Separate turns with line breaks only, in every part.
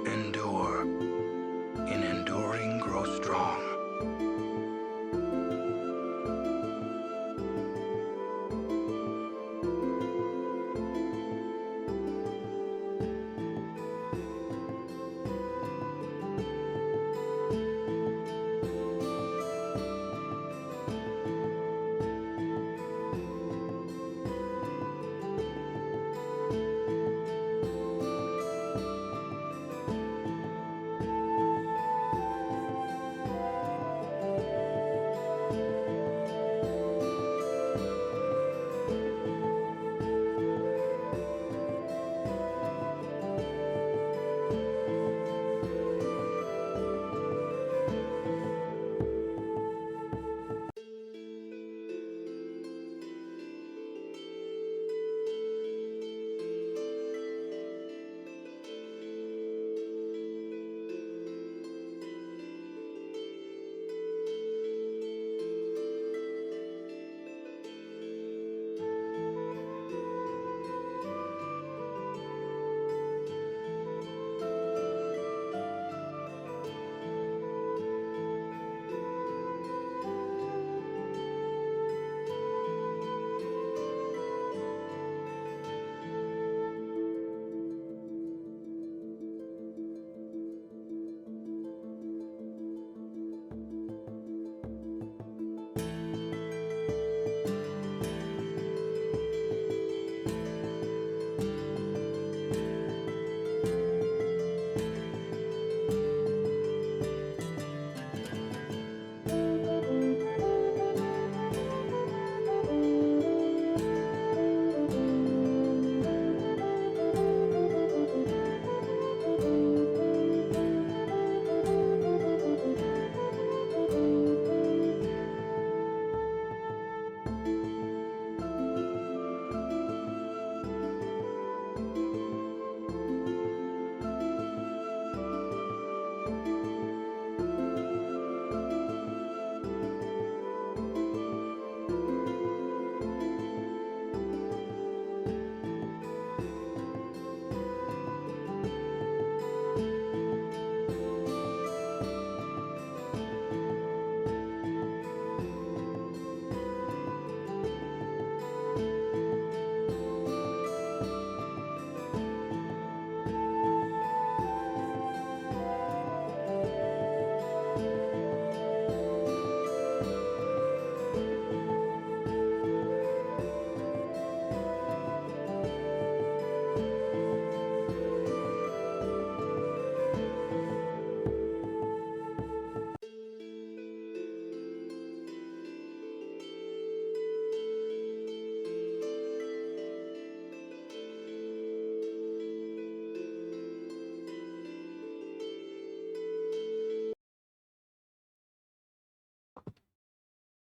Endure. In enduring, grow strong.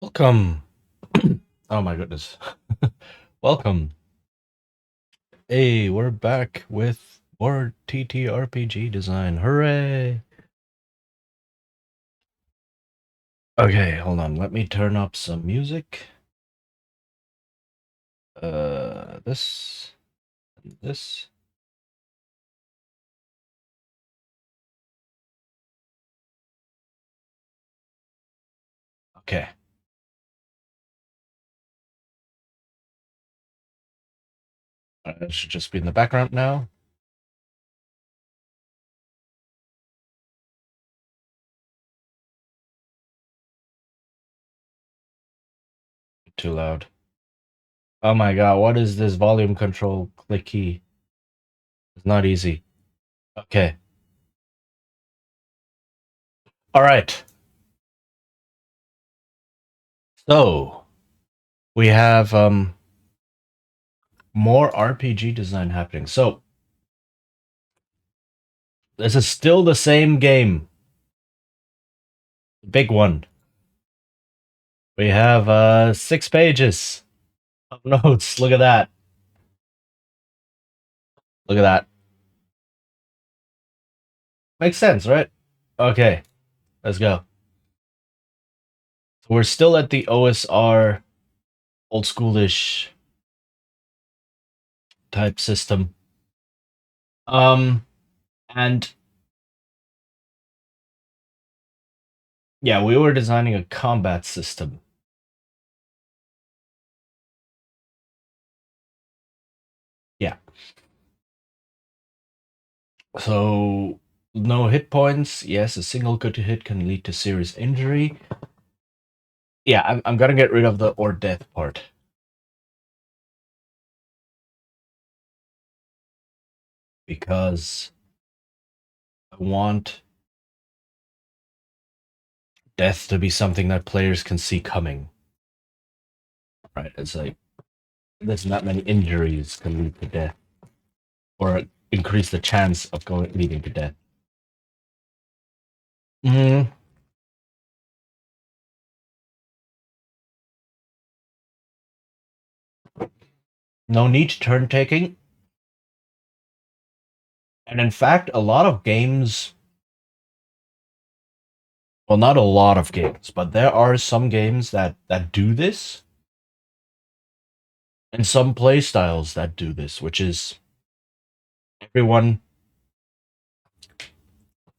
Welcome. Oh my goodness. Welcome. Hey, we're back with more TTRPG design. Hooray! Okay, hold on. Let me turn up some music. This. This. Okay. It should just be in the background now. Too loud. Oh my god, what is this volume control clicky? It's not easy. Okay. Alright. So we have more RPG design happening. So this is still the same game. Big one. We have 6 pages of notes. Look at that. Look at that. Makes sense, right? Okay, let's go. So we're still at the OSR old schoolish type system. And yeah, we were designing a combat system. Yeah. So no hit points. Yes, a single good hit can lead to serious injury. Yeah, I'm gonna get rid of the or death part. Because I want death to be something that players can see coming. Right? It's like there's not many injuries can lead to death. Or increase the chance of leading to death. Mm, no need turn taking. And in fact, a lot of games, well, not a lot of games, but there are some games that do this, and some play styles that do this, which is everyone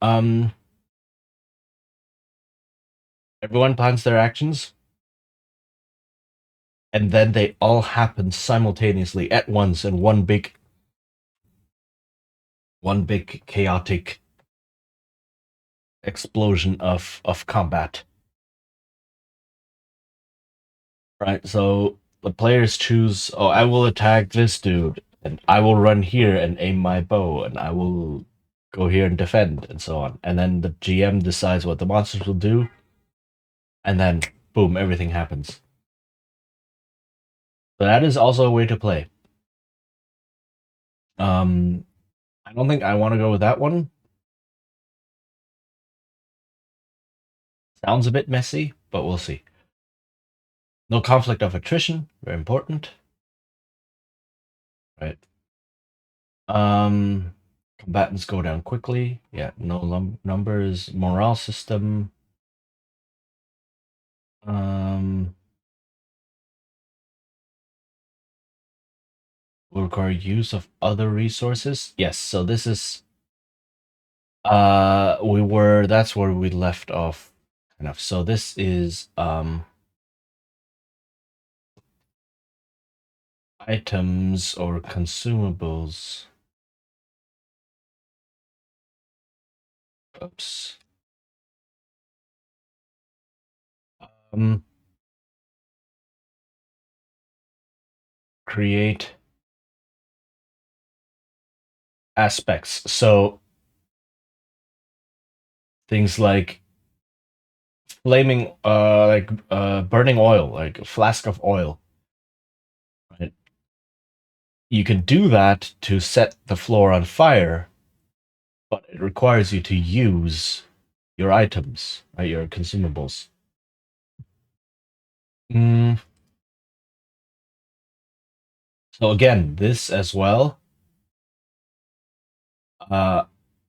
um everyone plans their actions and then they all happen simultaneously at once in one big chaotic explosion of combat. Right? So the players choose, oh, I will attack this dude, and I will run here and aim my bow, and I will go here and defend, and so on. And then the GM decides what the monsters will do, and then boom, everything happens. So that is also a way to play. Um, I don't think I want to go with that one. Sounds a bit messy, but we'll see. No conflict of attrition, very important. Right. Um, combatants go down quickly. Yeah, no numbers. Morale system. Um, will require use of other resources. Yes, so this is that's where we left off kind of. So this is items or consumables. Oops. Um create aspects. So things like flaming burning oil, like a flask of oil. Right? You can do that to set the floor on fire, but it requires you to use your items, right? Your consumables. Mm, so again, this as well. Uh,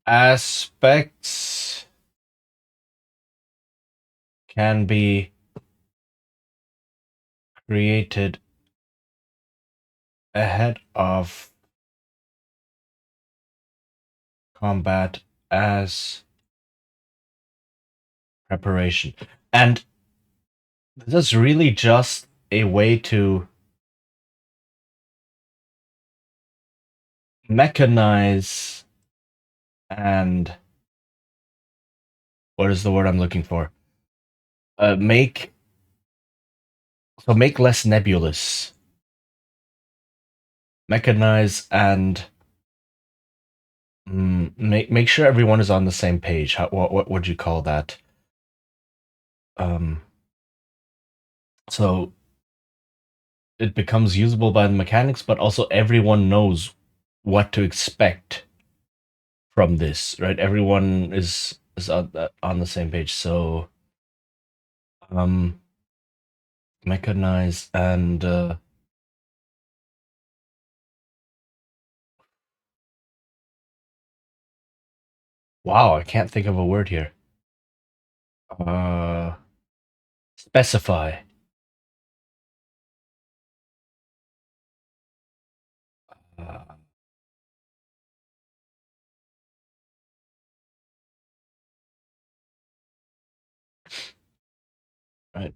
aspects can be created ahead of combat as preparation. And this is really just a way to mechanize and what is the word I'm looking for? Make less nebulous. Mechanize and make sure everyone is on the same page. What would you call that? Um, so it becomes usable by the mechanics, but also everyone knows what to expect from this, right? Everyone is on the same page. So, um, mechanize and wow, I can't think of a word here. Uh, specify. Uh, right.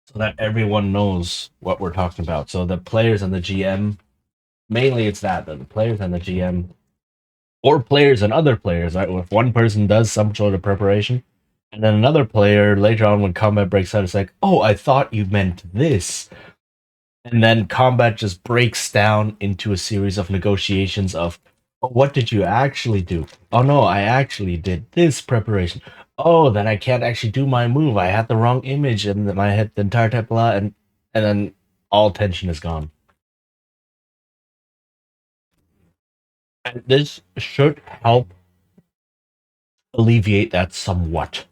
So that everyone knows what we're talking about. So the players and the GM, mainly it's that the players and the GM, or players and other players. Right? If one person does some sort of preparation, and then another player later on when combat breaks out, it's like, oh, I thought you meant this. And then combat just breaks down into a series of negotiations of, oh, what did you actually do? Oh no, I actually did this preparation. Oh, then I can't actually do my move. I had the wrong image in my head the entire time, blah, and then all tension is gone. And this should help alleviate that somewhat,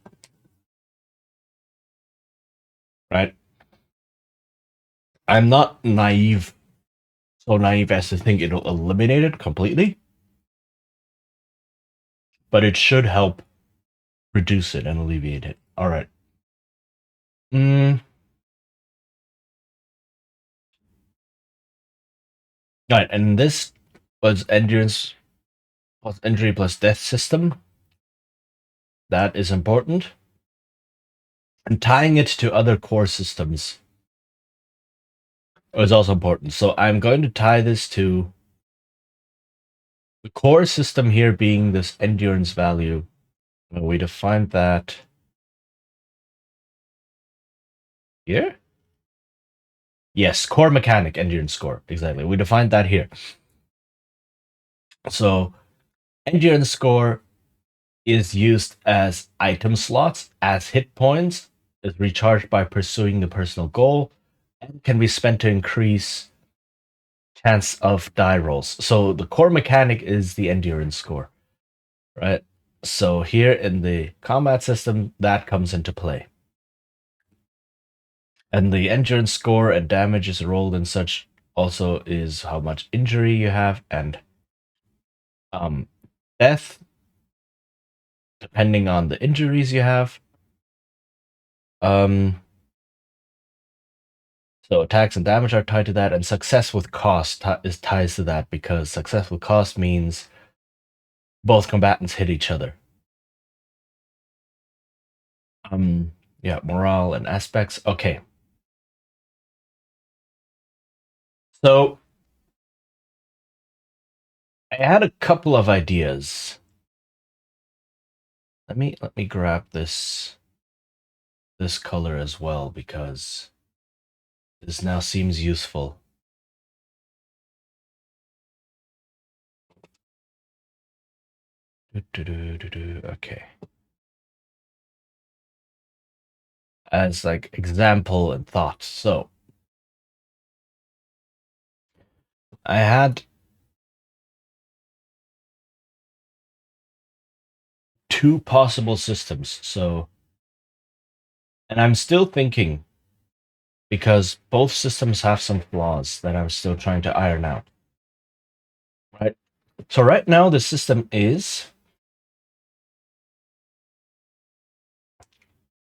right? I'm not naive, so naive as to think it'll eliminate it completely, but it should help reduce it and alleviate it. All right. Mm, right, and this was endurance plus injury plus death system. That is important. And tying it to other core systems is also important. So I'm going to tie this to the core system here being this endurance value. And we defined that here. Yes, core mechanic endurance score. Exactly. We defined that here. So endurance score is used as item slots, as hit points, is recharged by pursuing the personal goal, and can be spent to increase chance of die rolls. So the core mechanic is the endurance score, right? So here in the combat system, that comes into play. And the endurance score and damage is rolled and such also is how much injury you have and um, death, depending on the injuries you have. Um, so attacks and damage are tied to that, and success with cost is ties to that because success with cost means both combatants hit each other. Yeah, morale and aspects. Okay. So I had a couple of ideas. Let me grab this color as well because this now seems useful. Okay. As like example and thoughts. So I had two possible systems. So and I'm still thinking because both systems have some flaws that I'm still trying to iron out. Right? So right now the system is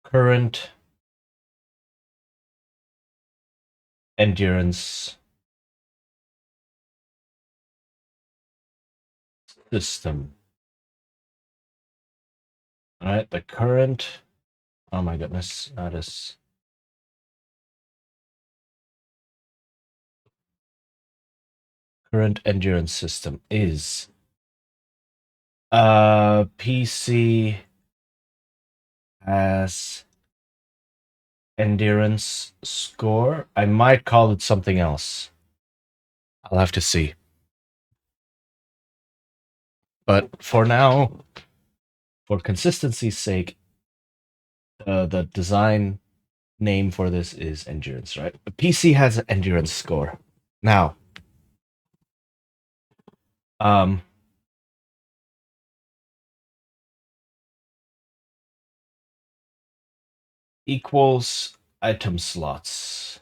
current endurance system. All right, the current. Oh my goodness, that is current endurance system is PC has endurance score. I might call it something else. I'll have to see. But for now, for consistency's sake, the design name for this is endurance, right? The PC has an endurance score. Now, um, equals item slots,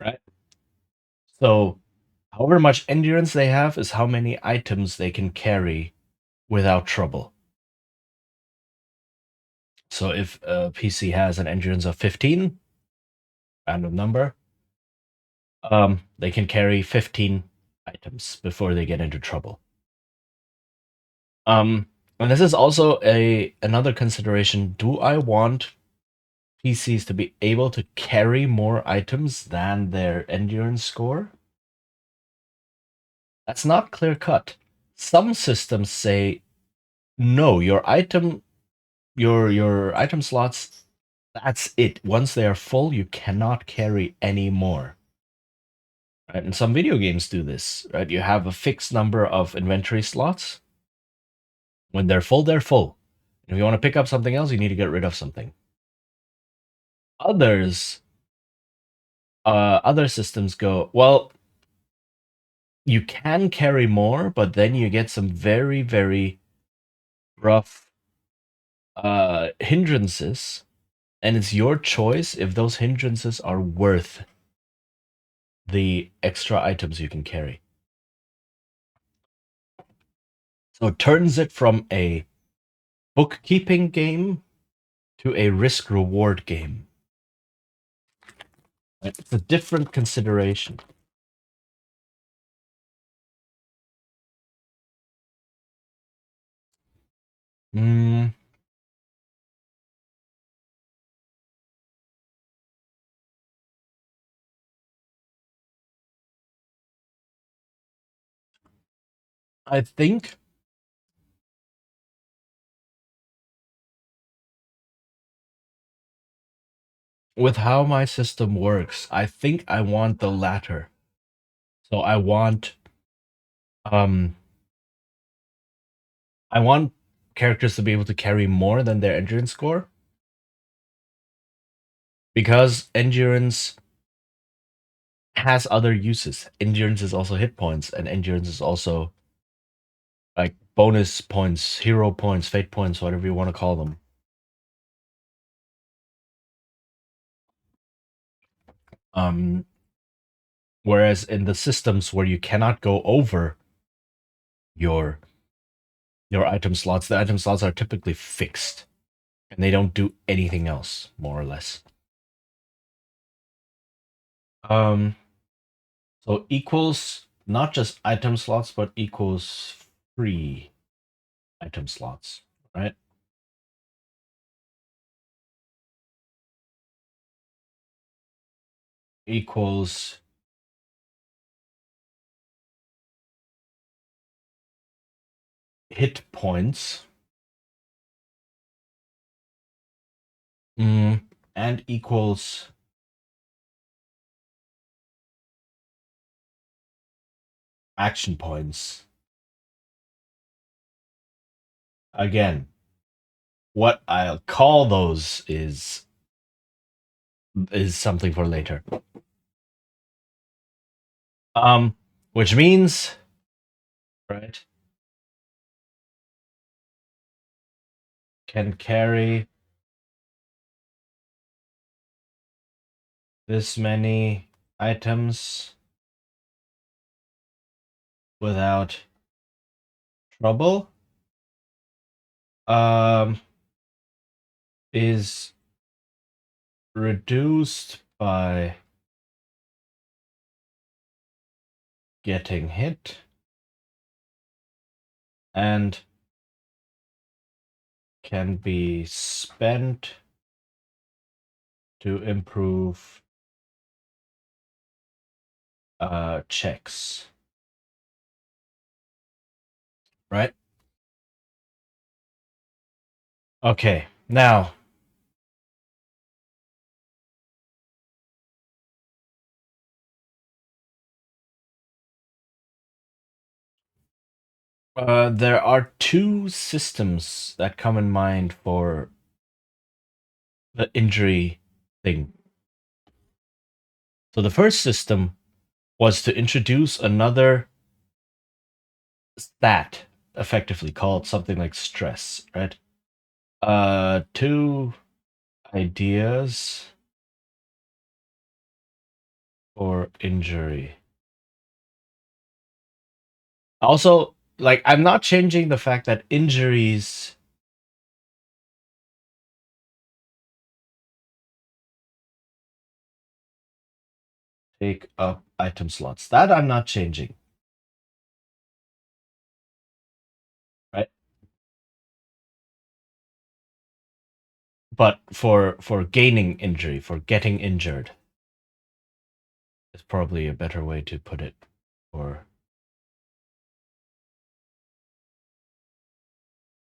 right? So, however much endurance they have is how many items they can carry without trouble. So if a PC has an endurance of 15, random number, they can carry 15 items before they get into trouble. And this is also another consideration. Do I want PCs to be able to carry more items than their endurance score? That's not clear cut. Some systems say no, your item slots, that's it. Once they are full, you cannot carry any more. Right? And some video games do this, right? You have a fixed number of inventory slots. When they're full, they're full. If you want to pick up something else, you need to get rid of something. Other systems go, well, you can carry more, but then you get some very, very rough hindrances, and it's your choice if those hindrances are worth the extra items you can carry. So it turns it from a bookkeeping game to a risk reward game. It's a different consideration. Mm, I think with how my system works, I think I want the latter. So um I want characters to be able to carry more than their endurance score, because endurance has other uses. Endurance is also hit points, and endurance is also like bonus points, hero points, fate points, whatever you want to call them. Um, Whereas in the systems where you cannot go over your item slots, the item slots are typically fixed, and they don't do anything else, more or less. Um, so equals not just item slots, but equals free item slots, right? Equals hit points, and equals action points. Again, what I'll call those is something for later. Which means, right, can carry this many items without trouble. Is reduced by getting hit and can be spent to improve checks. Right? Okay, now there are two systems that come in mind for the injury thing. So the first system was to introduce another stat, effectively called something like stress, right? Two ideas for injury. Also, like, I'm not changing the fact that injuries take up item slots. That I'm not changing. Right? But for gaining injury, for getting injured, is probably a better way to put it. Or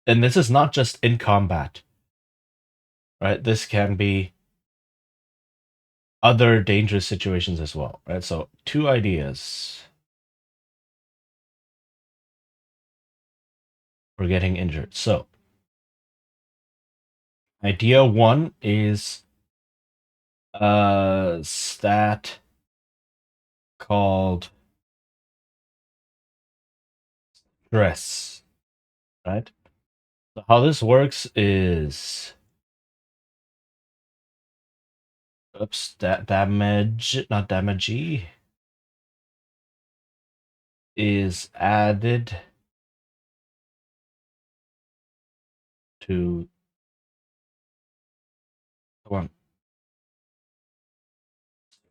and this is not just in combat. Right? This can be other dangerous situations as well, right? So 2 ideas for getting injured. So idea 1 is a stat called stress, right? So how this works is damage, not damage is added to one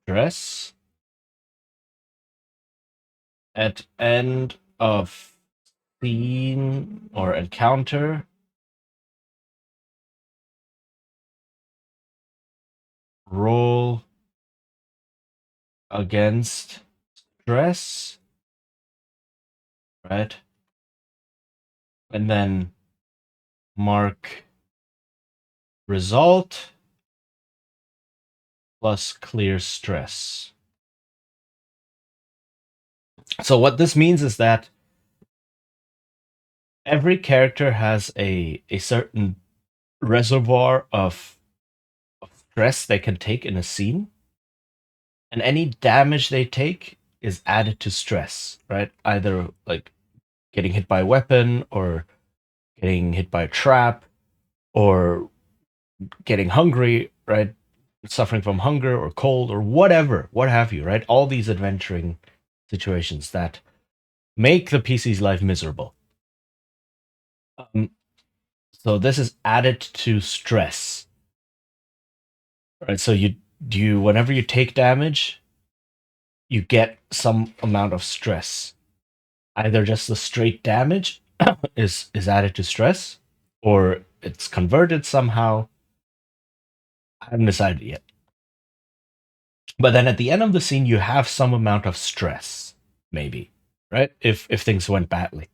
stress at end of scene or encounter. Roll against stress, right? And then mark result plus clear stress. So what this means is that every character has a certain reservoir of stress they can take in a scene, and any damage they take is added to stress, right? Either like getting hit by a weapon, or getting hit by a trap, or getting hungry, right? Suffering from hunger or cold or whatever, what have you, right? All these adventuring situations that make the PC's life miserable. Um, so this is added to stress, right? So whenever you take damage, you get some amount of stress. Either just the straight damage is added to stress, or it's converted somehow. I haven't decided yet. But then at the end of the scene, you have some amount of stress, maybe, right? If things went badly.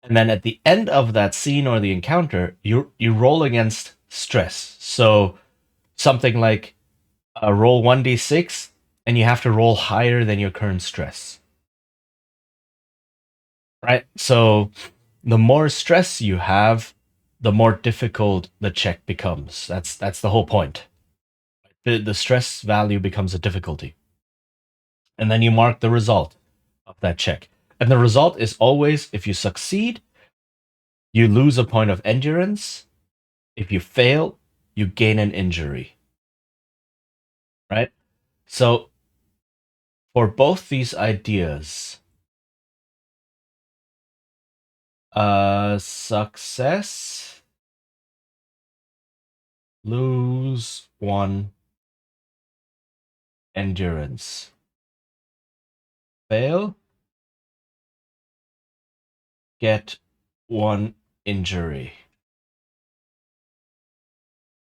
And then at the end of that scene or the encounter, you roll against stress. So something like roll 1d6, and you have to roll higher than your current stress. Right? So the more stress you have, the more difficult the check becomes. That's the whole point. The stress value becomes a difficulty. And then you mark the result of that check. And the result is always, if you succeed, you lose a point of endurance. If you fail, you gain an injury. Right? So for both these ideas, success, lose 1 endurance. Fail, get 1 injury.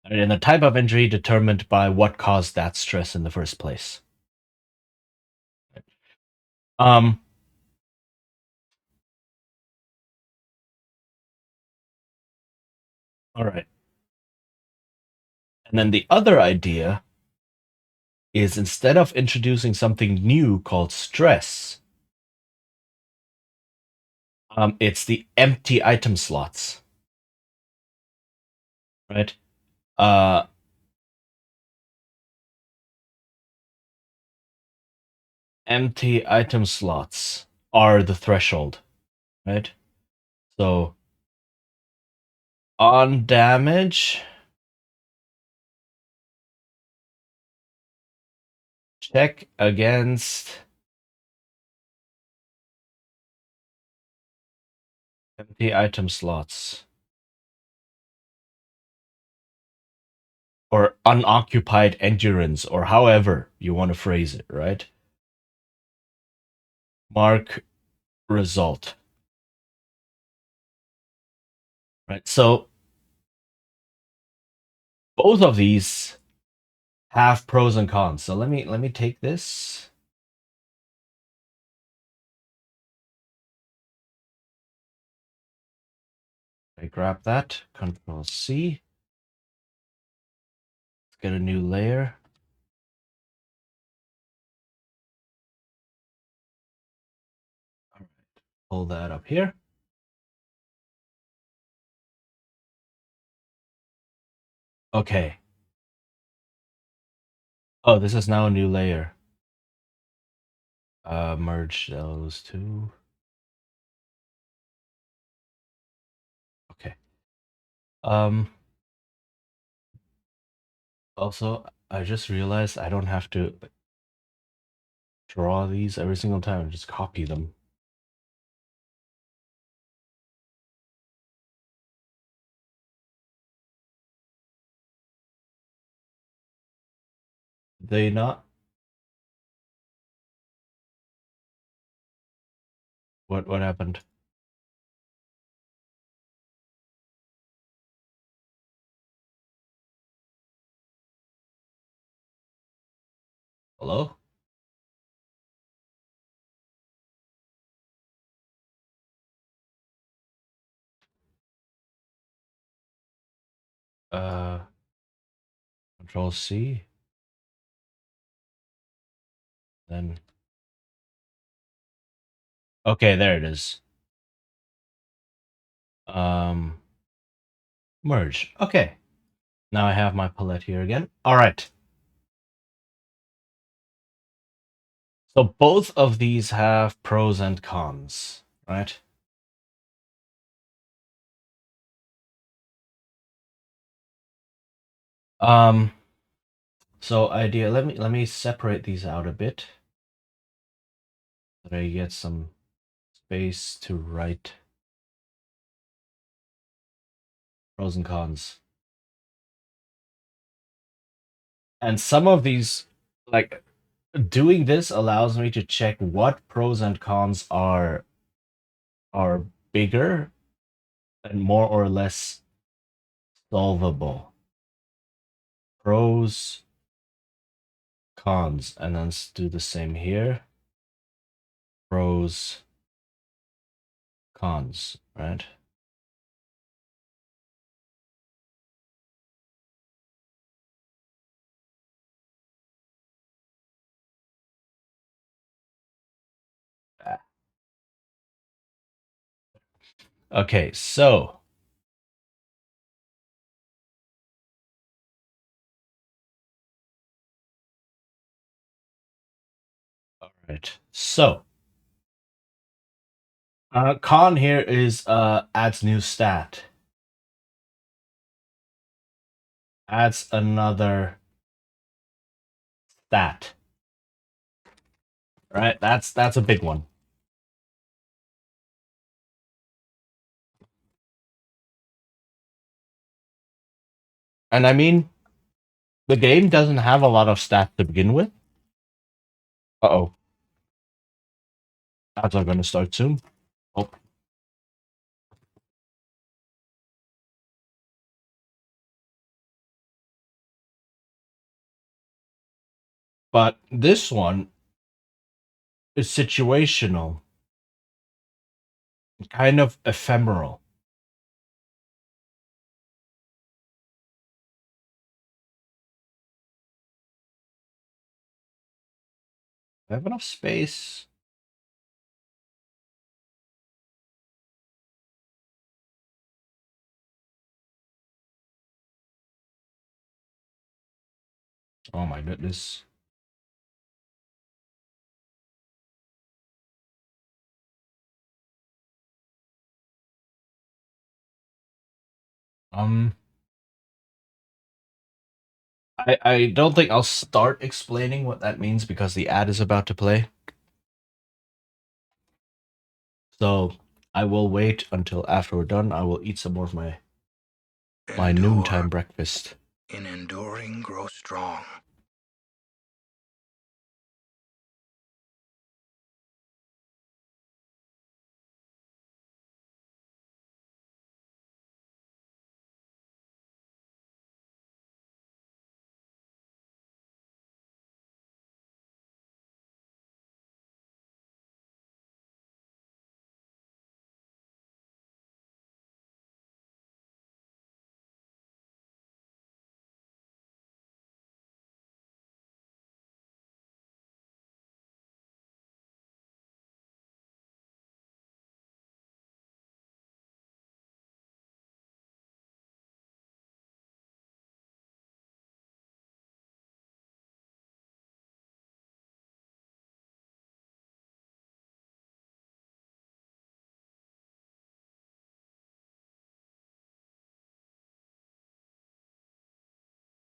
And the type of injury determined by what caused that stress in the first place. Um, all right. And then the other idea is, instead of introducing something new called stress, it's the empty item slots. Right? Uh, empty item slots are the threshold, right? So on damage, check against empty item slots. or unoccupied endurance, or however you want to phrase it, right? Mark result. Right. So both of these have pros and cons. So let me take this. I grab that, Control C. Let's get a new layer. All right. Pull that up here. Okay. Oh, this is now a new layer. Merge those two. Okay. Also, I just realized I don't have to draw these every single time and just copy them. They not? What happened? Hello? Uh, Control C. Then okay, there it is. Merge. Okay. Now I have my palette here again. All right. So both of these have pros and cons, right? Um, so idea, let me separate these out a bit so that I get some space to write pros and cons. And some of these, like doing this allows me to check what pros and cons are bigger and more or less solvable. Pros, cons, and then let's do the same here. Pros, cons, right? Okay, so all right, so con here is adds new stat, adds another stat, right? That's a big one. And I mean, the game doesn't have a lot of stats to begin with. Uh-oh. Ads are gonna start soon. Oh. But this one is situational, kind of ephemeral. I have enough space. Oh my goodness. Um, I don't think I'll start explaining what that means because the ad is about to play. So I will wait until after we're done. I will eat some more of my
Endure.
noontime breakfast.
in enduring grow strong.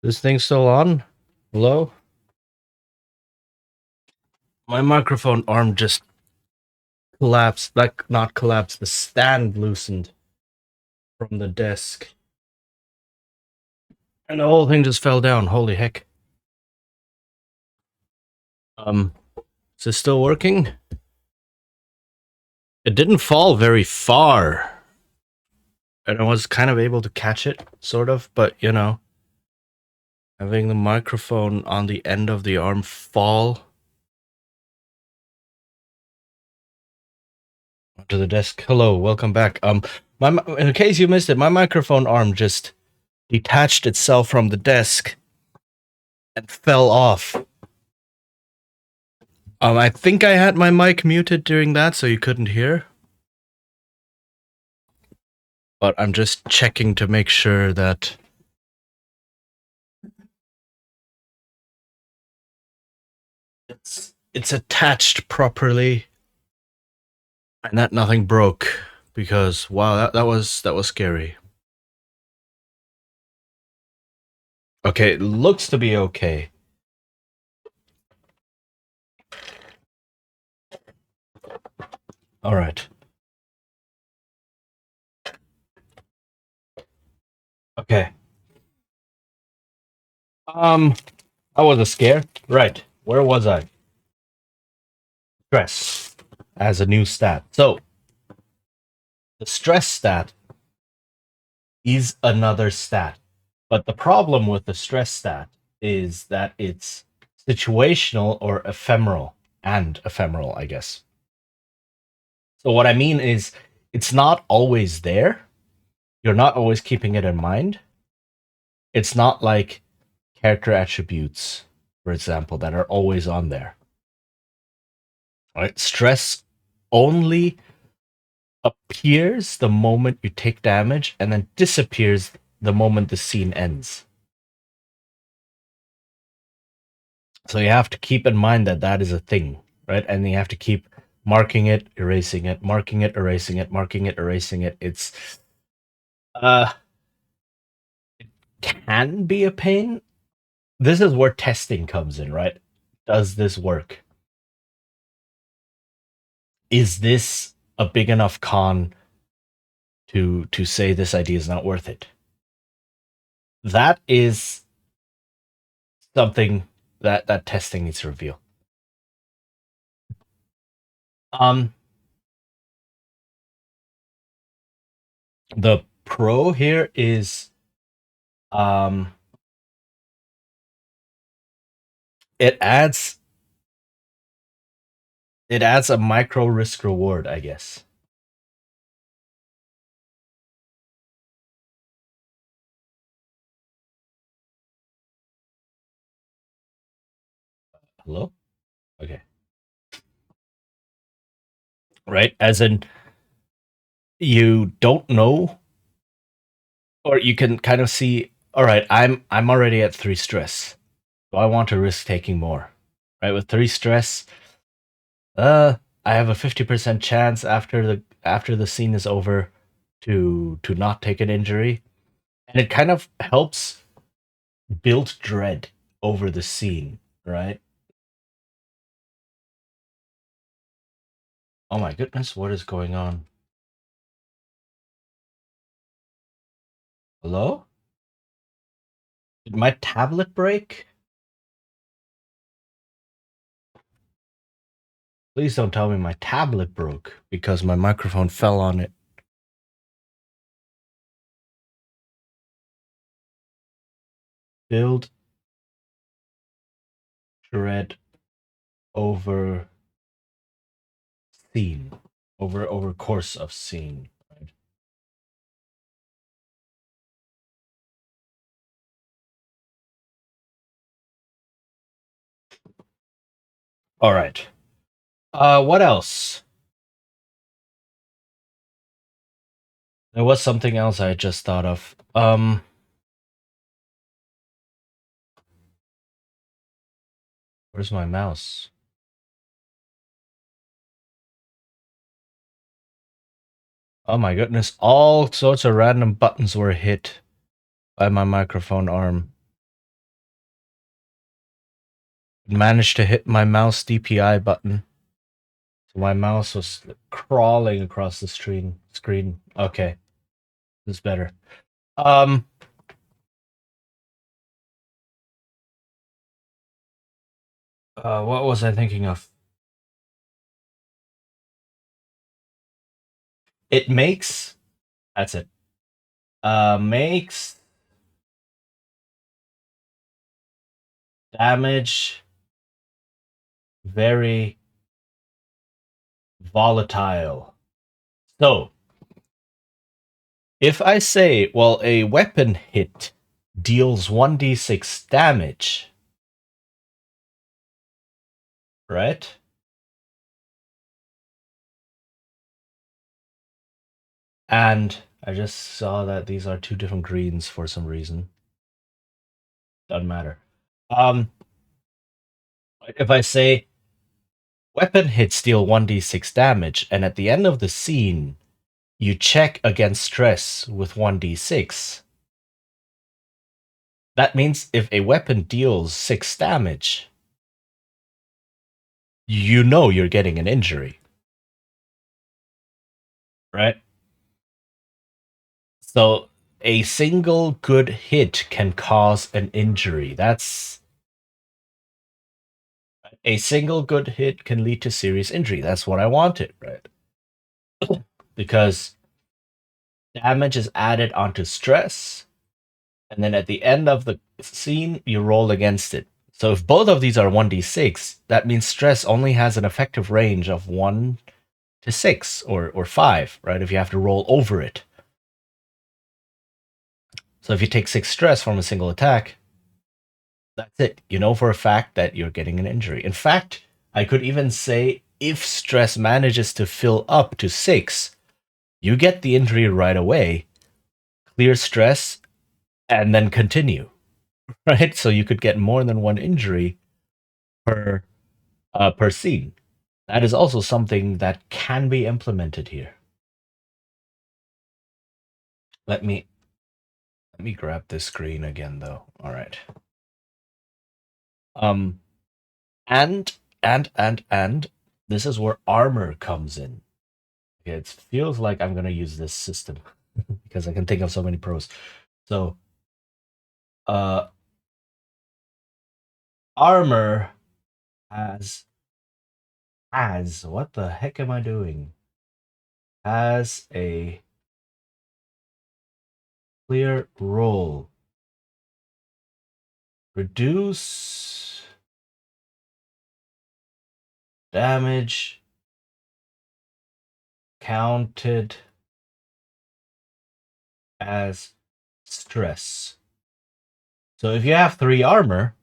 This thing's still on? Hello? My microphone arm just collapsed. Like, not collapsed, the stand loosened from the desk. And the whole thing just fell down. Holy heck. Is this still working? It didn't fall very far. And I was kind of able to catch it, sort of, but you know, having the microphone on the end of the arm fall onto the desk. Hello, welcome back. In case you missed it, my microphone arm just detached itself from the desk and fell off. I think I had my mic muted during that, so you couldn't hear. But I'm just checking to make sure that it's attached properly and that nothing broke. Because wow, that was scary. Okay, it looks to be okay. All right. Okay. I was a scare. Right. Where was I? Stress as a new stat. So the stress stat is another stat. But the problem with the stress stat is that it's situational or ephemeral, I guess. So what I mean is it's not always there. You're not always keeping it in mind. It's not like character attributes, for example, that are always on there. Right? Stress only appears the moment you take damage and then disappears the moment the scene ends. So you have to keep in mind that that is a thing, right? And you have to keep marking it, erasing it, marking it, erasing it, marking it, erasing it. It's it can be a pain. This is where testing comes in, right? Does this work? Is this a big enough con to say this idea is not worth it? That is something that testing needs to reveal. Um, the pro here is um, it adds a micro risk reward, I guess. Hello? Okay. Right? As in you don't know, or you can kind of see, all right, I'm already at 3 stress. So I want to risk taking more. Right? With 3 stress, I have a 50% chance after the scene is over to not take an injury. And it kind of helps build dread over the scene, right? Oh my goodness, what is going on? Hello? Did my tablet break? Please don't tell me my tablet broke because my microphone fell on it. Build thread over scene. Over course of scene. Right? All right. What else? There was something else I just thought of. Where's my mouse? Oh my goodness, all sorts of random buttons were hit by my microphone arm. Managed to hit my mouse DPI button. So my mouse was crawling across the screen. Okay. This is better. What was I thinking of? It makes that's it. Makes damage very volatile. So, if I say, well, a weapon hit deals 1d6 damage, right? And I just saw that these are two different greens for some reason. Doesn't matter. If I say weapon hits deal 1d6 damage, and at the end of the scene, you check against stress with 1d6, that means if a weapon deals 6 damage, you know you're getting an injury. Right? So a single good hit can cause an injury. That's a single good hit can lead to serious injury. That's what I wanted, right? Because damage is added onto stress, and then at the end of the scene, you roll against it. So if both of these are 1d6, that means stress only has an effective range of 1 to 6 or 5, right? If you have to roll over it. So if you take 6 stress from a single attack, that's it. You know for a fact that you're getting an injury. In fact, I could even say if stress manages to fill up to 6, you get the injury right away, clear stress, and then continue. Right? So you could get more than one injury per scene. That is also something that can be implemented here. Let me grab this screen again though. All right. Um and this is where armor comes in. It feels like I'm gonna use this system because I can think of so many pros. So, armor has what the heck am I doing? Has a clear role. Reduce damage counted as stress. So if you have 3 armor,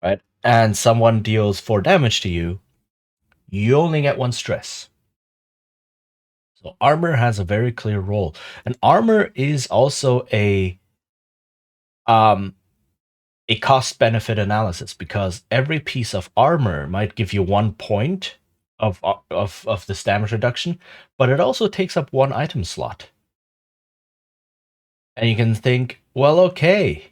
right, and someone deals 4 damage to you, you only get 1 stress. So armor has a very clear role. And armor is also a cost benefit analysis because every piece of armor might give you 1 point of this damage reduction, but it also takes up 1 item slot. And you can think, well, okay,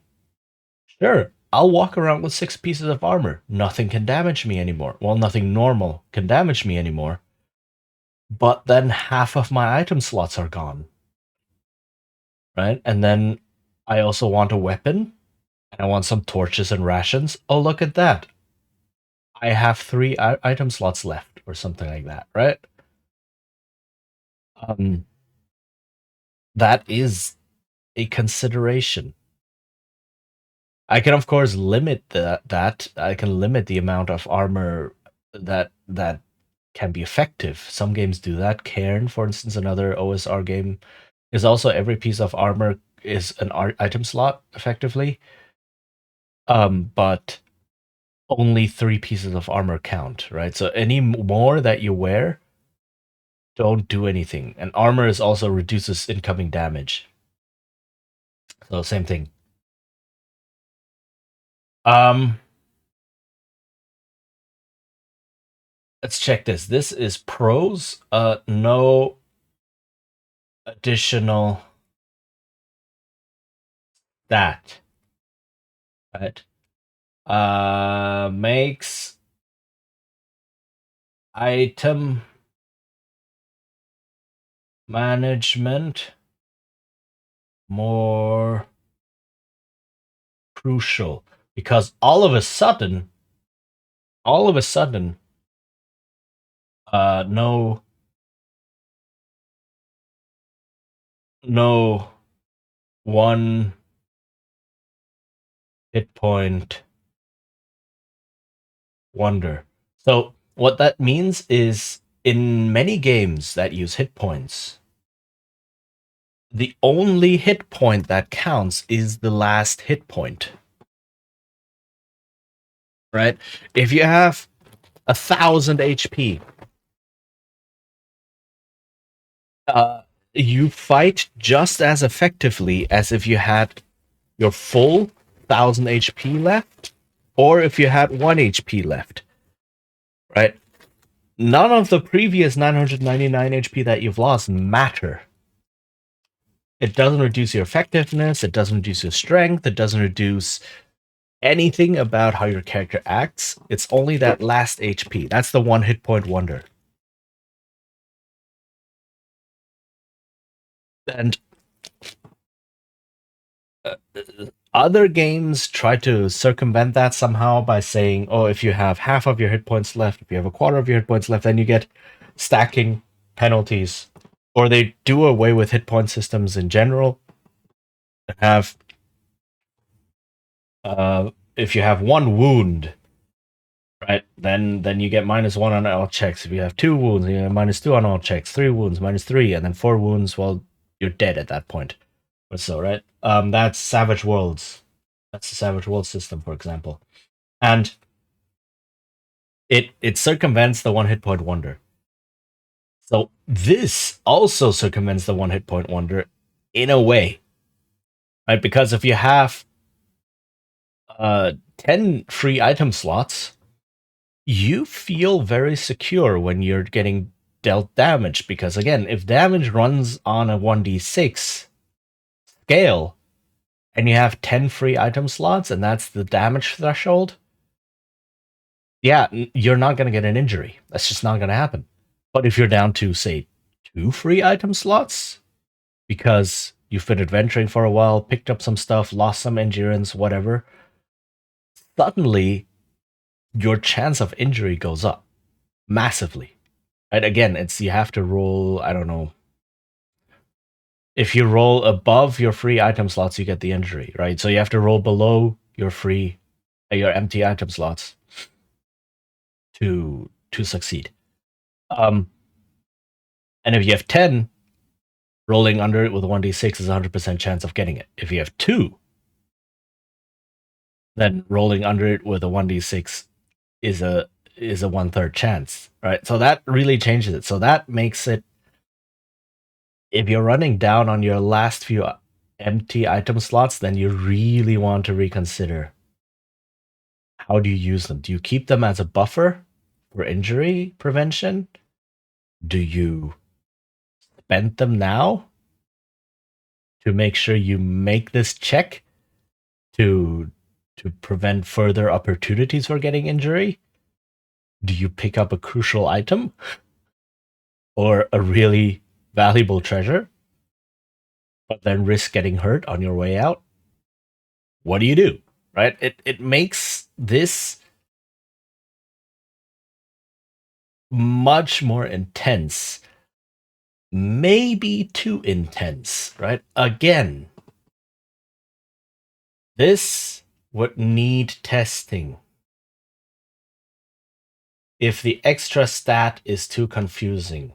sure, I'll walk around with 6 pieces of armor. Nothing can damage me anymore. Well, nothing normal can damage me anymore. But then half of my item slots are gone. Right? And then I also want a weapon, and I want some torches and rations. Oh, look at that. I have 3 item slots left, or something like that, right? Um, that is a consideration. I can, of course, limit that. I can limit the amount of armor that can be effective. Some games do that. Cairn, for instance, another OSR game, is also every piece of armor is an item slot, effectively. But only 3 pieces of armor count, right? So any more that you wear don't do anything. And armor is also reduces incoming damage. So same thing. Um, let's check this. This is pros. No additional stat. Right. Makes item management more crucial because all of a sudden, no one hit point wonder. So what that means is in many games that use hit points, the only hit point that counts is the last hit point. Right? If you have 1,000 HP, you fight just as effectively as if you had your full 1,000 HP left, or if you had 1 HP left. Right? None of the previous 999 HP that you've lost matter. It doesn't reduce your effectiveness, it doesn't reduce your strength, it doesn't reduce anything about how your character acts. It's only that last HP. That's the 1 hit point wonder. And other games try to circumvent that somehow by saying, oh, if you have half of your hit points left, if you have a quarter of your hit points left, then you get stacking penalties. Or they do away with hit point systems in general and have, if you have 1 wound, right, then you get -1 on all checks. If you have 2 wounds, you get -2 on all checks. 3 wounds, -3, and then 4 wounds, well, you're dead at that point. Or so, right? That's Savage Worlds. That's the Savage Worlds system, for example. And it circumvents the 1 hit point wonder. So this also circumvents the 1 hit point wonder in a way, right? Because if you have 10 free item slots, you feel very secure when you're getting dealt damage. Because again, if damage runs on a 1d6 scale, and you have 10 free item slots, and that's the damage threshold, yeah, you're not going to get an injury. That's just not going to happen. But if you're down to, say, 2 free item slots, because you've been adventuring for a while, picked up some stuff, lost some endurance, whatever, suddenly your chance of injury goes up massively. And again, it's you have to roll, I don't know. If you roll above your free item slots, you get the injury, right? So you have to roll below your empty item slots to succeed. And if you have 10, rolling under it with a 1d6 is a 100% chance of getting it. If you have 2, then rolling under it with a 1d6 is a 1/3 chance, right? So that really changes it. So that makes it, if you're running down on your last few empty item slots, then you really want to reconsider how do you use them. Do you keep them as a buffer for injury prevention? Do you spend them now to make sure you make this check to prevent further opportunities for getting injury? Do you pick up a crucial item or a really valuable treasure, but then risk getting hurt on your way out? what do you do? Right? It makes this much more intense. Maybe too intense, right? Again, this would need testing. If the extra stat is too confusing.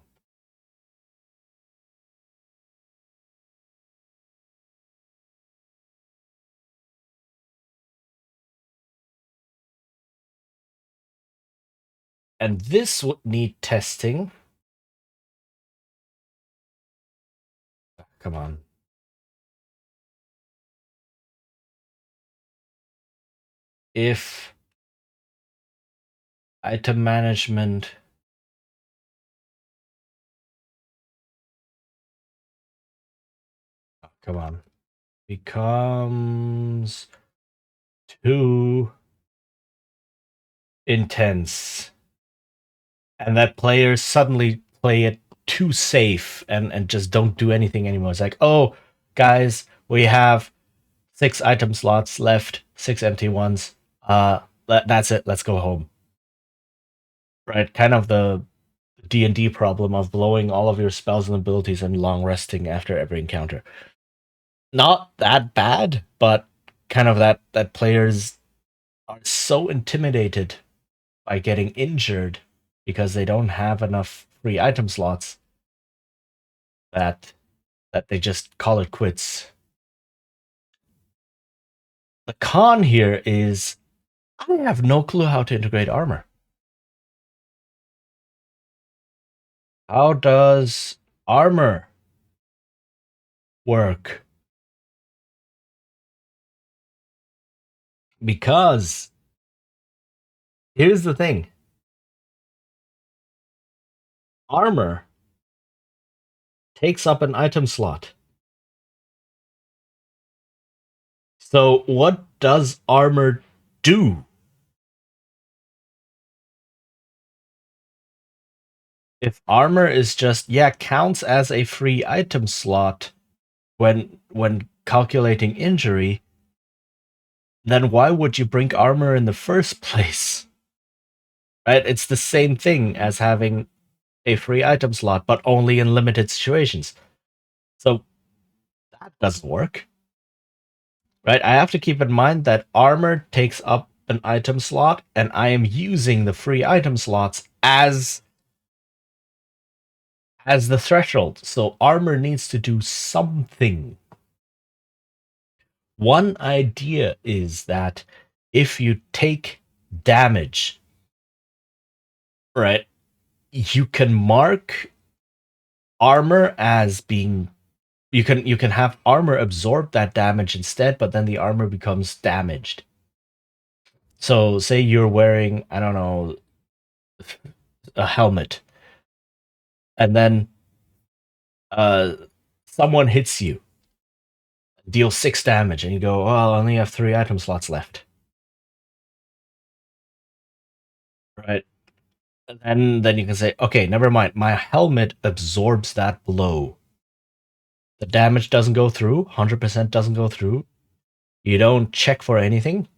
And this would need testing. Come on. If item management come on becomes too intense and that players suddenly play it too safe and just don't do anything anymore. It's like, oh guys, we have 6 item slots left, 6 empty ones. That's it, let's go home. Right, kind of the D&D problem of blowing all of your spells and abilities and long resting after every encounter. Not that bad, but kind of that players are so intimidated by getting injured because they don't have enough free item slots that they just call it quits. The con here is I have no clue how to integrate armor. How does armor work? Because here's the thing. Armor takes up an item slot. So what does armor do? If armor is just counts as a free item slot when calculating injury, then why would you bring armor in the first place? Right? It's the same thing as having a free item slot, but only in limited situations. So that doesn't work. Right? I have to keep in mind that armor takes up an item slot, and I am using the free item slots as the threshold. So armor needs to do something. One idea is that if you take damage, right, you can mark armor as being you can have armor absorb that damage instead, but then the armor becomes damaged. So say you're wearing, I don't know, a helmet, and then someone hits you, deals 6 damage, and you go, well, I only have 3 item slots left. Right? And then you can say, okay, never mind. My helmet absorbs that blow. The damage doesn't go through, 100% doesn't go through. You don't check for anything.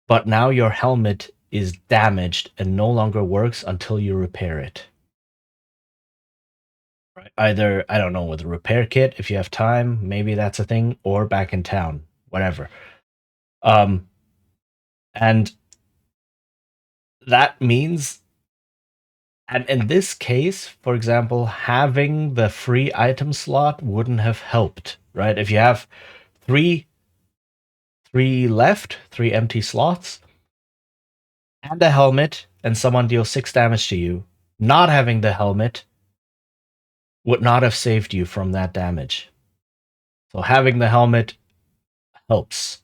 But now your helmet is damaged and no longer works until you repair it. Right? Either, I don't know, with a repair kit, if you have time, maybe that's a thing, or back in town, whatever. And that means, and in this case, for example, having the free item slot wouldn't have helped, right? If you have three left, 3 empty slots, and a helmet, and someone deals 6 damage to you, not having the helmet would not have saved you from that damage. So having the helmet helps.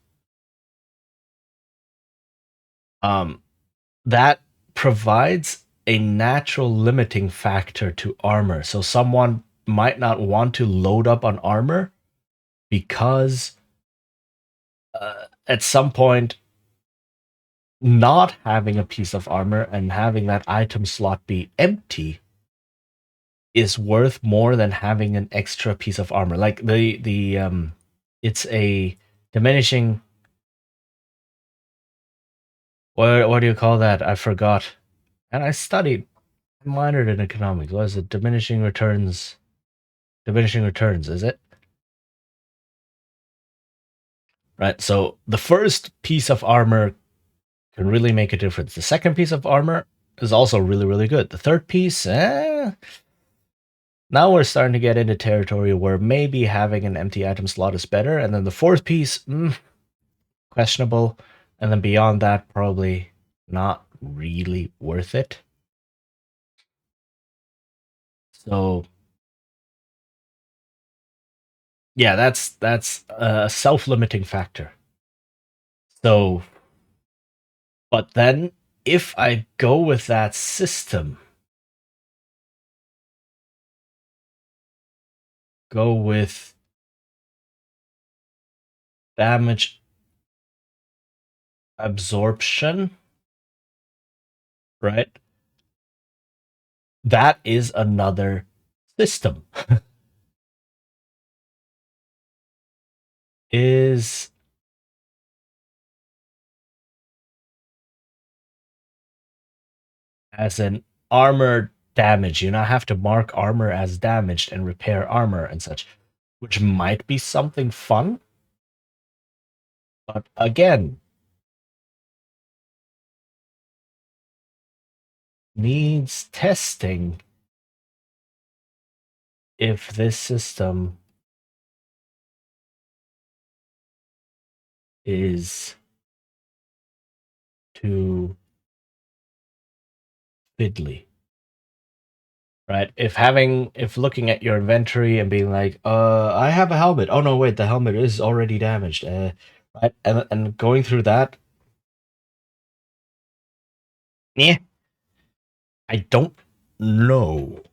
That provides a natural limiting factor to armor. So someone might not want to load up on armor because at some point, not having a piece of armor and having that item slot be empty is worth more than having an extra piece of armor. Like the it's a diminishing. What do you call that? I forgot. And I studied, I minored in economics. What is it? Diminishing returns. Diminishing returns, is it? Right. So the first piece of armor can really make a difference. The second piece of armor is also really, really good. The third piece, now we're starting to get into territory where maybe having an empty item slot is better. And then the fourth piece, questionable. And then beyond that, probably not really worth it. So yeah, that's a self-limiting factor. So, but then if I go with that system, go with damage absorption, right? That is another system. Is as an armor damage. You now have to mark armor as damaged and repair armor and such, which might be something fun. But again, needs testing if this system is too fiddly. Right? If looking at your inventory and being like, I have a helmet. Oh no, wait, the helmet is already damaged. Right? And going through that, yeah, I don't know.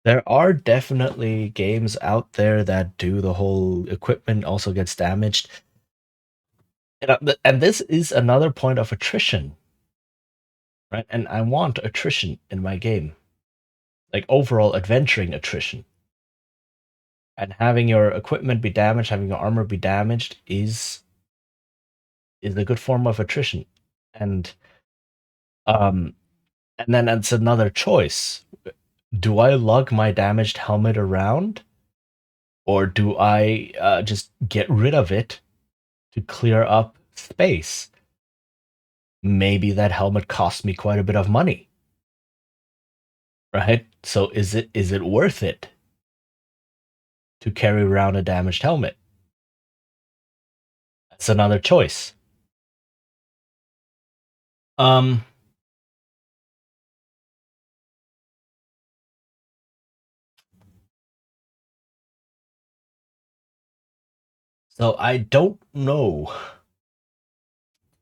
There are definitely games out there that do the whole equipment also gets damaged. And this is another point of attrition, right? And I want attrition in my game, like overall adventuring attrition. And having your equipment be damaged, having your armor be damaged is a good form of attrition. And um and then it's another choice. Do I lug my damaged helmet around, or do I just get rid of it to clear up space? Maybe that helmet cost me quite a bit of money, right? So is it worth it to carry around a damaged helmet? That's another choice. Um, so I don't know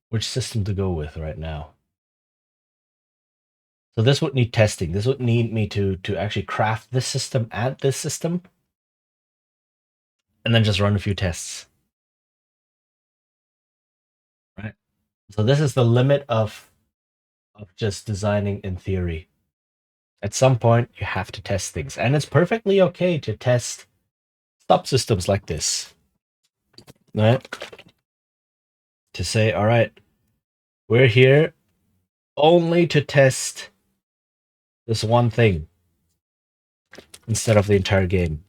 which system to go with right now. So this would need testing. This would need me to actually craft this system, add this system, and then just run a few tests. Right. So this is the limit of just designing in theory. At some point, you have to test things, and it's perfectly okay to test subsystems like this, right? To say, all right, we're here only to test this one thing instead of the entire game.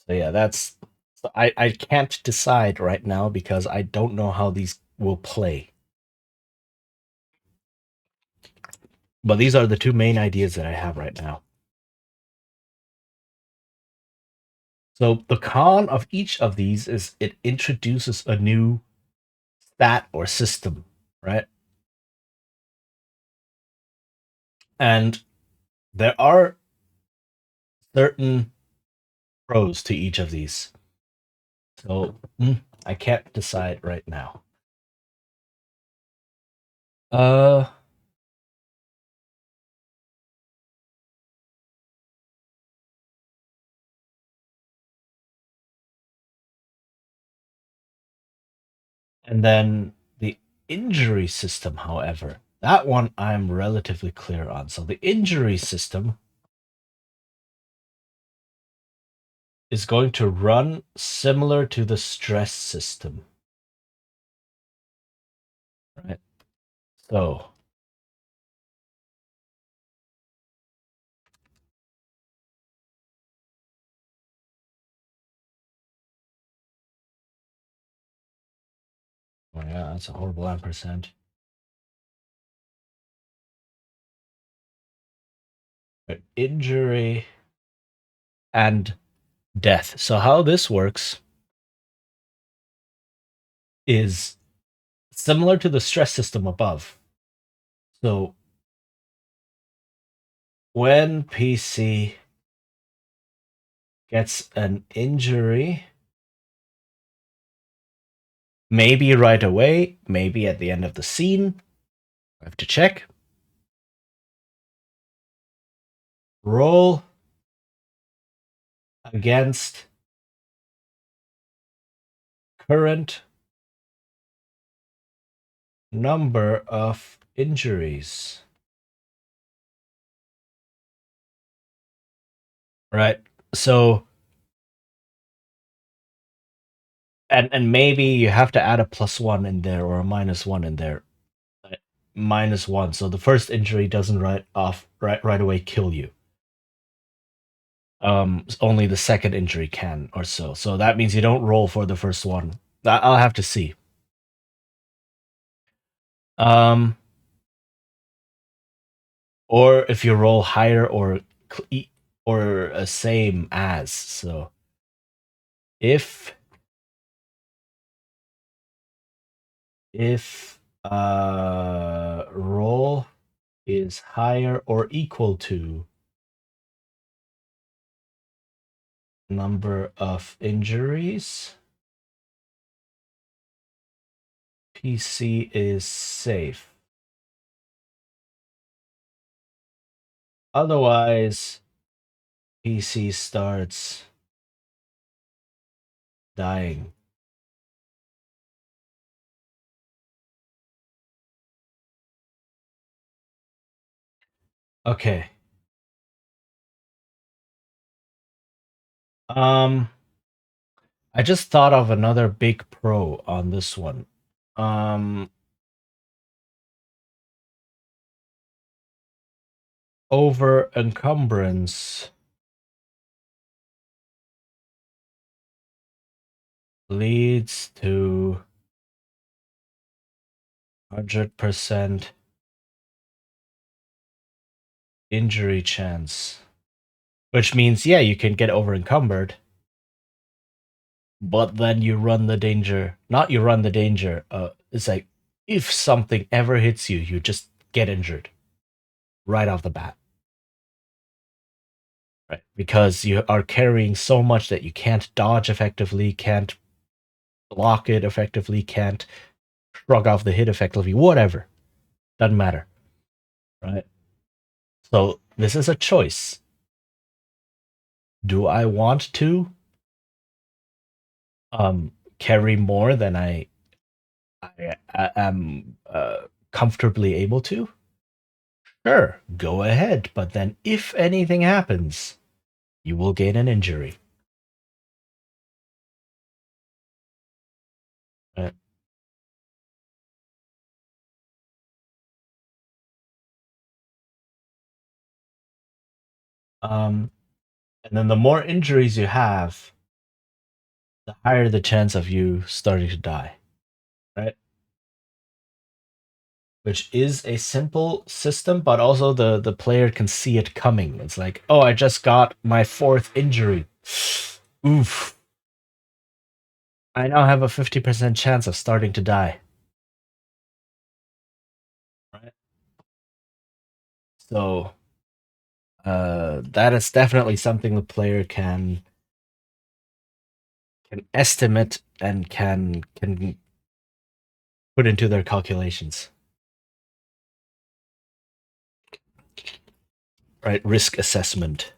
So yeah, that's. So I can't decide right now because I don't know how these will play. But these are the two main ideas that I have right now. So the con of each of these is it introduces a new stat or system, right? And there are certain pros to each of these. So I can't decide right now. Uh and then the injury system, however, that one I'm relatively clear on. So the injury system is going to run similar to the stress system. Right? So oh yeah, that's a horrible ampersand. Right. Injury and death. So how this works is similar to the stress system above. So when PC gets an injury, maybe right away, maybe at the end of the scene, I have to check. Roll against current number of injuries. Right. So and maybe you have to add a +1 in there or a -1 in there. -1. So the first injury doesn't right away kill you. Only the second injury can or so. So that means you don't roll for the first one. I'll have to see. Or if you roll higher or same as. So if roll is higher or equal to number of injuries, PC is safe. Otherwise, PC starts dying. Okay. I just thought of another big pro on this one. Over encumbrance leads to 100% injury chance. Which means, yeah, you can get over encumbered, but then you run the danger. Not you run the danger. It's like if something ever hits you, you just get injured right off the bat. Right. Because you are carrying so much that you can't dodge effectively, can't block it effectively, can't shrug off the hit effectively, whatever. Doesn't matter. Right? So this is a choice. Do I want to carry more than I am comfortably able to? Sure, go ahead. But then if anything happens, you will gain an injury. Right? And then the more injuries you have, the higher the chance of you starting to die. Right? Which is a simple system, but also the player can see it coming. It's like, oh, I just got my 4th injury. Oof. I now have a 50% chance of starting to die. Right? So that is definitely something the player can estimate and can put into their calculations. Right, risk assessment.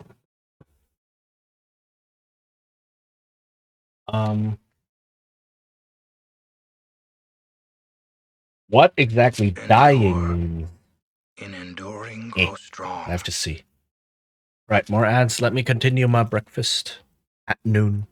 What exactly dying means?
In enduring, grow strong.
I have to see. Right, more ads. Let me continue my breakfast. at noon.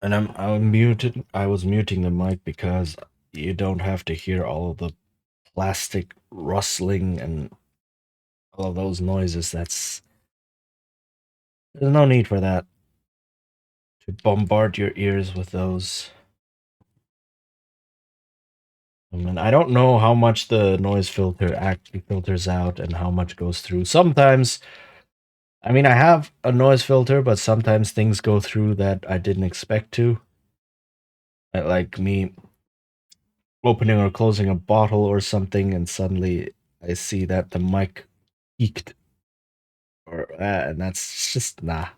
And I'm muted. I was muting the mic because you don't have to hear all of the plastic rustling and all of those noises. There's no need for that to bombard your ears with those. I mean, I don't know how much the noise filter actually filters out and how much goes through. Sometimes, I mean, I have a noise filter, but sometimes things go through that I didn't expect to. Like me opening or closing a bottle or something, and suddenly I see that the mic peaked, and that's just nah.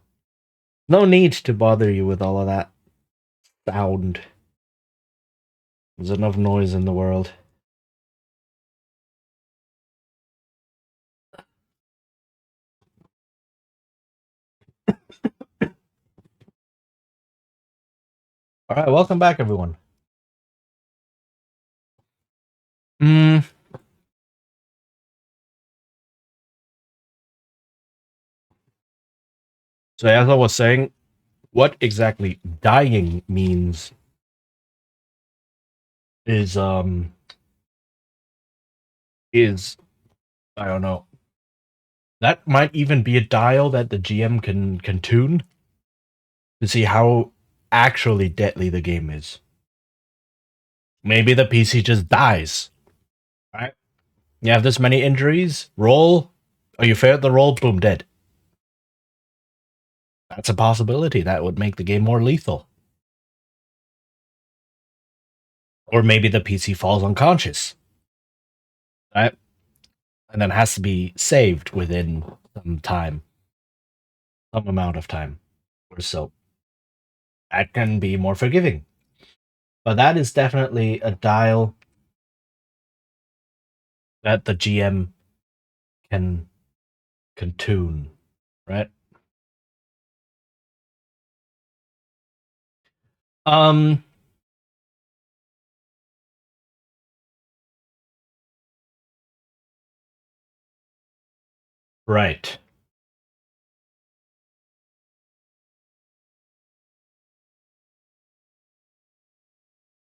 No need to bother you with all of that sound. There's enough noise in the world. All right, welcome back, everyone. Mm, so as I was saying, what exactly dying means is is I don't know. That might even be a dial that the GM can tune to see how actually deadly the game is. Maybe the PC just dies. Right? You have this many injuries, roll. Oh, you failed the roll, boom, dead. That's a possibility. That would make the game more lethal. Or maybe the PC falls unconscious. Right? And then has to be saved within some time. Some amount of time. Or so. That can be more forgiving. But that is definitely a dial that the GM can tune, right? Um, right.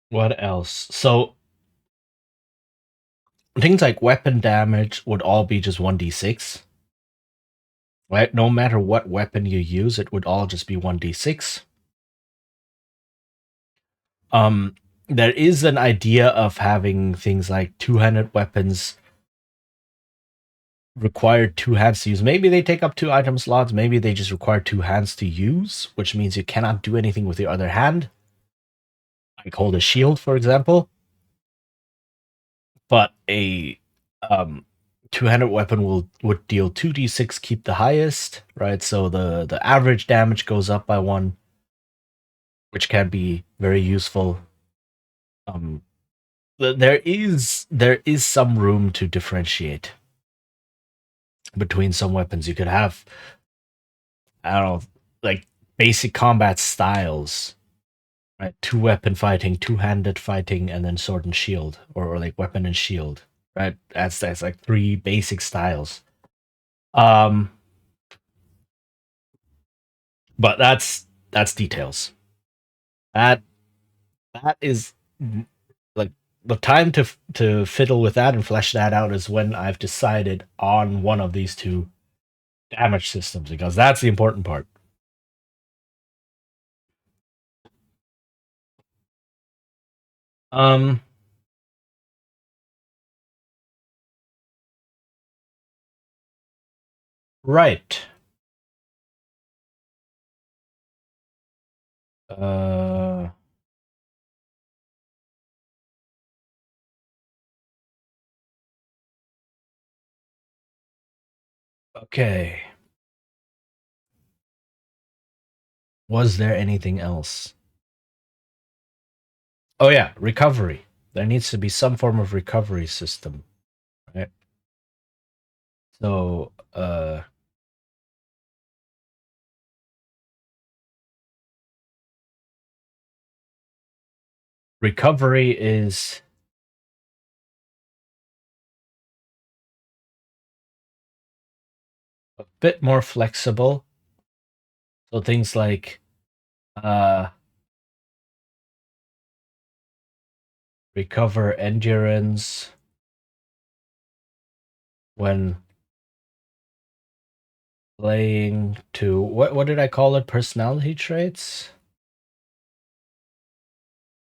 What else? So things like weapon damage would all be just 1d6, right? No matter what weapon you use, it would all just be 1d6. Um, there is an idea of having things like two-handed weapons require two hands to use. Maybe they take up two item slots, maybe they just require two hands to use, which means you cannot do anything with your other hand. Like hold a shield, for example. But a two-handed weapon would deal 2d6, keep the highest, right? So the average damage goes up by one, which can be very useful. Um, there is some room to differentiate between some weapons. You could have, I don't know, like basic combat styles, right? Two weapon fighting, two-handed fighting, and then sword and shield, or like weapon and shield, right? That's like three basic styles. Um, but that's details. That that is like the time to fiddle with that and flesh that out is when I've decided on one of these two damage systems, because that's the important part. Um, right. Uh, okay. Was there anything else? Oh yeah, recovery. there needs to be some form of recovery system, right? So, recovery is a bit more flexible. So things like recover endurance when playing to what did I call it? Personality traits?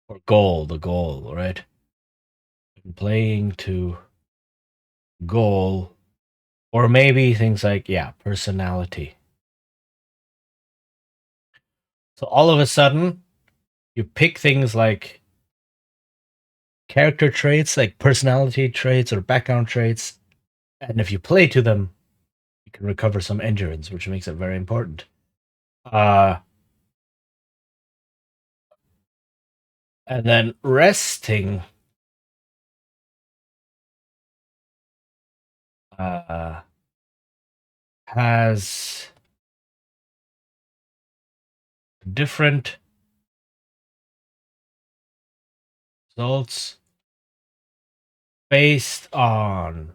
Or goal, the goal, right? Playing to goal. Or maybe things like, yeah, personality. So all of a sudden, you pick things like character traits, like personality traits or background traits, and if you play to them, you can recover some endurance, which makes it very important. And then resting has different results based on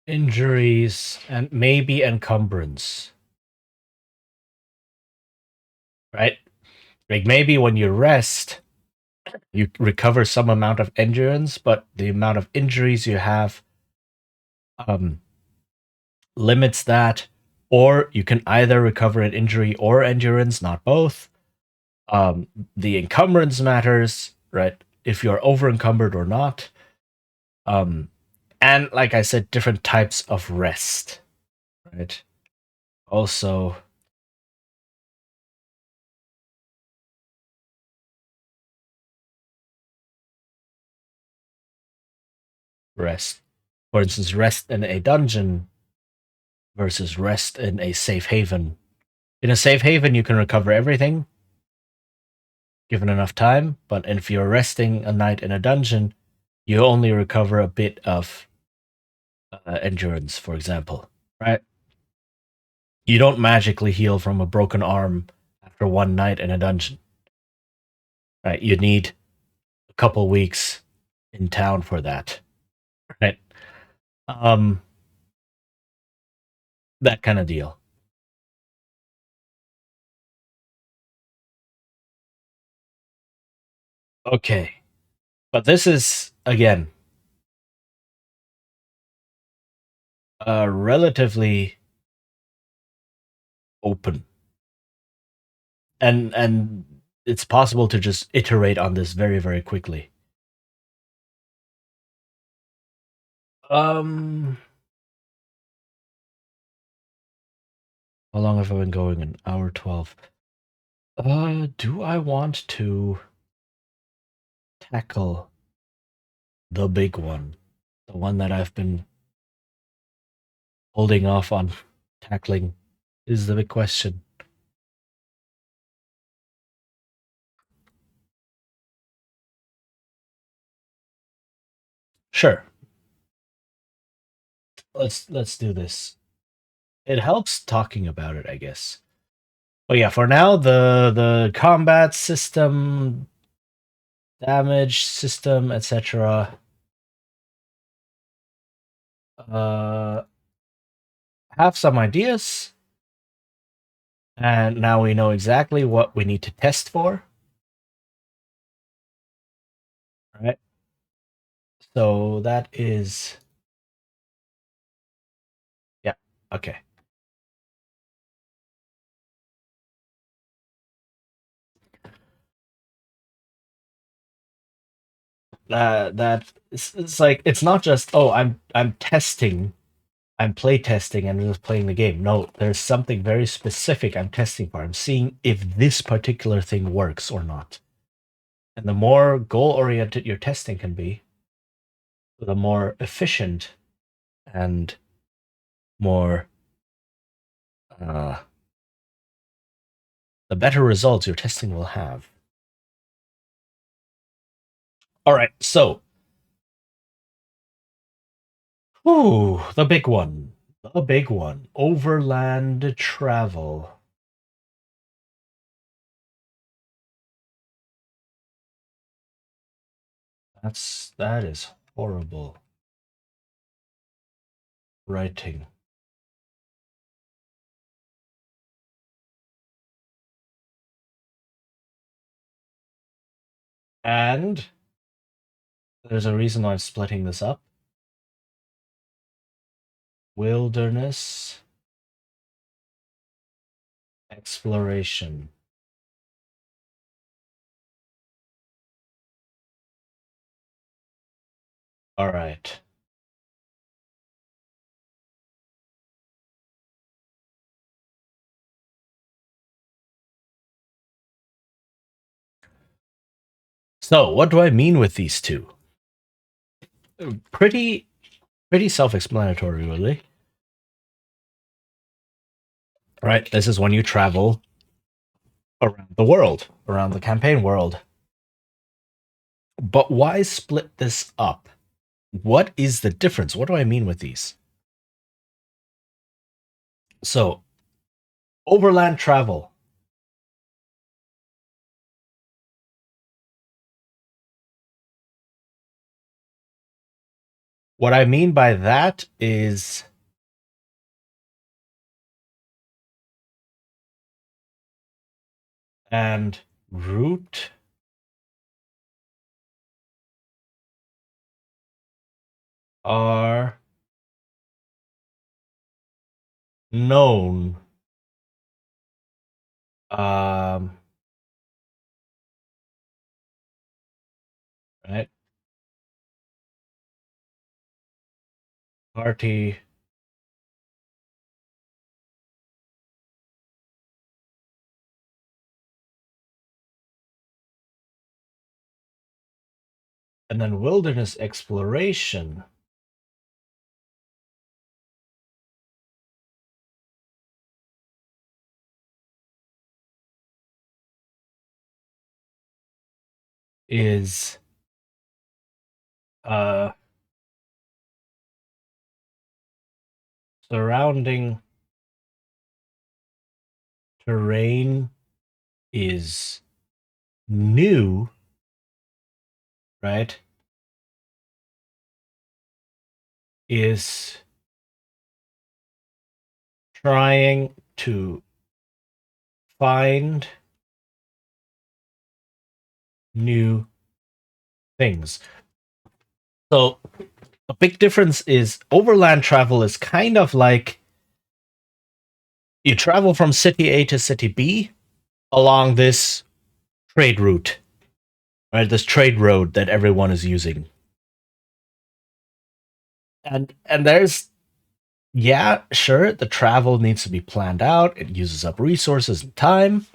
injuries and maybe encumbrance, right? Like maybe when you rest, you recover some amount of endurance, but the amount of injuries you have um, limits that. Or you can either recover an injury or endurance, not both. The encumbrance matters, right? If you're over encumbered or not. And like I said, different types of rest, right? Also, rest. For instance, rest in a dungeon versus rest in a safe haven. In a safe haven, you can recover everything given enough time, but if you're resting a night in a dungeon, you only recover a bit of endurance, for example, right? You don't magically heal from a broken arm after one night in a dungeon, right? You need a couple weeks in town for that, right? Um, that kind of deal. Okay, but this is again relatively open, and it's possible to just iterate on this very very quickly. Um, how long have I been going? An hour 12. Do I want to tackle the big one, the one that I've been holding off on tackling? Is the big question. Sure, let's do this. It helps talking about it, I guess. But yeah, for now, the combat system, damage system, etc. Uh, have some ideas, and now we know exactly what we need to test for. Right. So that is, yeah, okay. That it's like it's not just, oh, I'm testing, I'm play testing and just playing the game. No, there's something very specific I'm testing for. I'm seeing if this particular thing works or not. And the more goal oriented your testing can be, the more efficient and more uh, the better results your testing will have. All right, so the big one. The big one. Overland travel. That is horrible writing. And there's a reason why I'm splitting this up. Wilderness exploration. All right. So, what do I mean with these two? Pretty pretty self-explanatory, really. Right? This is when you travel around the world, around the campaign world. But why split this up? What is the difference? What do I mean with these? So, overland travel. What I mean by that is and route are known. Um, right? Party and then wilderness exploration is uh surrounding terrain is new, right? Is trying to find new things. So a big difference is overland travel is kind of like you travel from city A to city B along this trade route, right? This trade road that everyone is using. And there's yeah, sure, the travel needs to be planned out. It uses up resources and time,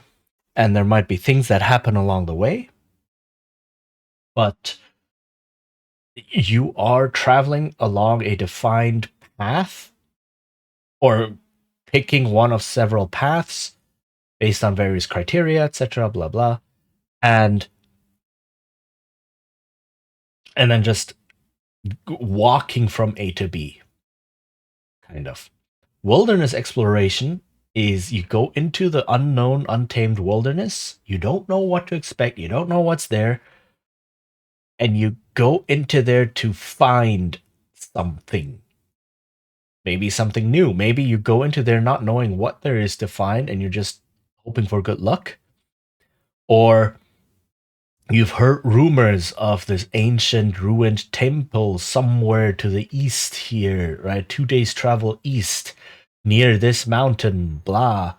and there might be things that happen along the way. But you are traveling along a defined path or picking one of several paths based on various criteria, etc., blah blah. And and then just walking from A to B, kind of. Wilderness exploration is you go into the unknown, untamed wilderness. You don't know what to expect. You don't know what's there. And you go into there to find something. Maybe something new. Maybe you go into there not knowing what there is to find and you're just hoping for good luck. Or you've heard rumors of this ancient ruined temple somewhere to the east here, right? 2 days travel east near this mountain, blah.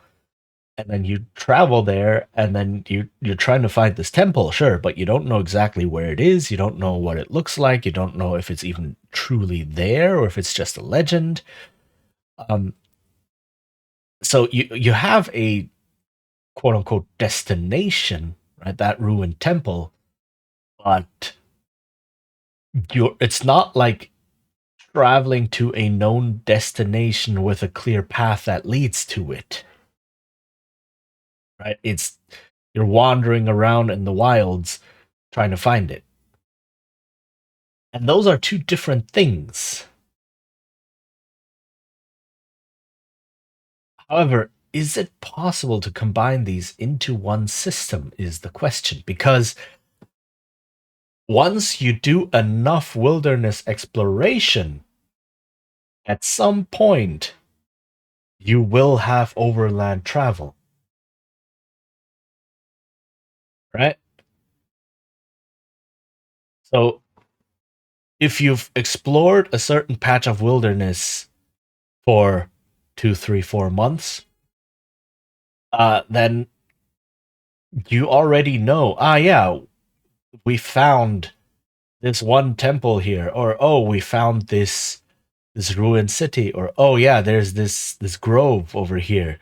And then you travel there and then you're trying to find this temple, sure, but you don't know exactly where it is. You don't know what it looks like. You don't know if it's even truly there or if it's just a legend. Um, so you have a quote unquote destination, right? That ruined temple, but it's not like traveling to a known destination with a clear path that leads to it, right? It's you're wandering around in the wilds trying to find it. And those are two different things. However, is it possible to combine these into one system is the question. Because once you do enough wilderness exploration, at some point, you will have overland travel. Right? So if you've explored a certain patch of wilderness for 2, 3, 4 months, then you already know, yeah, we found this one temple here, or oh, we found this ruined city, or oh yeah, there's this grove over here.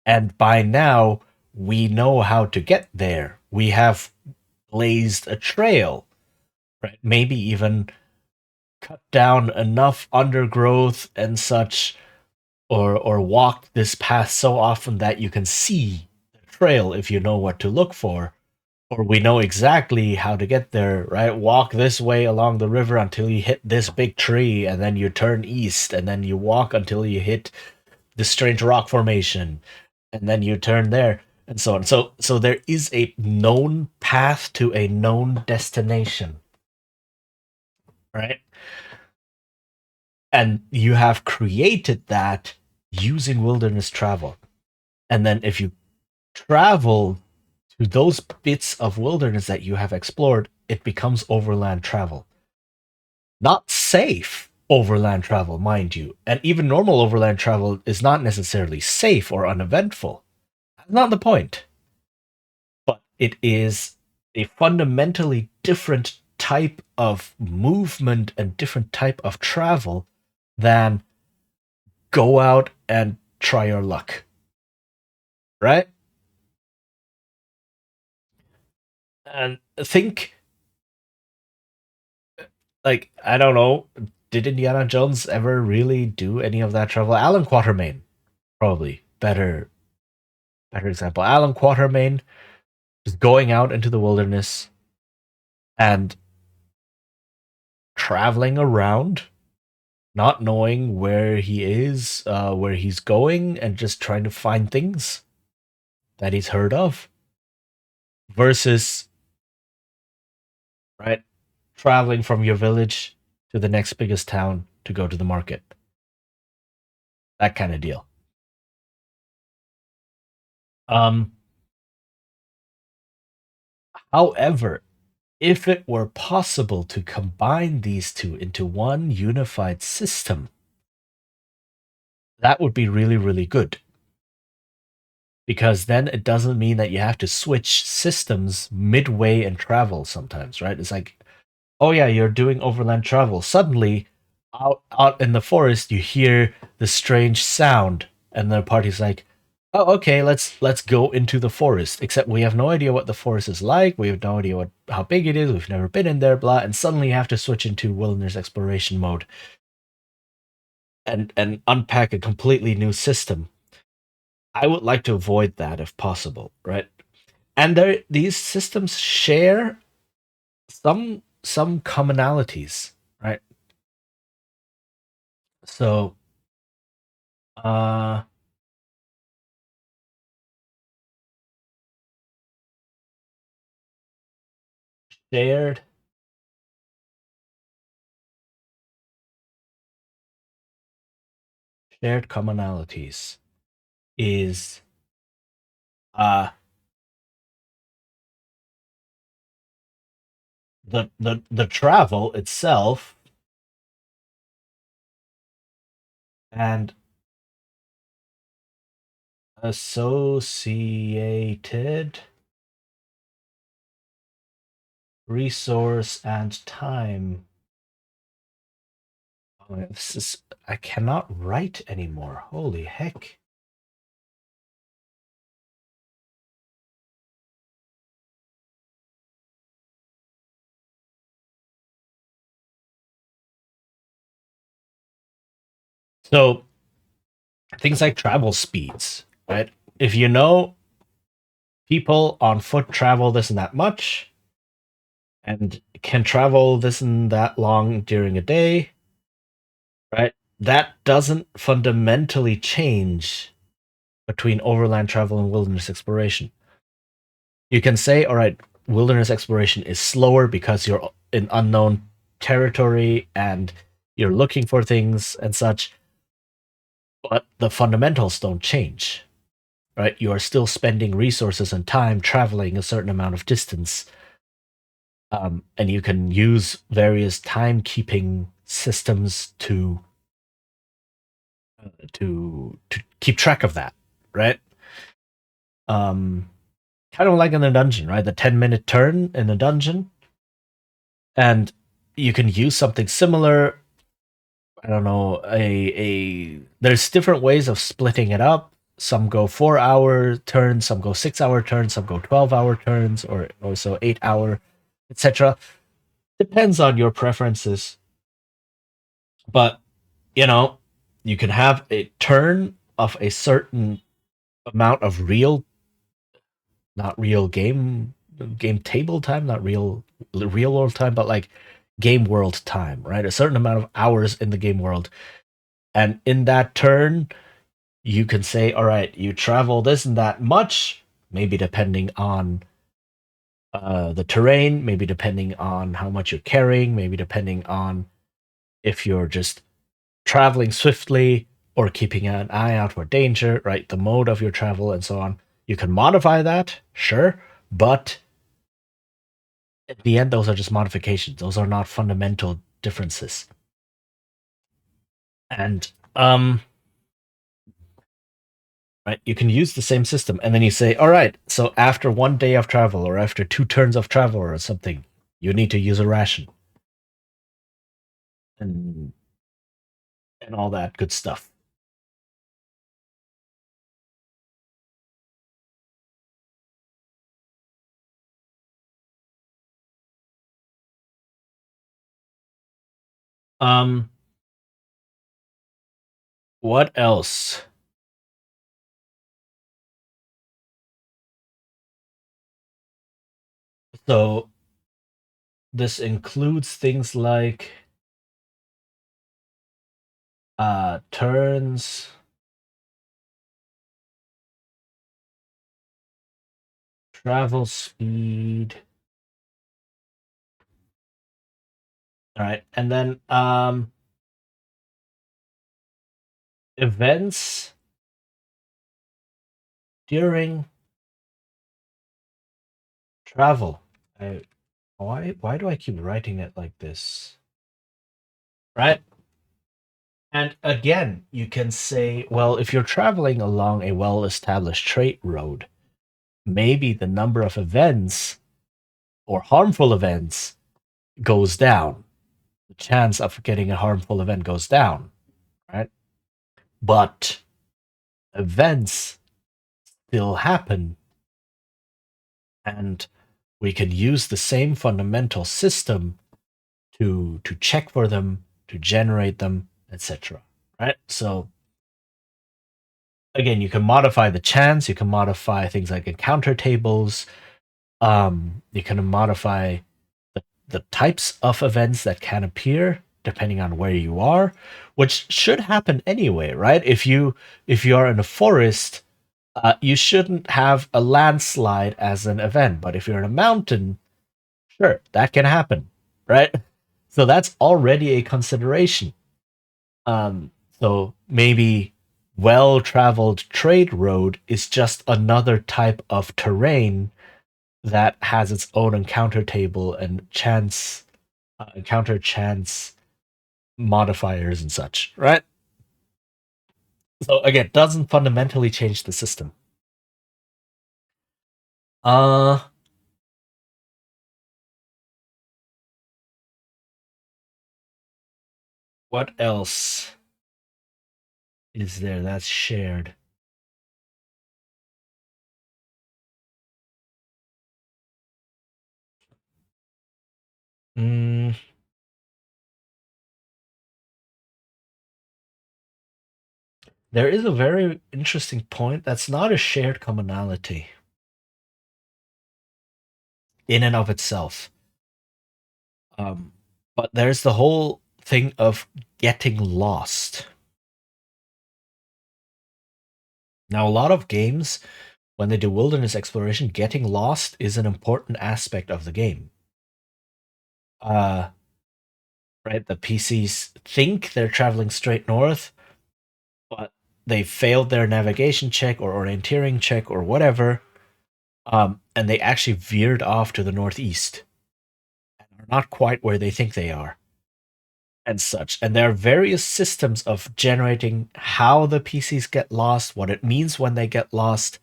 And by now we know how to get there. We have blazed a trail, right? Maybe even cut down enough undergrowth and such, or walked this path so often that you can see the trail if you know what to look for, or we know exactly how to get there, right? Walk this way along the river until you hit this big tree, and then you turn east, and then you walk until you hit this strange rock formation, and then you turn there, and so on. So there is a known path to a known destination, right? And you have created that using wilderness travel. And then if you travel to those bits of wilderness that you have explored, it becomes overland travel. Not safe overland travel, mind you. And even normal overland travel is not necessarily safe or uneventful. That's not the point. But it is a fundamentally different type of movement and different type of travel than go out and try your luck. Right? And think, like, I don't know, did Indiana Jones ever really do any of that travel? Alan Quatermain, probably better example. Alan Quatermain is going out into the wilderness and traveling around, not knowing where he is, where he's going, and just trying to find things that he's heard of. Versus, right, traveling from your village to the next biggest town to go to the market. That kind of deal. Um, However, if it were possible to combine these two into one unified system, that would be really, really good. Because then it doesn't mean that you have to switch systems midway in travel sometimes, right? It's like, oh yeah, you're doing overland travel. Suddenly, out in the forest, you hear the strange sound, and the party's like, oh, okay, let's go into the forest. Except we have no idea what the forest is like. We have no idea how big it is. We've never been in there, blah. And suddenly you have to switch into wilderness exploration mode and unpack a completely new system. I would like to avoid that if possible, right? And these systems share some commonalities, right? So, uh, shared shared commonalities is uh the travel itself and associated resource and time. Oh, this is, I cannot write anymore. Holy heck. So things like travel speeds, right? If you know people on foot travel this and that much, and can travel this and that long during a day, right? That doesn't fundamentally change between overland travel and wilderness exploration. You can say, all right, wilderness exploration is slower because you're in unknown territory and you're looking for things and such, but the fundamentals don't change, right? You are still spending resources and time traveling a certain amount of distance. And you can use various timekeeping systems to keep track of that, right? Um, Kind of like in a dungeon, right? The 10-minute turn in a dungeon, and you can use something similar. I don't know. A there's different ways of splitting it up. Some go 4 hour turns, some go 6 hour turns, some go 12 hour turns, or also 8 hour, etc. Depends on your preferences, but you know, you can have a turn of a certain amount of real, not real game table time, not real world time, but like game world time, right? A certain amount of hours in the game world. And in that turn, you can say, all right, you travel this and that much, maybe depending on the terrain, maybe depending on how much you're carrying, maybe depending on if you're just traveling swiftly or keeping an eye out for danger, right? The mode of your travel and so on. You can modify that, sure, but at the end, those are just modifications. Those are not fundamental differences. And right, you can use the same system, and then you say, all right, so after 1 day of travel or after 2 turns of travel or something, you need to use a ration and and all that good stuff. Um, what else? So this includes things like turns, travel speed. All right, and then events during travel. Why do I keep writing it like this? Right? And again, you can say, well, if you're traveling along a well-established trade road, maybe the number of events or harmful events goes down. The chance of getting a harmful event goes down, right? But events still happen, and we can use the same fundamental system to check for them, to generate them, etc. Right? So again, you can modify the chance, you can modify things like encounter tables, you can modify the types of events that can appear depending on where you are, which should happen anyway, right? If you are in a forest, you shouldn't have a landslide as an event, but if you're in a mountain, sure, that can happen, right? So that's already a consideration. Um, so maybe well-traveled trade road is just another type of terrain that has its own encounter table and chance encounter chance modifiers and such, right? So again, doesn't fundamentally change the system. Uh what else is there that's shared? Mm, there is a very interesting point that's not a shared commonality in and of itself. Um, but there's the whole thing of getting lost. Now, a lot of games, when they do wilderness exploration, getting lost is an important aspect of the game. Uh, right? The PCs think they're traveling straight north, but they failed their navigation check or orienteering check or whatever, and they actually veered off to the northeast and are not quite where they think they are, and such. And there are various systems of generating how the PCs get lost, what it means when they get lost,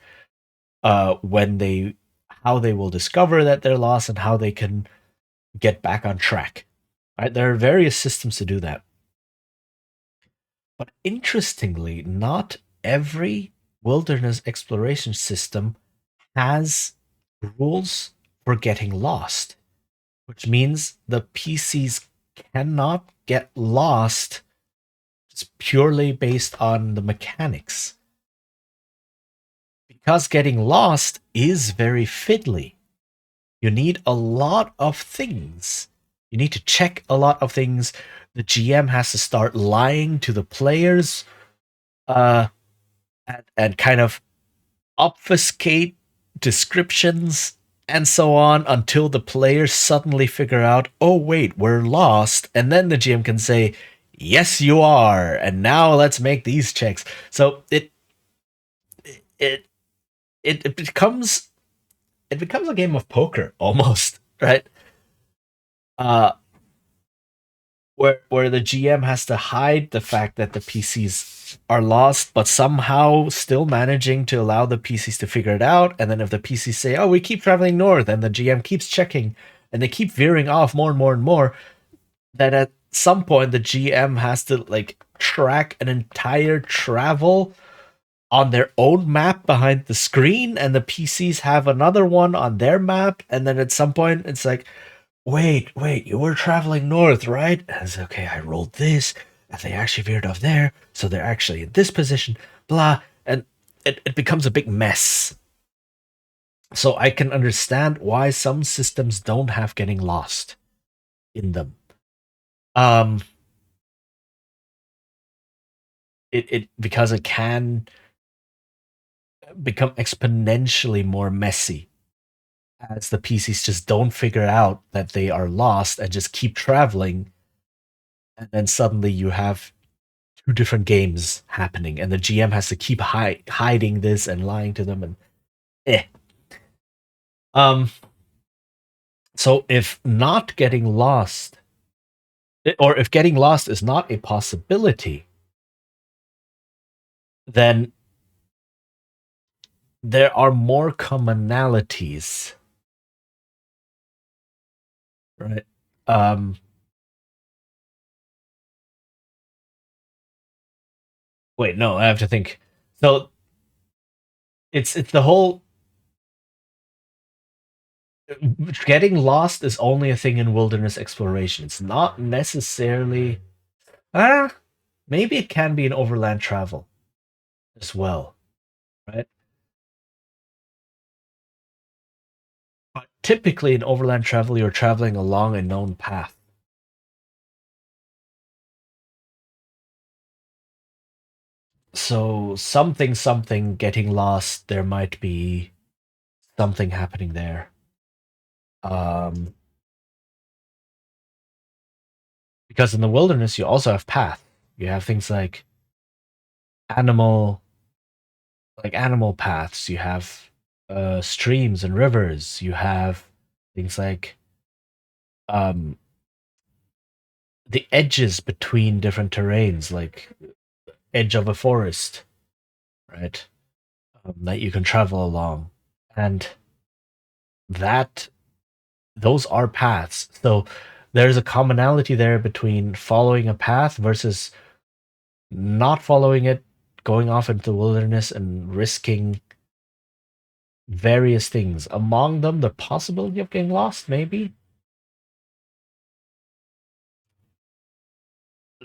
when they how they will discover that they're lost, and how they can get back on track. Right? There are various systems to do that. But interestingly, not every wilderness exploration system has rules for getting lost, which means the PCs cannot get lost just purely based on the mechanics. Because getting lost is very fiddly. You need a lot of things. You need to check a lot of things. The GM has to start lying to the players, uh, and kind of obfuscate descriptions and so on until the players suddenly figure out, oh wait, we're lost, and then the GM can say, yes, you are, and now let's make these checks. So it it becomes a game of poker almost, right? Uh, where the GM has to hide the fact that the PCs are lost, but somehow still managing to allow the PCs to figure it out. And then if the PCs say, "Oh, we keep traveling north," and the GM keeps checking, and they keep veering off more and more and more, then at some point the GM has to like track an entire travel on their own map behind the screen, and the PCs have another one on their map, and then at some point it's like, wait, you were traveling north, right? And it's okay, I rolled this, and they actually veered off there, so they're actually in this position, blah, and it becomes a big mess. So I can understand why some systems don't have getting lost in them. Um, it because it can become exponentially more messy as the PCs just don't figure out that they are lost and just keep traveling, and then suddenly you have two different games happening, and the GM has to keep hiding this and lying to them, and eh. Um, so if not getting lost, or if getting lost is not a possibility, then there are more commonalities, right? Um, wait, no, I have to think. So it's the whole getting lost is only a thing in wilderness exploration. It's not necessarily ah, maybe it can be in overland travel as well, right? But typically in overland travel, you're traveling along a known path. So something getting lost, there might be something happening there. Um, because in the wilderness, you also have path. You have things like animal, animal paths. You have streams and rivers. You have things like um, the edges between different terrains, like edge of a forest, right? That you can travel along, and that those are paths. So there's a commonality there between following a path versus not following it, going off into the wilderness and risking various things. Among them, the possibility of getting lost, maybe.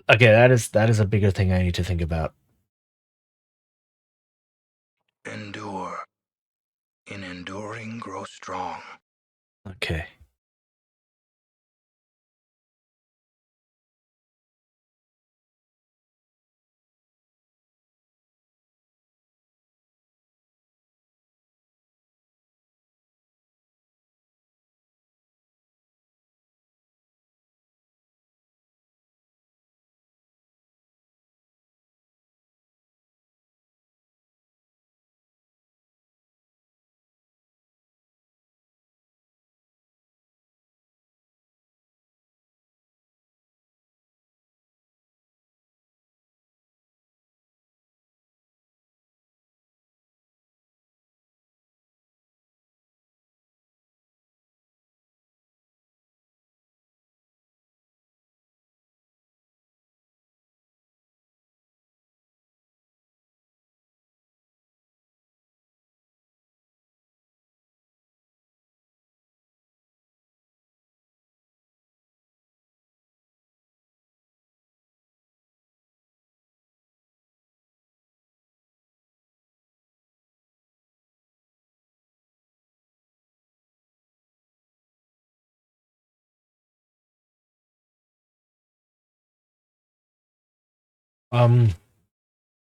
Okay, that is a bigger thing I need to think about.
Endure. In enduring, grow strong.
Okay.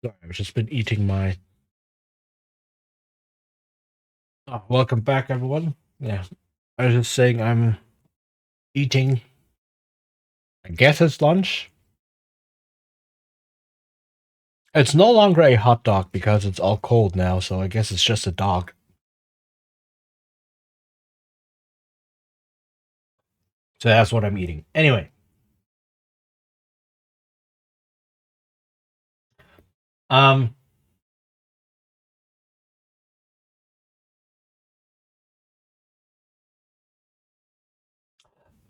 Sorry, I've just been eating my. Oh, welcome back, everyone. Yeah, I was just saying I'm eating. I guess it's lunch. It's no longer a hot dog because it's all cold now, so I guess it's just a dog. So that's what I'm eating. Anyway, um,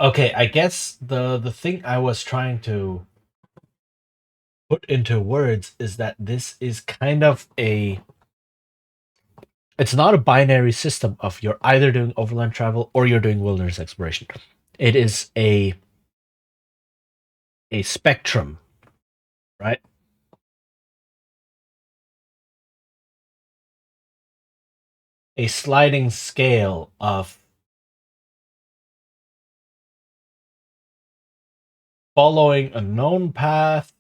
okay, I guess the thing I was trying to put into words is that this is kind of a it's not a binary system of you're either doing overland travel or you're doing wilderness exploration. It is a spectrum, right? A sliding scale of following a known path,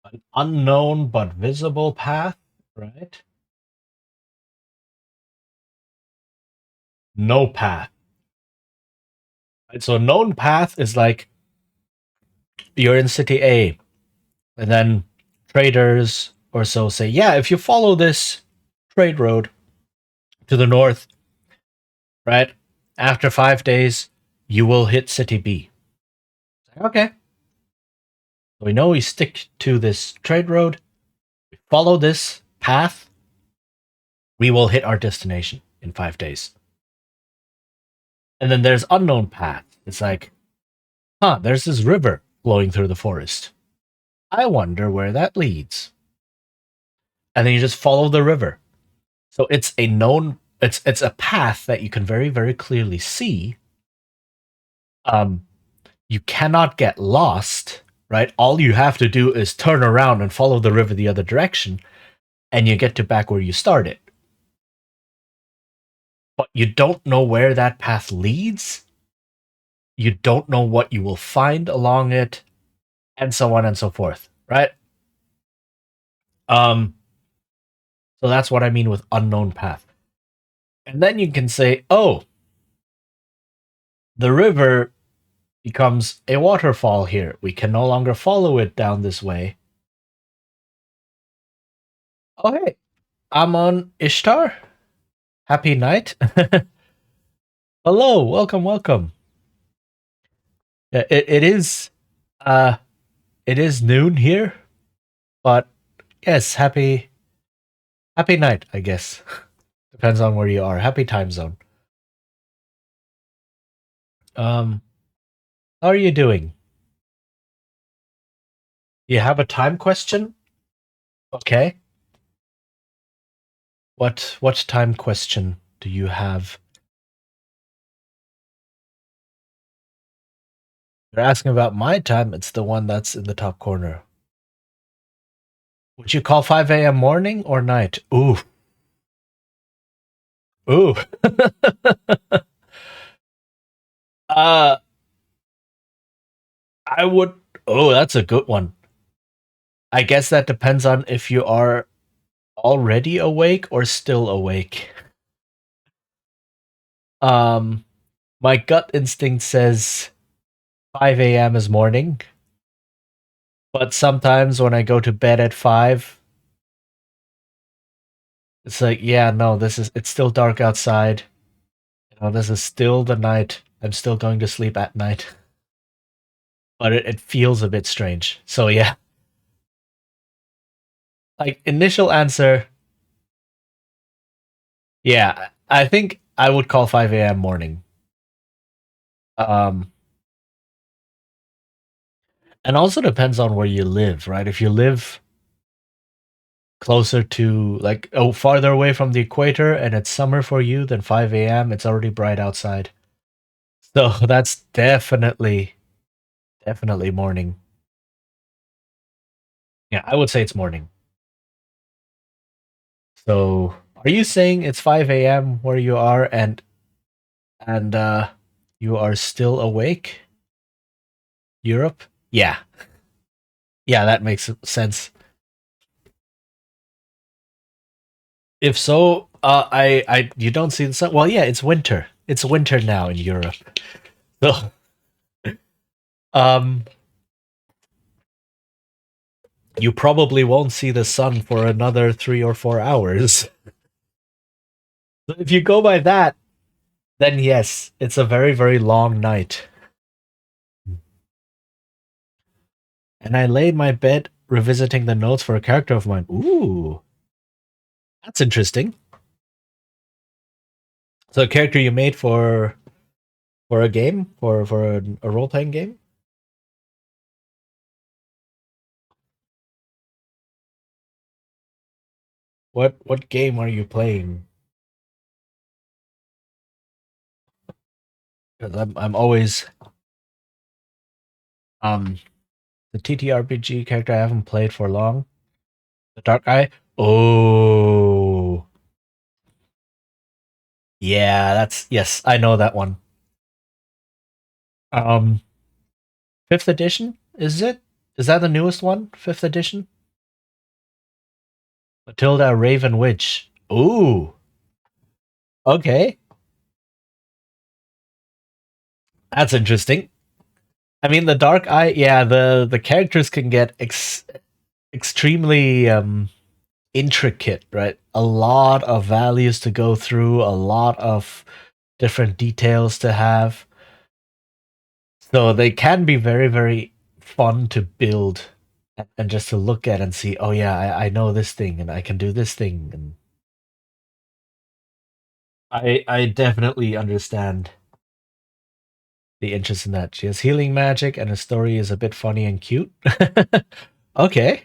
an unknown but visible path, right? No path. Right? So known path is like you're in city A, and then traders or so say, yeah, if you follow this trade road to the north, right, after 5 days, you will hit city B. Okay. So we know we stick to this trade road, we follow this path, we will hit our destination in 5 days. And then there's unknown path. It's like, there's this river flowing through the forest. I wonder where that leads. And then you just follow the river. So it's a known it's a path that you can very, very clearly see. Um, you cannot get lost, right? All you have to do is turn around and follow the river the other direction, and you get to back where you started. But you don't know where that path leads. You don't know what you will find along it, and so on and so forth, right? Um, so that's what I mean with unknown path. And then you can say, oh, the river becomes a waterfall here. We can no longer follow it down this way. Oh, hey, I'm on Ishtar. Happy night. Hello, welcome, welcome. Yeah, uh, it is noon here, but yes, happy night, I guess. Depends on where you are. Happy time zone. Um, how are you doing? You have a time question? Okay. What time question do you have? You're asking about my time. It's the one that's in the top corner. Would you call 5 a.m. morning or night? Ooh. Ooh. uh I would oh, that's a good one. I guess that depends on if you are already awake or still awake. Um my gut instinct says 5 a.m. is morning, but sometimes when I go to bed at 5, it's like, yeah, no, it's still dark outside. This is still the night. I'm still going to sleep at night. But it feels a bit strange. So yeah. Like initial answer, yeah, I think I would call 5 a.m. morning. Um and also depends on where you live, right? If you live closer to farther away from the equator and it's summer for you, then 5 a.m. it's already bright outside. So that's definitely morning. Yeah, I would say it's morning. So are you saying it's 5 a.m. where you are and you are still awake? Europe? Yeah. Yeah, that makes sense. If so, you don't see the sun. Well, yeah, it's winter. It's winter now in Europe. So, um, you probably won't see the sun for another 3 or 4 hours. So if you go by that, then yes, it's a very, very long night. And I laid my bed revisiting the notes for a character of mine. Ooh, that's interesting. So a character you made for a game, for a role playing game. What game are you playing? Because I'm always the TTRPG character I haven't played for long. The Dark Eye. Oh, yeah, that's yes, I know that one. Um, fifth edition is it? Is that the newest one? Fifth edition. Matilda Raven Witch. Ooh, okay, that's interesting. I mean, the Dark Eye. Yeah, the characters can get extremely intricate, right? A lot of values to go through, a lot of different details to have. So they can be very, very fun to build and just to look at and see, oh yeah, I know this thing and I can do this thing. And I definitely understand the interest in that. She has healing magic and her story is a bit funny and cute. Okay.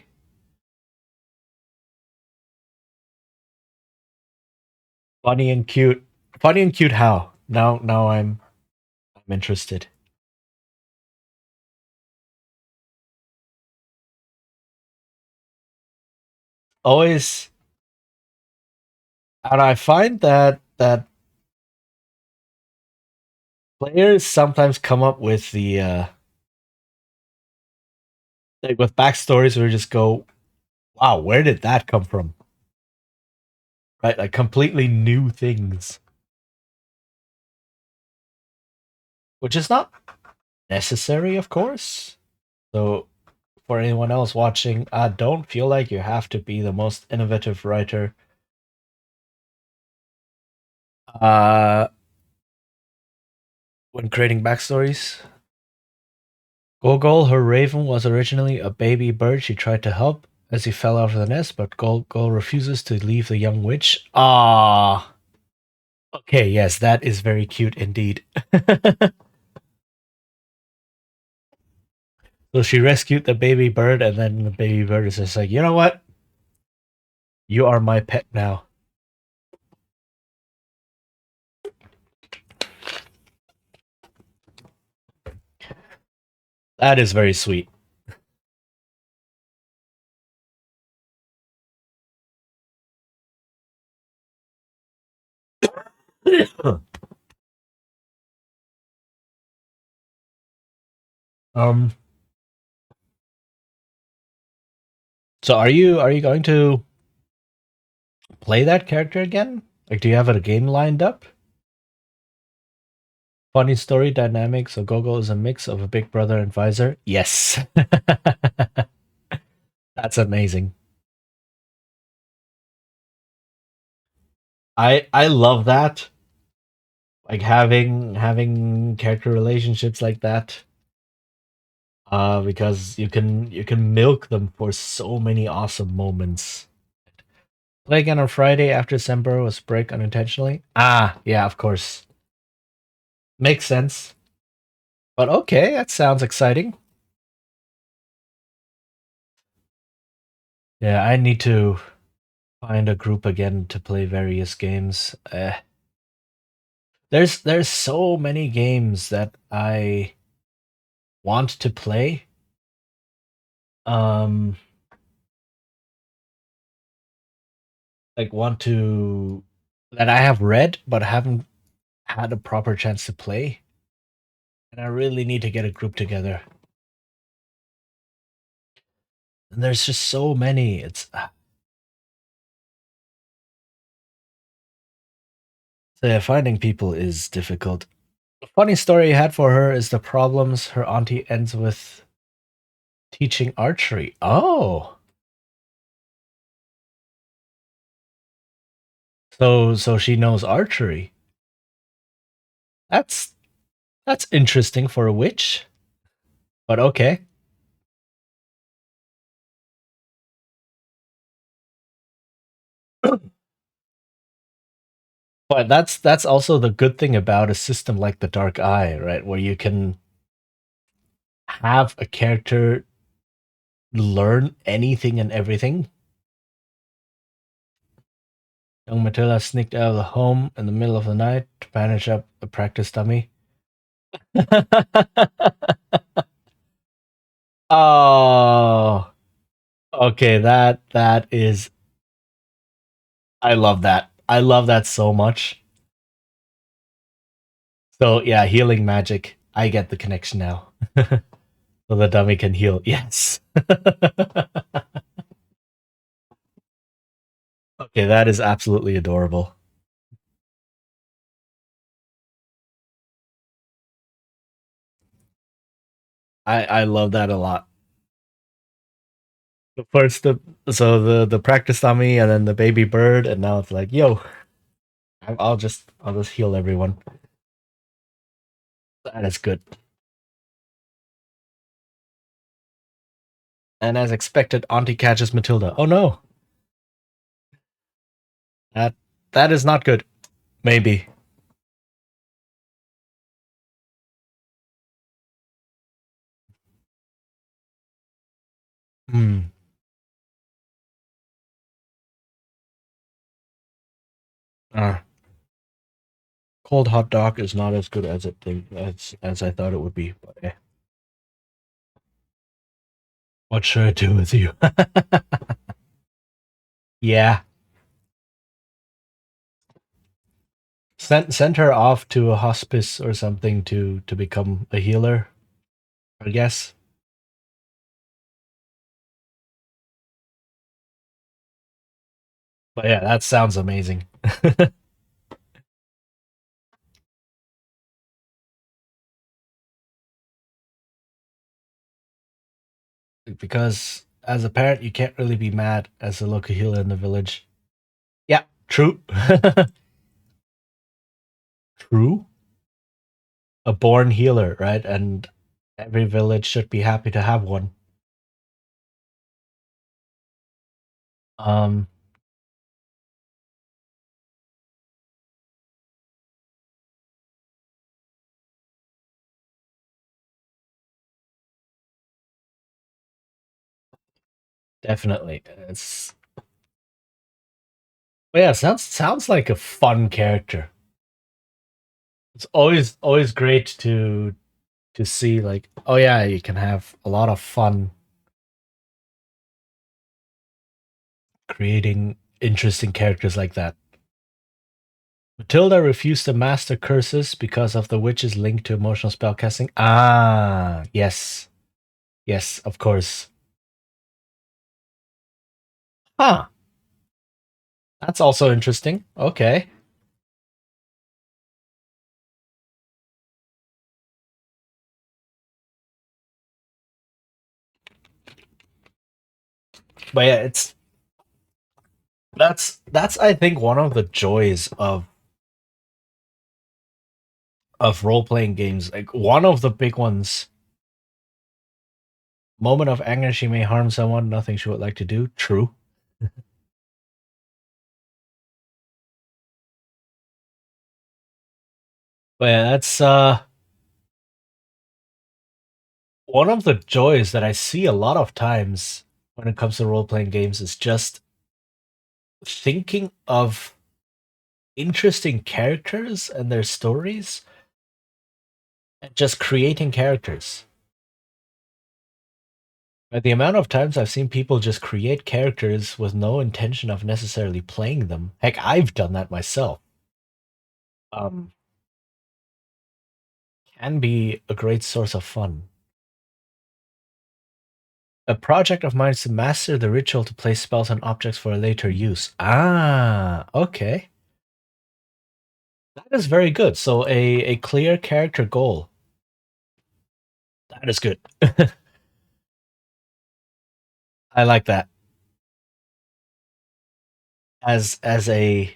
Funny and cute. Funny and cute how? Now I'm interested. Always, and I find that players sometimes come up with the like with backstories where you just go, wow, where did that come from? Right? Like completely new things. Which is not necessary, of course. So for anyone else watching, don't feel like you have to be the most innovative writer. Uh when creating backstories. Gogol, her raven, was originally a baby bird she tried to help as he fell out of the nest, but Gogol refuses to leave the young witch. Ah, okay, yes, that is very cute indeed. So she rescued the baby bird, and then the baby bird is just like, you know what? You are my pet now. That is very sweet. um. So are you going to play that character again? Like, do you have a game lined up? Funny story dynamic. So Gogo is a mix of a big brother and visor. Yes, that's amazing. I love that. Like having character relationships like that. Because you can milk them for so many awesome moments. Play again on Friday after December was break unintentionally. Ah, yeah, of course. Makes sense. But okay, that sounds exciting. Yeah, I need to find a group again to play various games. There's so many games that I want to play. Um, like want to that I have read but haven't had a proper chance to play, and I really need to get a group together. And there's just so many. It's so yeah, finding people is difficult. A funny story I had for her is the problems her auntie ends with teaching archery. Oh, so she knows archery. That's that's interesting for a witch, but okay. But that's also the good thing about a system like the Dark Eye, right? Where you can have a character learn anything and everything. Young Matilda sneaked out of the home in the middle of the night to bandage up a practice dummy. Oh, okay. That is. I love that. I love that so much. So yeah, healing magic. I get the connection now. So the dummy can heal. Yes. Okay, that is absolutely adorable. I love that a lot. The first the practice dummy and then the baby bird and now it's like, yo, I'll just heal everyone. That is good. And as expected, Auntie catches Matilda. Oh no, that that is not good. Maybe. Hmm. Uh, cold hot dog is not as good as as I thought it would be. But what should I do with you? Yeah, send her off to a hospice or something to become a healer. I guess. But yeah, that sounds amazing. Because as a parent, you can't really be mad as a local healer in the village. Yeah, true. True. A born healer, right? And every village should be happy to have one. Um, definitely. It's But yeah, sounds like a fun character. It's always great to see like, oh yeah, you can have a lot of fun creating interesting characters like that. Matilda refused to master curses because of the witch's link to emotional spellcasting. Ah, yes. Yes, of course. Huh. That's also interesting. Okay. But yeah, it's that's I think one of the joys of role-playing games. Like one of the big ones. Moment of anger, she may harm someone, nothing she would like to do. True. But yeah, that's one of the joys that I see a lot of times when it comes to role-playing games is just thinking of interesting characters and their stories and just creating characters. Right, the amount of times I've seen people just create characters with no intention of necessarily playing them. Heck, I've done that myself. Um, can be a great source of fun. A project of mine is to master the ritual to place spells on objects for later use. Ah, okay. That is very good. So a clear character goal. That is good. I like that. As as a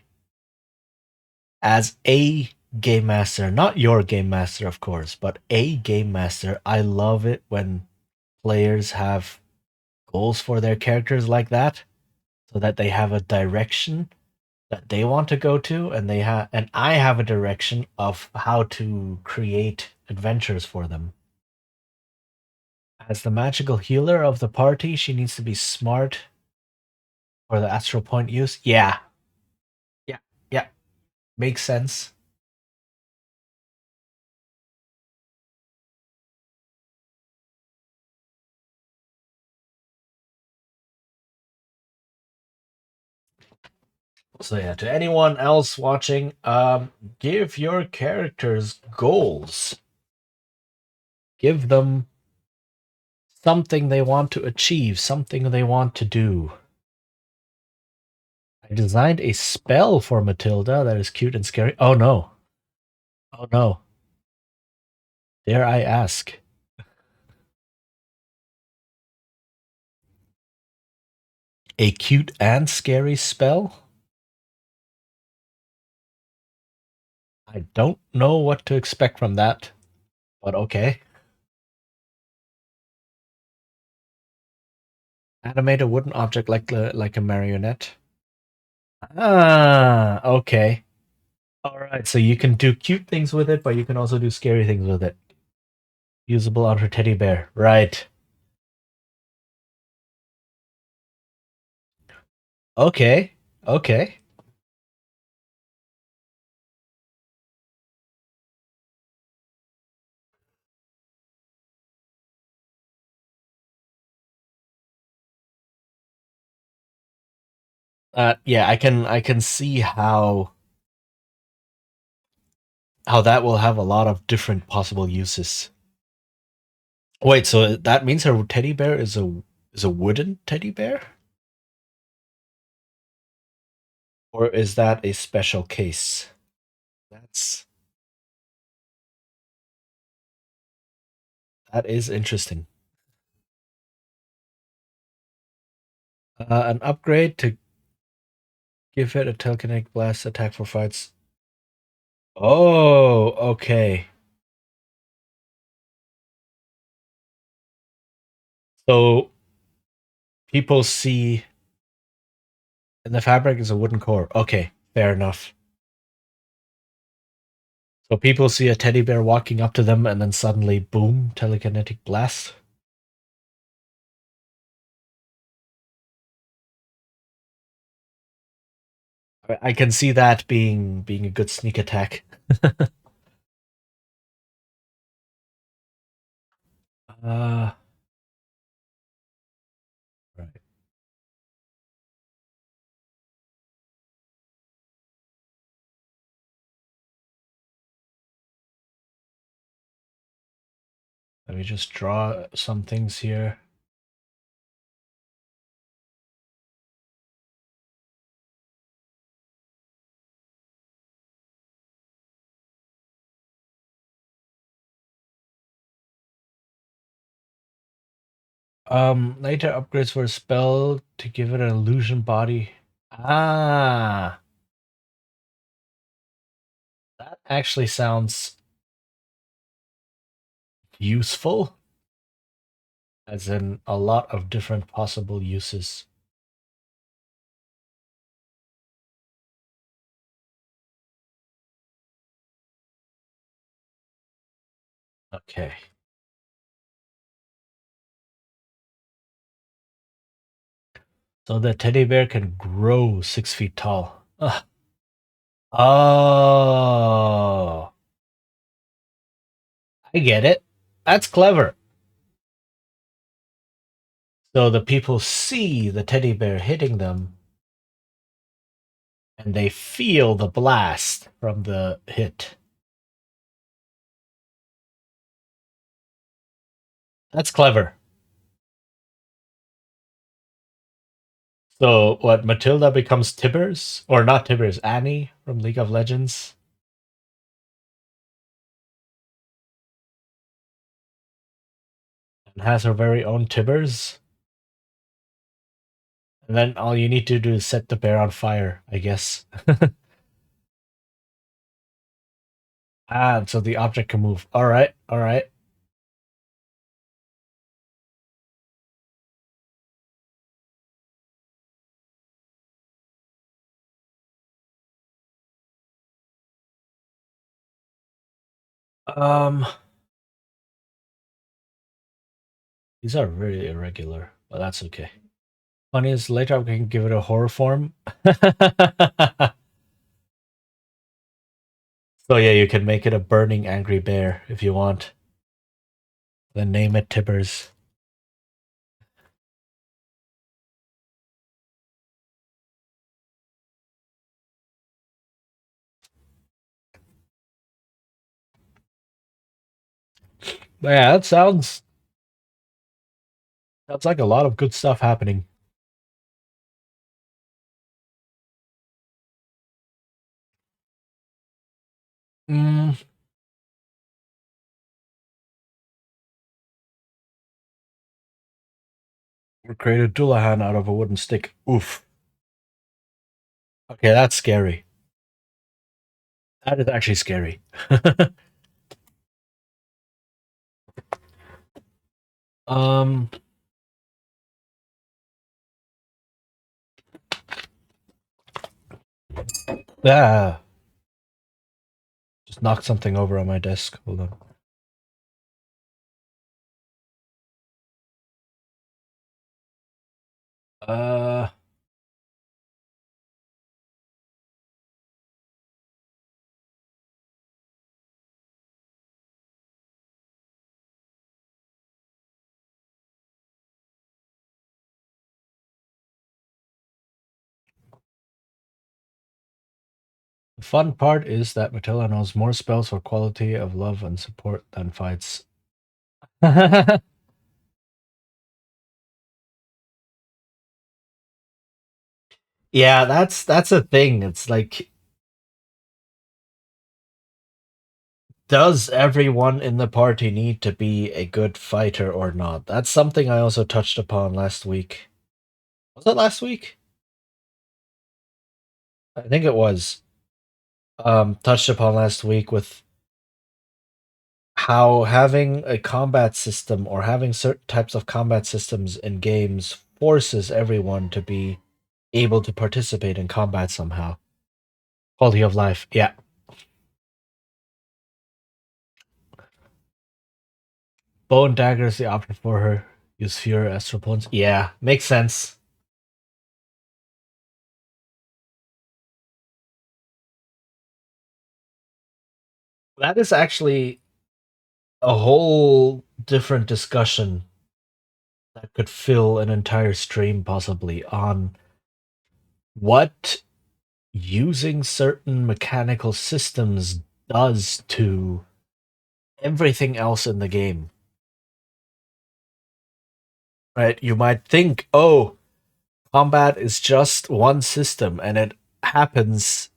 as a game master, not your game master, of course, but a game master, I love it when players have goals for their characters like that, so that they have a direction that they want to go to, and I have a direction of how to create adventures for them. As the magical healer of the party, she needs to be smart for the astral point use. Yeah, yeah, yeah, makes sense. So yeah, to anyone else watching, give your characters goals. Give them something they want to achieve, something they want to do. I designed a spell for Matilda that is cute and scary. Oh no. Oh no. Dare I ask? A cute and scary spell? I don't know what to expect from that, but okay. Animate a wooden object like a marionette. Ah, okay. All right, so you can do cute things with it, but you can also do scary things with it. Usable on her teddy bear. Right. Okay. Okay. Yeah, I can see how that will have a lot of different possible uses. Wait, so that means her teddy bear is a wooden teddy bear? Or is that a special case? That's that is interesting. An upgrade to give it a telekinetic blast attack for fights. Oh, okay. So people see and the fabric is a wooden core. Okay, fair enough. So people see a teddy bear walking up to them and then suddenly boom, telekinetic blast. I can see that being a good sneak attack. uh right. Let me just draw some things here. Later upgrades for a spell to give it an illusion body. Ah, that actually sounds useful, as in a lot of different possible uses. Okay. So the teddy bear can grow 6 feet tall. Ugh. Oh, I get it. That's clever. So the people see the teddy bear hitting them and they feel the blast from the hit. That's clever. So what? Matilda becomes Tibbers, or not Tibbers? Annie from League of Legends, and has her very own Tibbers. And then all you need to do is set the bear on fire, I guess. So the object can move. All right, all right. Um, these are really irregular, but that's okay. Funny is later I can give it a horror form. So yeah, you can make it a burning angry bear if you want. Then name it Tibbers. But yeah, that sounds like a lot of good stuff happening. Mm, we created Dullahan out of a wooden stick. Oof. Okay, that's scary. That is actually scary. um, yeah. Just knocked something over on my desk. Hold on. Uh, the fun part is that Matilda knows more spells for quality of love and support than fights. Yeah, that's a thing. It's like, does everyone in the party need to be a good fighter or not? That's something I also touched upon last week. Was it last week? I think it was. Touched upon last week with how having a combat system or having certain types of combat systems in games forces everyone to be able to participate in combat somehow. Quality of life, yeah. Bow and dagger is the option for her. Use fewer astral points. Yeah, makes sense. That is actually a whole different discussion that could fill an entire stream possibly on what using certain mechanical systems does to everything else in the game. Right? You might think, oh, combat is just one system and it happens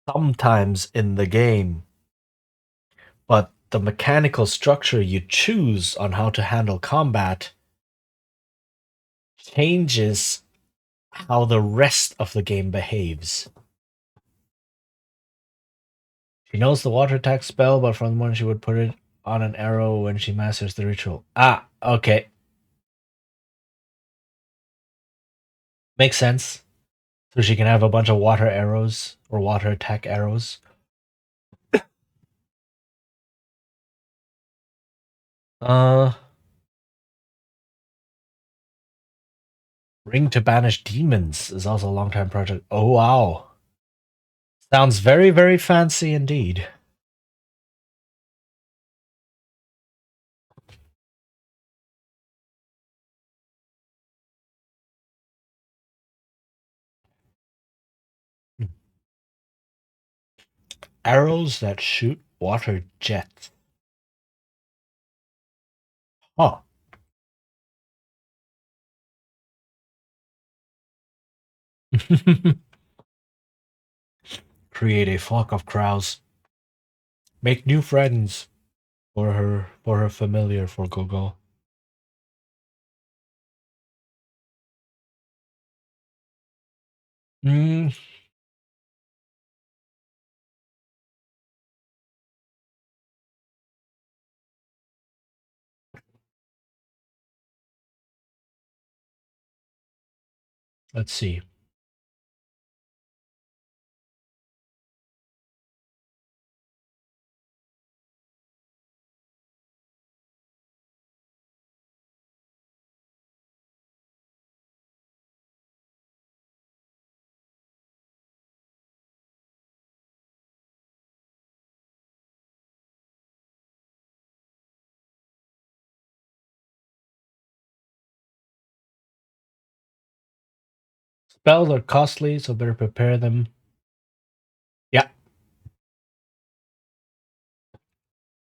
sometimes in the game, but the mechanical structure you choose on how to handle combat changes how the rest of the game behaves. She knows the water attack spell, but from the moment she would put it on an arrow when she masters the ritual. Ah, okay. Makes sense. So she can have a bunch of water arrows or water attack arrows. Uh, Ring to Banish Demons is also a long time project. Oh, wow. Sounds very, very fancy indeed. Arrows that shoot water jets. Huh. Create a flock of crows. Make new friends for her familiar for Gogo. Mm, let's see. Spells are costly, so better prepare them. Yeah.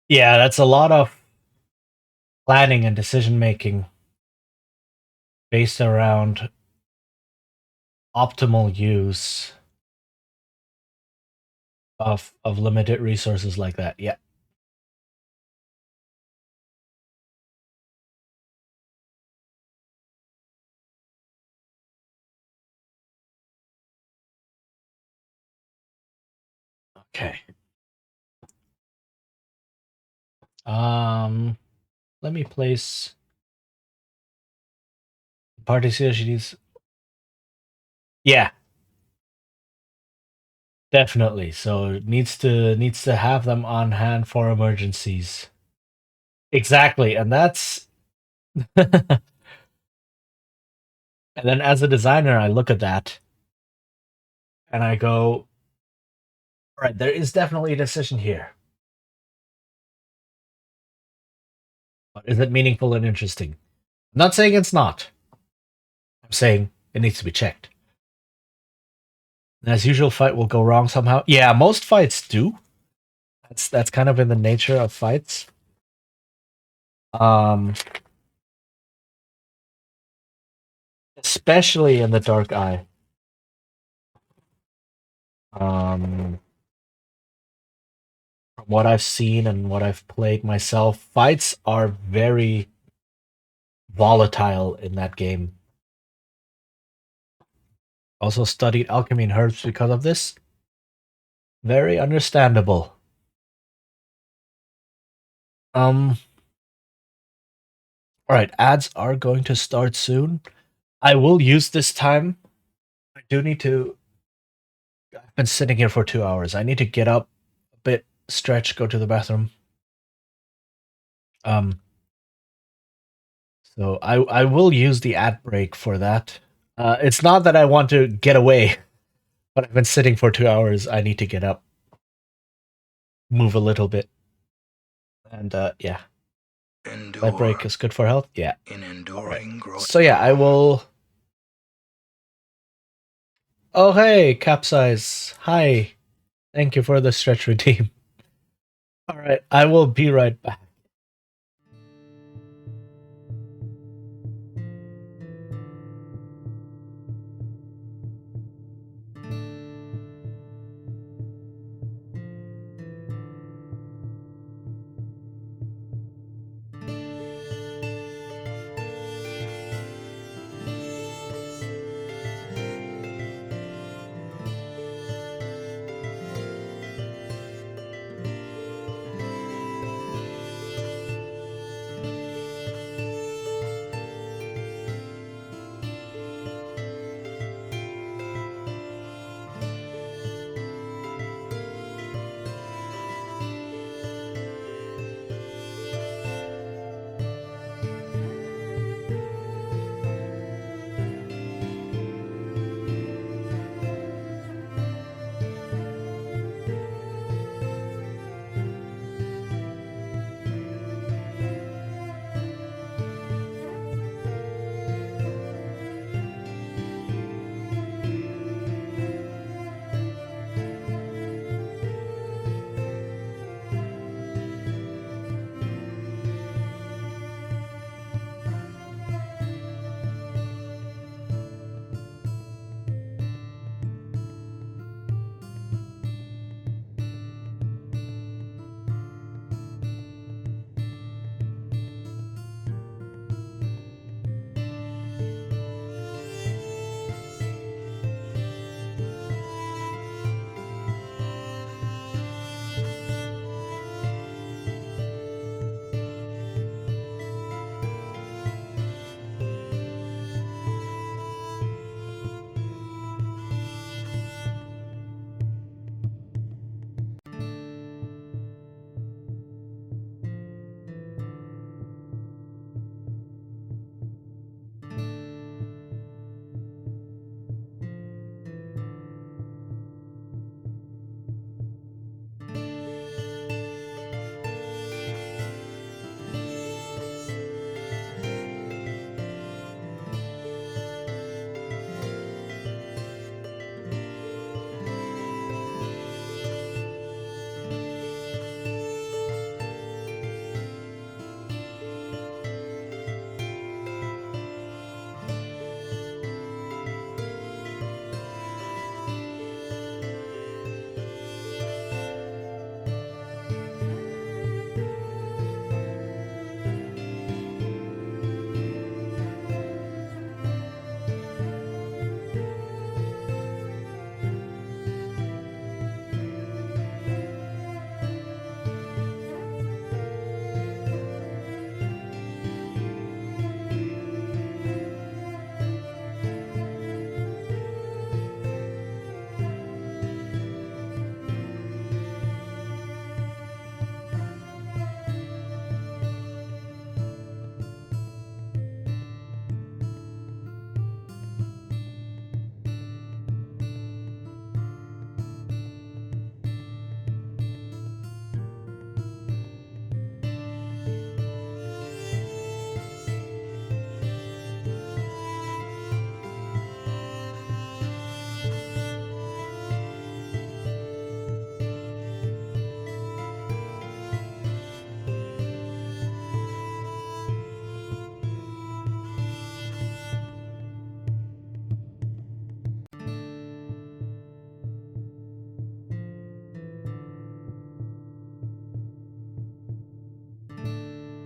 Yeah, that's a lot of planning and decision making based around optimal use of limited resources like that. Yeah. Okay. Let me place party strategies. Yeah, definitely. So it needs to have them on hand for emergencies. Exactly, and that's and then as a designer, I look at that and I go, all right, there is definitely a decision here. But is it meaningful and interesting? I'm not saying it's not. I'm saying it needs to be checked. And as usual, fight will go wrong somehow. Yeah, most fights do. That's kind of in the nature of fights. Um, especially in the Dark Eye. From what I've seen and what I've played myself, fights are very volatile in that game. Also studied alchemy and herbs because of this. Very understandable. Um, all right, ads are going to start soon. I will use this time. I do need to. I've been sitting here for 2 hours. I need to get up a bit, stretch, go to the bathroom. Um, so I will use the ad break for that. It's not that I want to get away, but I've been sitting for 2 hours. I need to get up, move a little bit, and yeah, that break
Endure
is good for health. Yeah.
in
All right.
enduring growth.
So yeah, I will. Oh hey, capsize. Hi. Thank you for the stretch redeem. All right, I will be right back.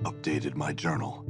updated my journal.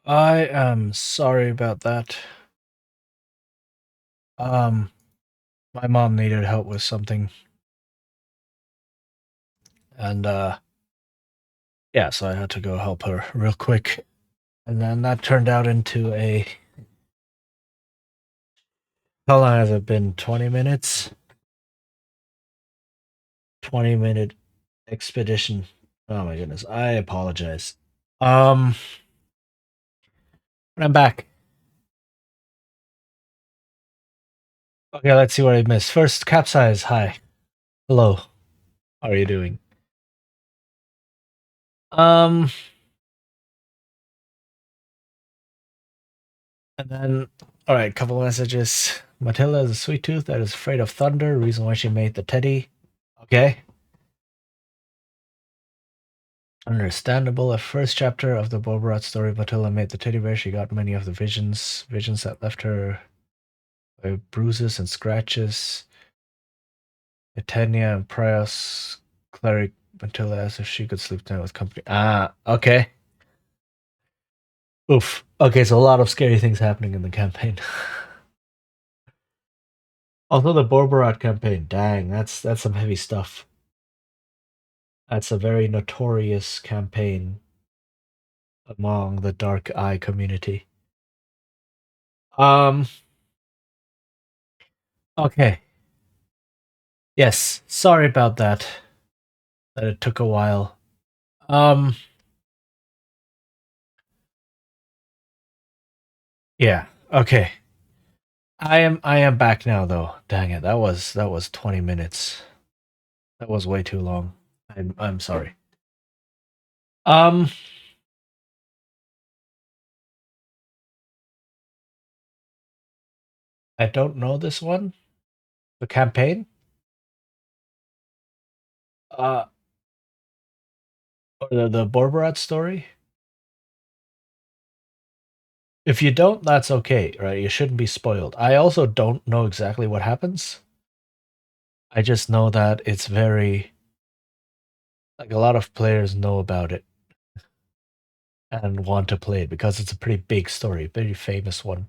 I am sorry about that. My mom needed help with something, and yeah, so I had to go help her real quick, and then that turned out into a. How long has it been? 20 minutes. 20-minute expedition. Oh my goodness, I apologize. Um, I'm back. Okay, let's see what I missed. First, capsize. Hi, hello. How are you doing? Um, and then, all right, couple of messages. Matilda is a sweet tooth that is afraid of thunder. Reason why she made the teddy. Okay, understandable. A first chapter of the Bobarat story. Matilda made the teddy bear. She got many of the visions that left her with bruises and scratches. Etenia and Prios cleric Matilda asked if she could sleep tonight with company. Ah, okay. Oof. Okay, so a lot of scary things happening in the campaign. Also, the Borbarat campaign. Dang, that's some heavy stuff. That's a very notorious campaign among the Dark Eye community. Um. Okay. Yes. Sorry about that. That it took a while. Um. Yeah. Okay. I am back now though. Dang it. That was 20 minutes. That was way too long. I'm sorry. Um. I don't know this one. The campaign. Uh. Or the Borbarat story. If you don't, that's okay, right? You shouldn't be spoiled. I also don't know exactly what happens. I just know that it's very like a lot of players know about it and want to play it because it's a pretty big story, very famous one.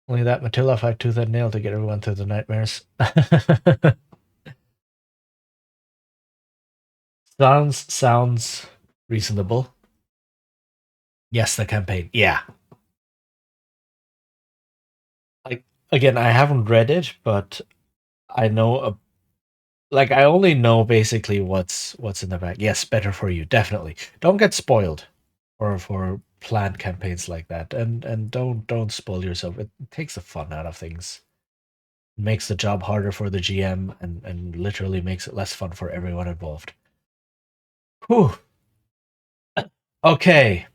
Only that Matilda fight tooth and nail to get everyone through the nightmares. sounds reasonable. Yes, the campaign. Yeah. Like again, I haven't read it, but I know like I only know basically what's in the back. Yes, better for you, definitely. Don't get spoiled for planned campaigns like that, and don't spoil yourself. It takes the fun out of things. It makes the job harder for the GM, and literally makes it less fun for everyone involved. Whew. Okay.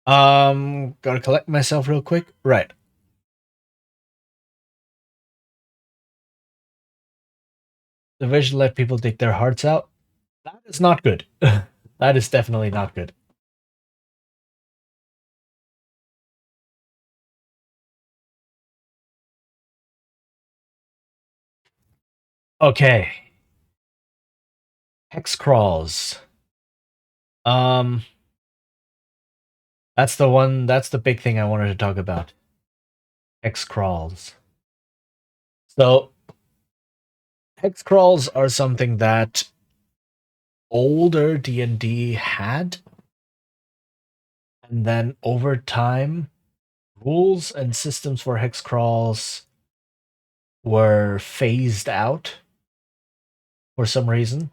Gotta collect myself real quick. Right. The vision let people take their hearts out. That is not good. That is definitely not good. Okay. Hex crawls. Um, that's the one. That's the big thing I wanted to talk about. Hex crawls. So hex crawls are something that older D&D had, and then over time, rules and systems for hex crawls were phased out for some reason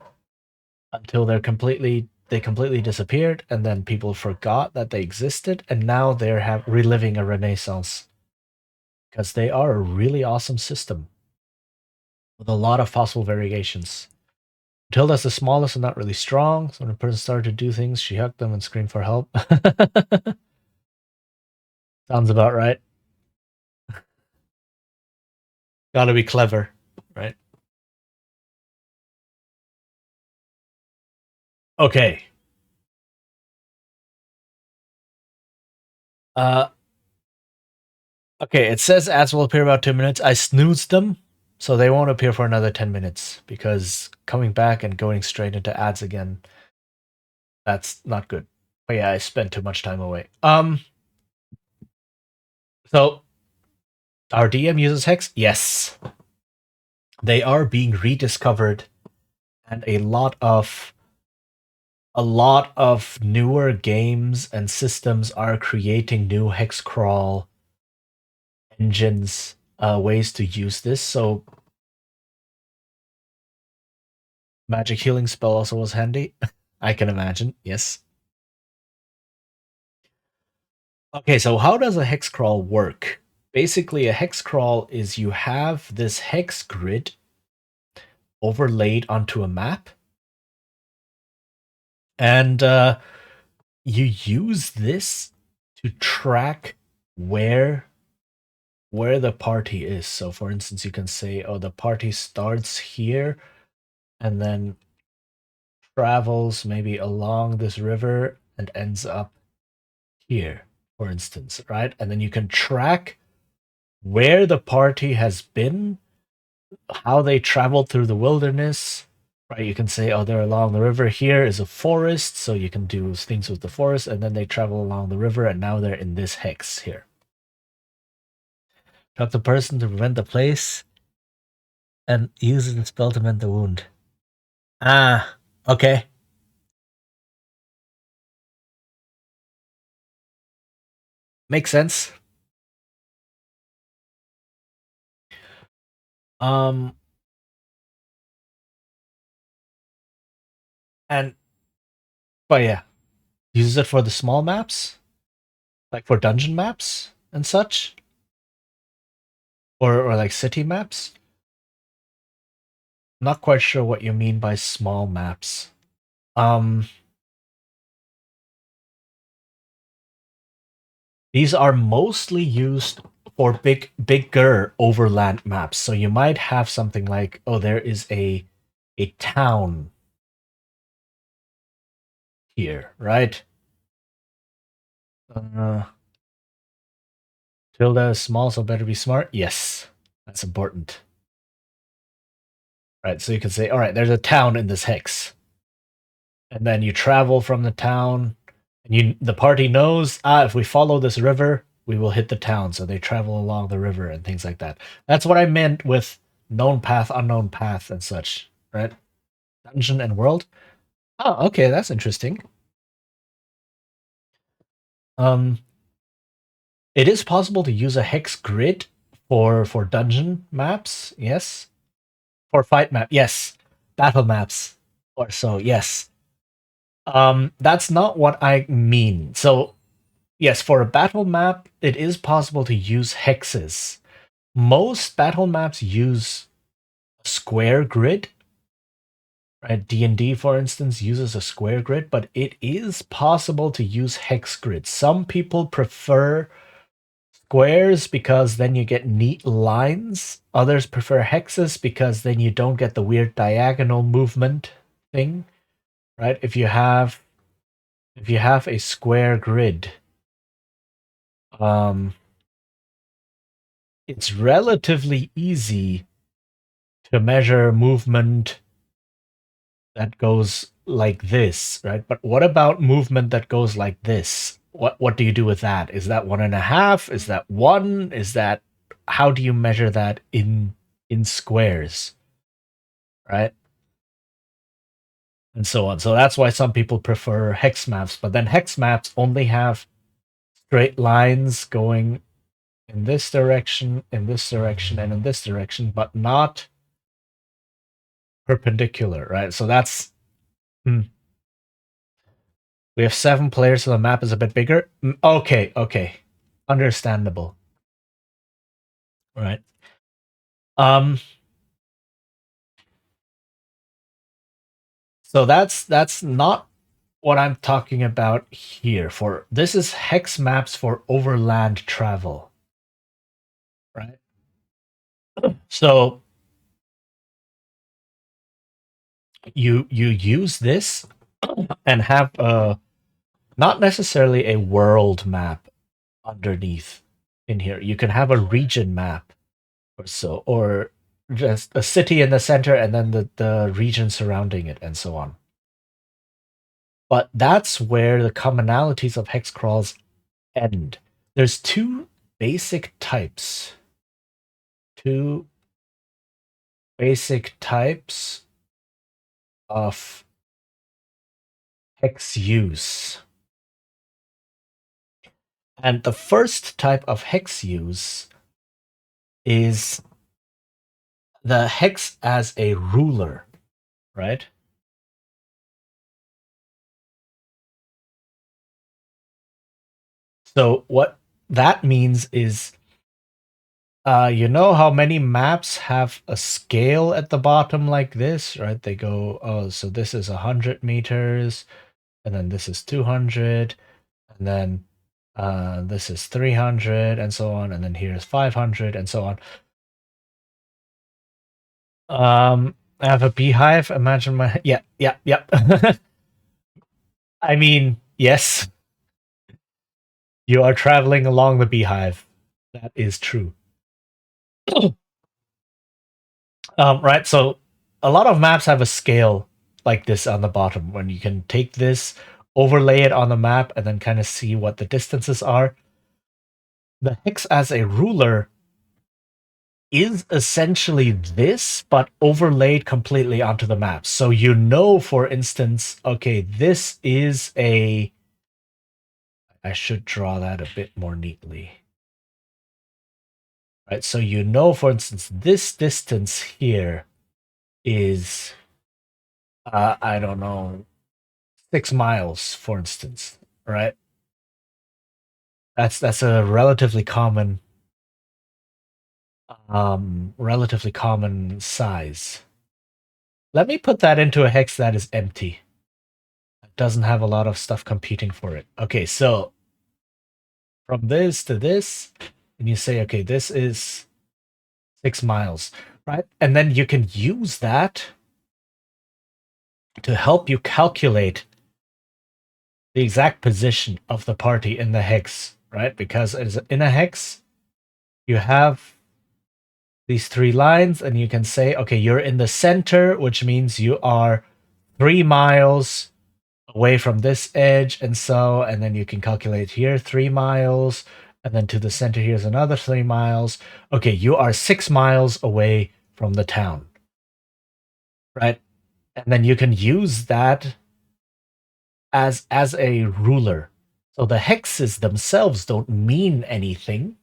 until they completely disappeared, and then people forgot that they existed, and now they're reliving a renaissance because they are a really awesome system with a lot of possible variations. Matilda's the smallest and not really strong, so when a person started to do things, she hugged them and screamed for help. Sounds about right. Gotta be clever, right? Okay. Uh, okay, it says ads will appear about 2 minutes. I snoozed them, so they won't appear for another 10 minutes because coming back and going straight into ads again That's not good. But yeah, I spent too much time away. So our DM uses hex? Yes. They are being rediscovered, and a lot of newer games and systems are creating new hex crawl engines, ways to use this. So magic healing spell also was handy. I can imagine. Yes. Okay, so how does a hex crawl work? Basically, a hex crawl is you have this hex grid overlaid onto a map, and you use this to track where the party is. So, for instance, you can say, "Oh, the party starts here, and then travels maybe along this river and ends up here," for instance, right? And then you can track where the party has been, how they traveled through the wilderness, right? You can say, oh, they're along the river. Here is a forest, so you can do things with the forest, and then they travel along the river, and now they're in this hex here. Drop the person to prevent the place, and use the spell to mend the wound. Ah, okay. Makes sense. Um, and but yeah, uses it for the small maps, like for dungeon maps and such, or like city maps. Not quite sure what you mean by small maps. Um, these are mostly used for bigger overland maps. So you might have something like, oh, there is a town here, right? Uh, Tilda is small, so better be smart. Yes, that's important. Right, so you can say, all right, there's a town in this hex, and then you travel from the town, and the party knows, if we follow this river, we will hit the town. So they travel along the river and things like that. That's what I meant with known path, unknown path, and such, right? Dungeon and world. Oh, okay, that's interesting. Um, it is possible to use a hex grid for dungeon maps. Yes, for fight map. Yes, battle maps or so. Yes. That's not what I mean. So yes, for a battle map, it is possible to use hexes. Most battle maps use a square grid. Right? D&D, for instance, uses a square grid, but it is possible to use hex grids. Some people prefer squares because then you get neat lines. Others prefer hexes because then you don't get the weird diagonal movement thing. Right? If you have a square grid, um, it's relatively easy to measure movement that goes like this, right? But what about movement that goes like this? What do you do with that? Is that 1.5? Is that 1? Is that how do you measure that in squares, right? And so on. So that's why some people prefer hex maps, but then hex maps only have straight lines going in this direction, in this direction, and in this direction, but not perpendicular, right? So that's we have 7 players, so the map is a bit bigger. Okay, okay, understandable, right? Um, so that's not what I'm talking about here. For this is hex maps for overland travel, right? So you use this and have not necessarily a world map underneath in here. You can have a region map or so, or just a city in the center and then the region surrounding it and so on. But that's where the commonalities of hex crawls end. There's two basic types. Two basic types of hex use. And the first type of hex use is the hex as a ruler, right? So what that means is, you know how many maps have a scale at the bottom like this, right? They go, oh, so this is 100 meters, and then this is 200, and then this is 300, and so on, and then here's 500, and so on. I have a beehive. Imagine my yeah. I mean, yes, you are traveling along the beehive. That is true. Right. So a lot of maps have a scale like this on the bottom when you can take this, overlay it on the map, and then kind of see what the distances are. The hex as a ruler is essentially this, but overlaid completely onto the map. So you know, for instance, okay, this is a. I should draw that a bit more neatly. Right, so you know, for instance, this distance here is, I don't know, 6 miles, for instance, right? That's a relatively common size. Let me put that into a hex that is empty. It doesn't have a lot of stuff competing for it. Okay, so from this to this, and you say, okay, this is 6 miles, right? And then you can use that to help you calculate the exact position of the party in the hex, right? Because in a hex, you have these 3 lines, and you can say, okay, you're in the center, which means you are 3 miles away from this edge, and then you can calculate here 3 miles, and then to the center here's another 3 miles. Okay, you are 6 miles away from the town, right? And then you can use that as a ruler. So the hexes themselves don't mean anything.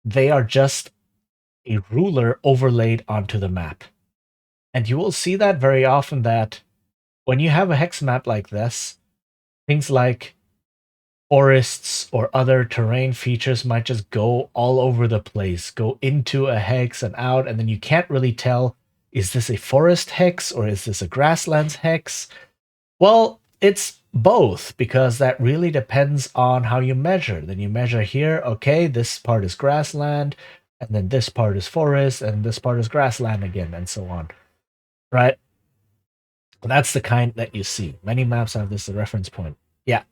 They are just a ruler overlaid onto the map. And you will see that very often that when you have a hex map like this, things like forests or other terrain features might just go all over the place, go into a hex and out, and then you can't really tell, is this a forest hex or is this a grasslands hex? Well, it's both, because that really depends on how you measure. Then you measure here, okay, this part is grassland, and then this part is forest, and this part is grassland again, and so on. Right? That's the kind that you see. Many maps have this as a reference point. Yeah,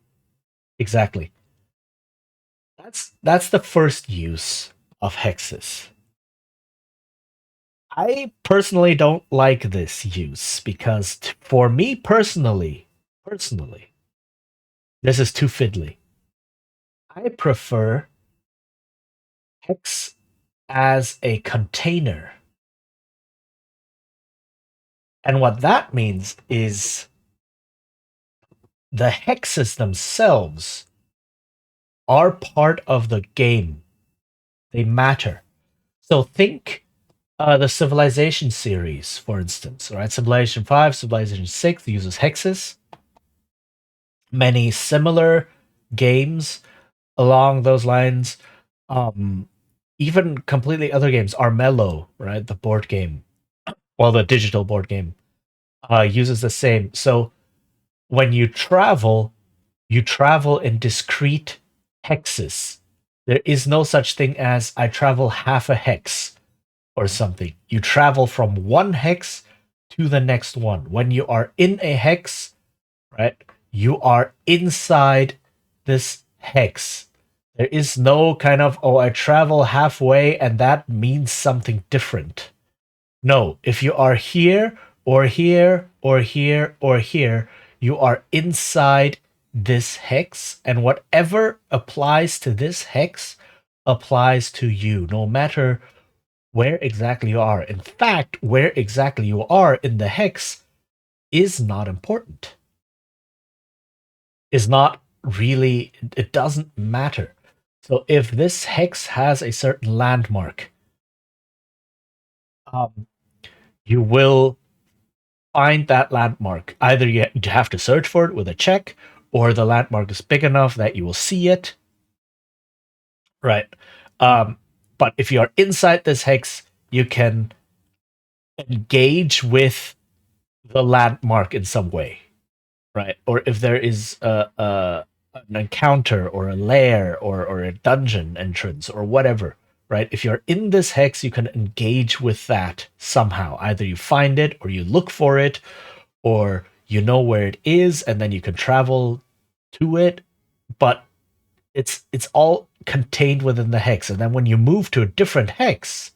exactly. That's the first use of hexes. I personally don't like this use because for me personally, this is too fiddly. I prefer hex as a container. And what that means is the hexes themselves are part of the game. They matter. So think the Civilization series, for instance. All right, Civilization 5, Civilization 6 uses hexes. Many similar games along those lines. Even completely other games. Armello, right, the board game, well, the digital board game, uses the same. So when you travel in discrete hexes. There is no such thing as I travel half a hex or something. You travel from one hex to the next one. When you are in a hex, right, you are inside this hex. There is no kind of, oh, I travel halfway and that means something different. No, if you are here or here or here or here, you are inside this hex, and whatever applies to this hex applies to you, no matter where exactly you are. In fact, where exactly you are in the hex is not important. Is not really, it doesn't matter. So if this hex has a certain landmark, um, you will find that landmark. Either you have to search for it with a check, or the landmark is big enough that you will see it. Right. Um, but if you are inside this hex, you can engage with the landmark in some way. Right. Or if there is an encounter or a lair or a dungeon entrance or whatever. Right. If you're in this hex, you can engage with that somehow. Either you find it or you look for it, or you know where it is and then you can travel to it, but it's all contained within the hex. And then when you move to a different hex,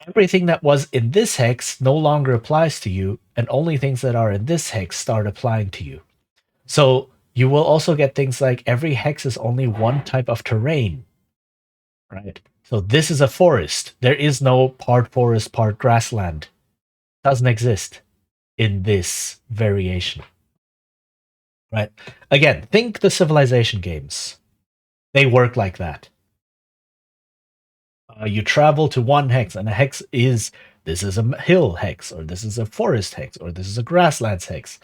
everything that was in this hex no longer applies to you, and only things that are in this hex start applying to you. So you will also get things like every hex is only one type of terrain, right? So this is a forest. There is no part forest, part grassland. Doesn't exist in this variation. Right. Again, think the Civilization games. They work like that. You travel to one hex, and a hex is this is a hill hex, or this is a forest hex, or this is a grasslands hex.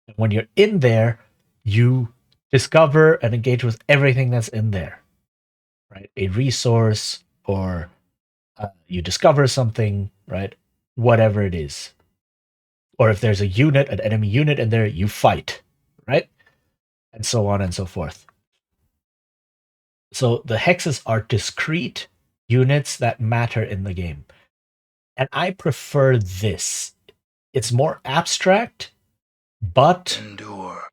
And when you're in there, you discover and engage with everything that's in there. Right. A resource, or you discover something, right? Whatever it is. Or if there's a unit, an enemy unit in there, you fight, right? And so on and so forth. So the hexes are discrete units that matter in the game. And I prefer this. It's more abstract, but
Endure.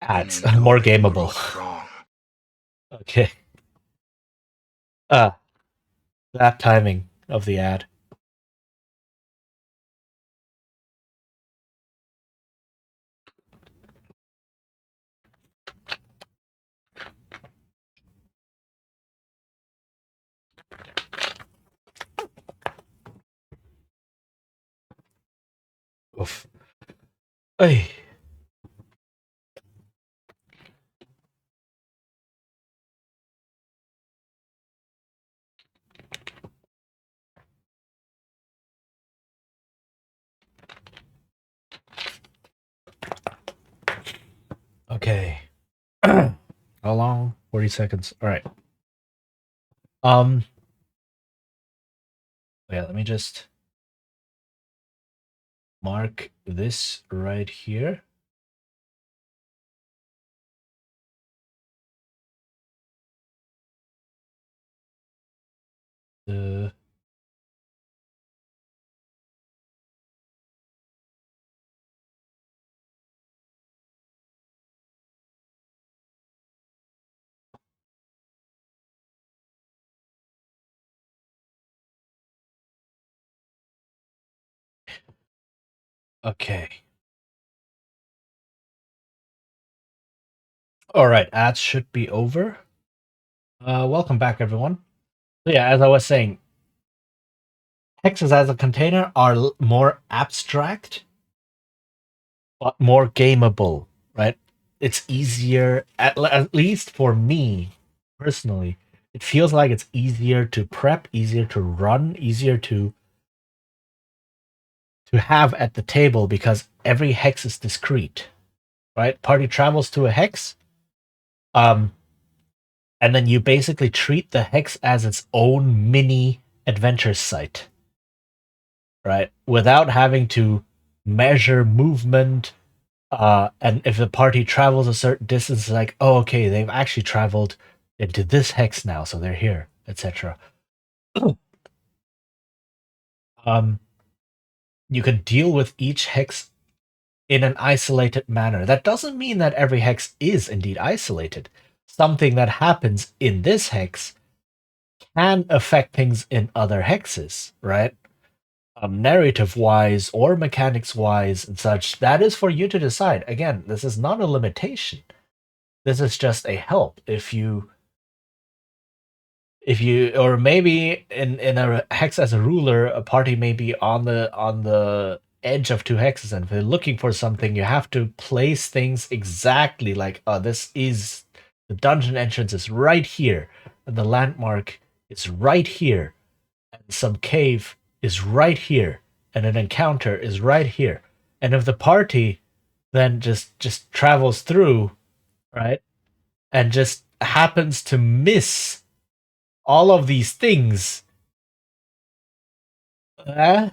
it's more gameable. Okay. That timing of the ad. Oof. Hey. Okay. How long? 40 seconds. All right. Yeah, let me just mark this right here. Uh, okay. All right, ads should be over. Welcome back, everyone. So yeah, as I was saying, hexes as a container are more abstract, but more gameable, right? It's easier, at least for me personally. It feels like it's easier to prep, easier to run, easier to have at the table because every hex is discrete, right? Party travels to a hex, um, and then you basically treat the hex as its own mini adventure site, right? Without having to measure movement. And if the party travels a certain distance, it's like, oh, okay, they've actually traveled into this hex now, so they're here, etc. You can deal with each hex in an isolated manner. That doesn't mean that every hex is indeed isolated. Something that happens in this hex can affect things in other hexes, right? narrative wise or mechanics wise and such, that is for you to decide. Again, this is not a limitation. This is just a help. If you or maybe in a hex as a ruler, a party may be on the edge of two hexes, and if they're looking for something, you have to place things exactly like, this is the dungeon entrance is right here, and the landmark is right here, and some cave is right here, and an encounter is right here. And if the party then just travels through, right, and just happens to miss all of these things, uh,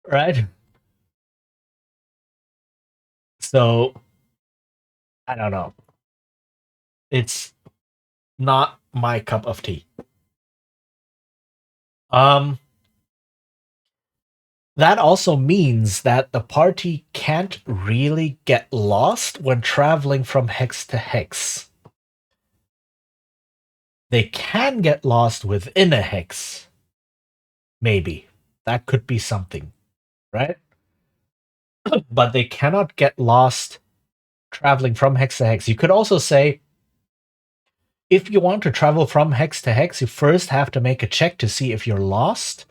right? So I don't know. It's not my cup of tea. Um, that also means that the party can't really get lost when traveling from hex to hex. They can get lost within a hex. Maybe. That could be something, right? But they cannot get lost traveling from hex to hex. You could also say, if you want to travel from hex to hex, you first have to make a check to see if you're lost.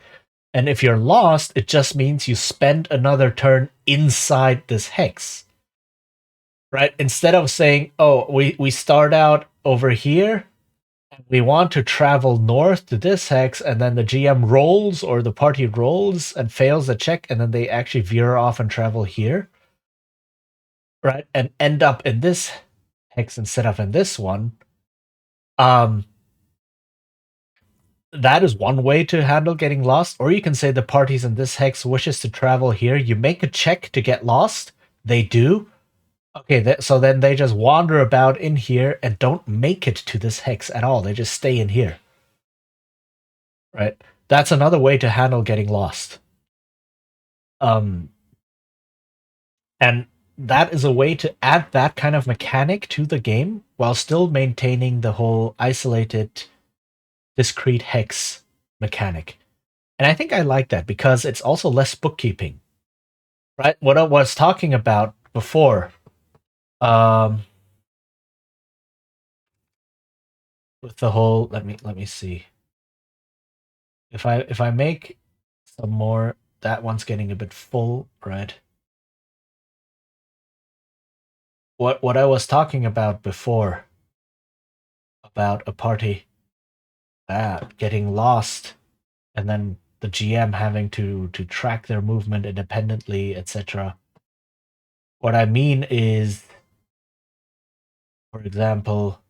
And if you're lost, it just means you spend another turn inside this hex. Right? Instead of saying, oh, we start out over here, and we want to travel north to this hex, and then the GM rolls or the party rolls and fails the check, and then they actually veer off and travel here. Right? And end up in this hex instead of in this one. Um, that is one way to handle getting lost. Or you can say the parties in this hex wishes to travel here. You make a check to get lost. They do. Okay, so then they just wander about in here and don't make it to this hex at all. They just stay in here. Right? That's another way to handle getting lost. Um, and that is a way to add that kind of mechanic to the game while still maintaining the whole isolated, discrete hex mechanic. And I think I like that because it's also less bookkeeping. Right? What I was talking about before, um, with the whole, let me see. If I make some more, that one's getting a bit full, right? What I was talking about before about a party getting lost and then the GM having to track their movement independently, etc. What I mean is, for example,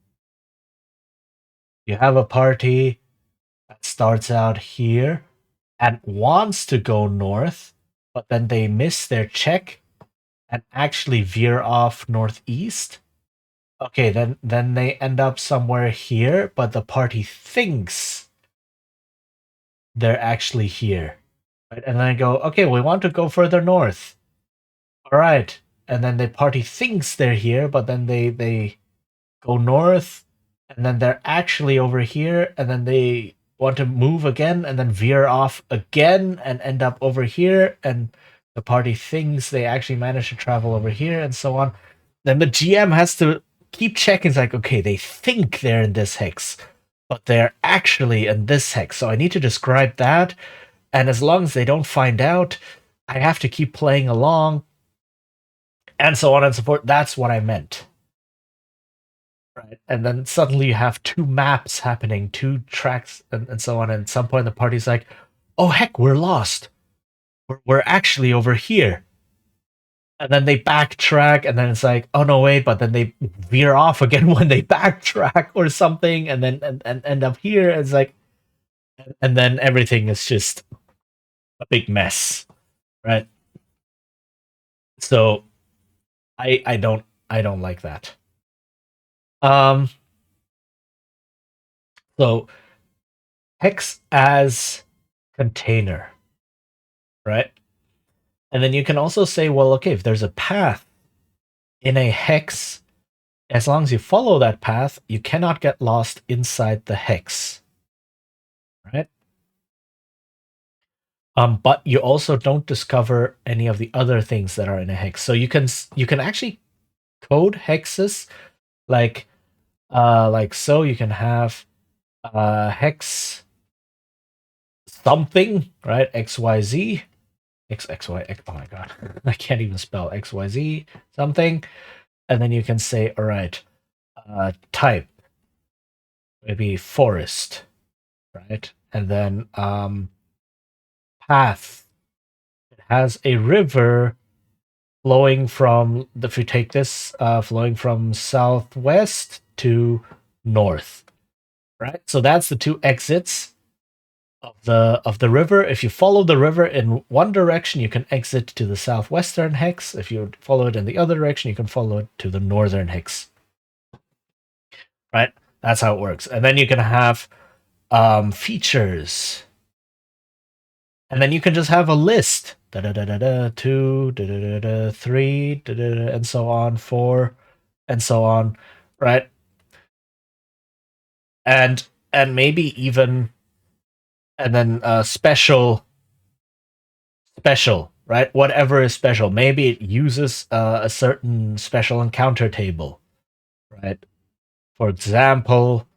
you have a party that starts out here and wants to go north, but then they miss their check and actually veer off northeast. Okay, then they end up somewhere here, but the party thinks they're actually here. Right? And then I go, okay, we want to go further north. All right. And then the party thinks they're here, but then they go north, and then they're actually over here, and then they want to move again, and then veer off again, and end up over here, and the party thinks they actually managed to travel over here, and so on. Then the GM has to keep checking. It's like, okay, they think they're in this hex, but they're actually in this hex. So I need to describe that, and as long as they don't find out, I have to keep playing along, and so on and so forth. That's what I meant. Right. And then suddenly you have two maps happening, two tracks, and so on. And at some point, the party's like, oh, heck, we're lost. We're actually over here. And then they backtrack, and then it's like, oh, no, wait, but then they veer off again when they backtrack or something, and then and end up here. It's like, and then everything is just a big mess. Right. So I don't like that. Um, so hex as container, right? And then you can also say, well, okay, if there's a path in a hex, as long as you follow that path, you cannot get lost inside the hex. Right? But you also don't discover any of the other things that are in a hex. So you can actually code hexes like so. You can have hex something, right? XYZ. Oh my god. I can't even spell XYZ something. And then you can say, all right, type, maybe forest, right? And then path. It has a river flowing from, if you take this, flowing from southwest to north, right? So that's the two exits of the river. If you follow the river in one direction, you can exit to the southwestern hex. If you follow it in the other direction, you can follow it to the northern hex. Right? That's how it works. And then you can have features. And then you can just have a list. Da da da da da, 2, da da da da, 3, da da da, and so on, 4, and so on. Right? And maybe even and then special, right? Whatever is special. Maybe it uses a certain special encounter table, right? For example,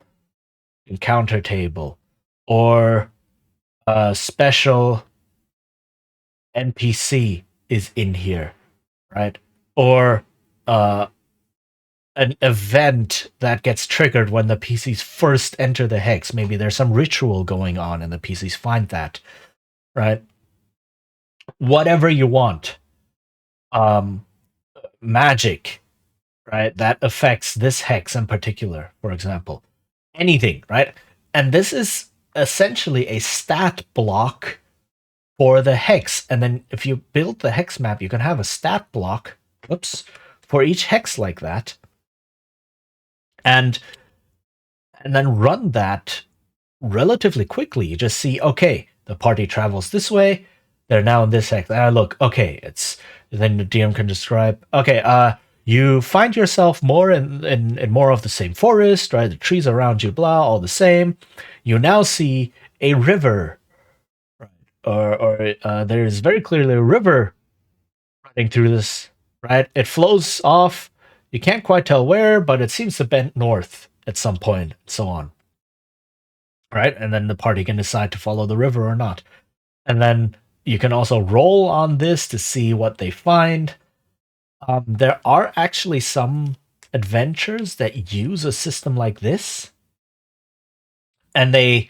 encounter table or a special NPC is in here, right? Or uh, an event that gets triggered when the PCs first enter the hex. Maybe there's some ritual going on and the PCs find that, right? Whatever you want. Um, magic, right? That affects this hex in particular, for example. Anything, right? And this is essentially a stat block for the hex. And then if you build the hex map, you can have a stat block, whoops, for each hex like that. And then run that relatively quickly. You just see, okay, the party travels this way. They're now in this hex. Look, okay, it's then the DM can describe. Okay, you find yourself more in more of the same forest, right? The trees around you, blah, all the same. You now see a river, right? Or there is very clearly a river running through this, right? It flows off. You can't quite tell where, but it seems to bend north at some point, and so on, right? And then the party can decide to follow the river or not. And then you can also roll on this to see what they find. There are actually some adventures that use a system like this, and they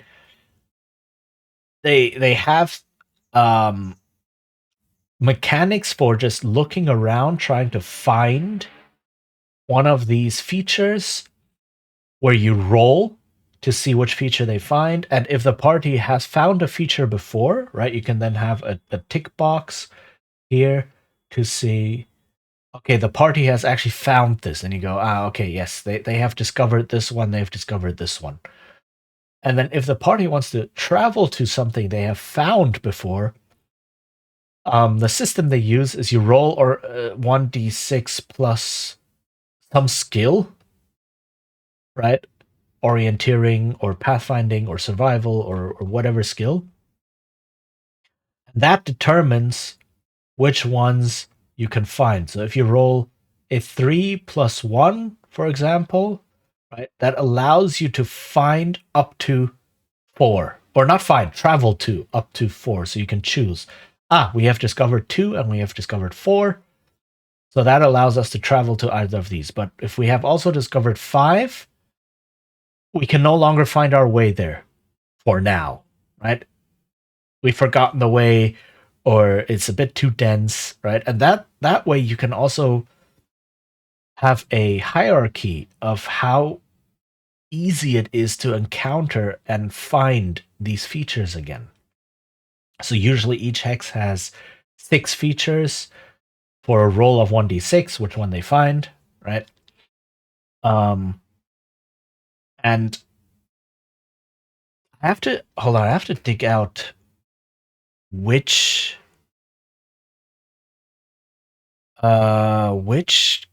have um, mechanics for just looking around, trying to find one of these features, where you roll to see which feature they find, and if the party has found a feature before, right, you can then have a tick box here to see, okay, the party has actually found this, and you go, okay, yes, they have discovered this one, they've discovered this one. And then if the party wants to travel to something they have found before, the system they use is you roll or 1d6 plus some skill, right? Orienteering or pathfinding or survival or whatever skill. That determines which ones you can find. So if you roll a 3 plus 1, for example, right, that allows you to find up to 4. Or not find, travel to up to 4. So you can choose. We have discovered 2 and we have discovered 4. So that allows us to travel to either of these. But if we have also discovered 5, we can no longer find our way there for now, right? We've forgotten the way, or it's a bit too dense, right? And that way you can also have a hierarchy of how easy it is to encounter and find these features again. So usually each hex has 6 features for a roll of 1d6, which one they find, right? And I have to hold on, I have to dig out which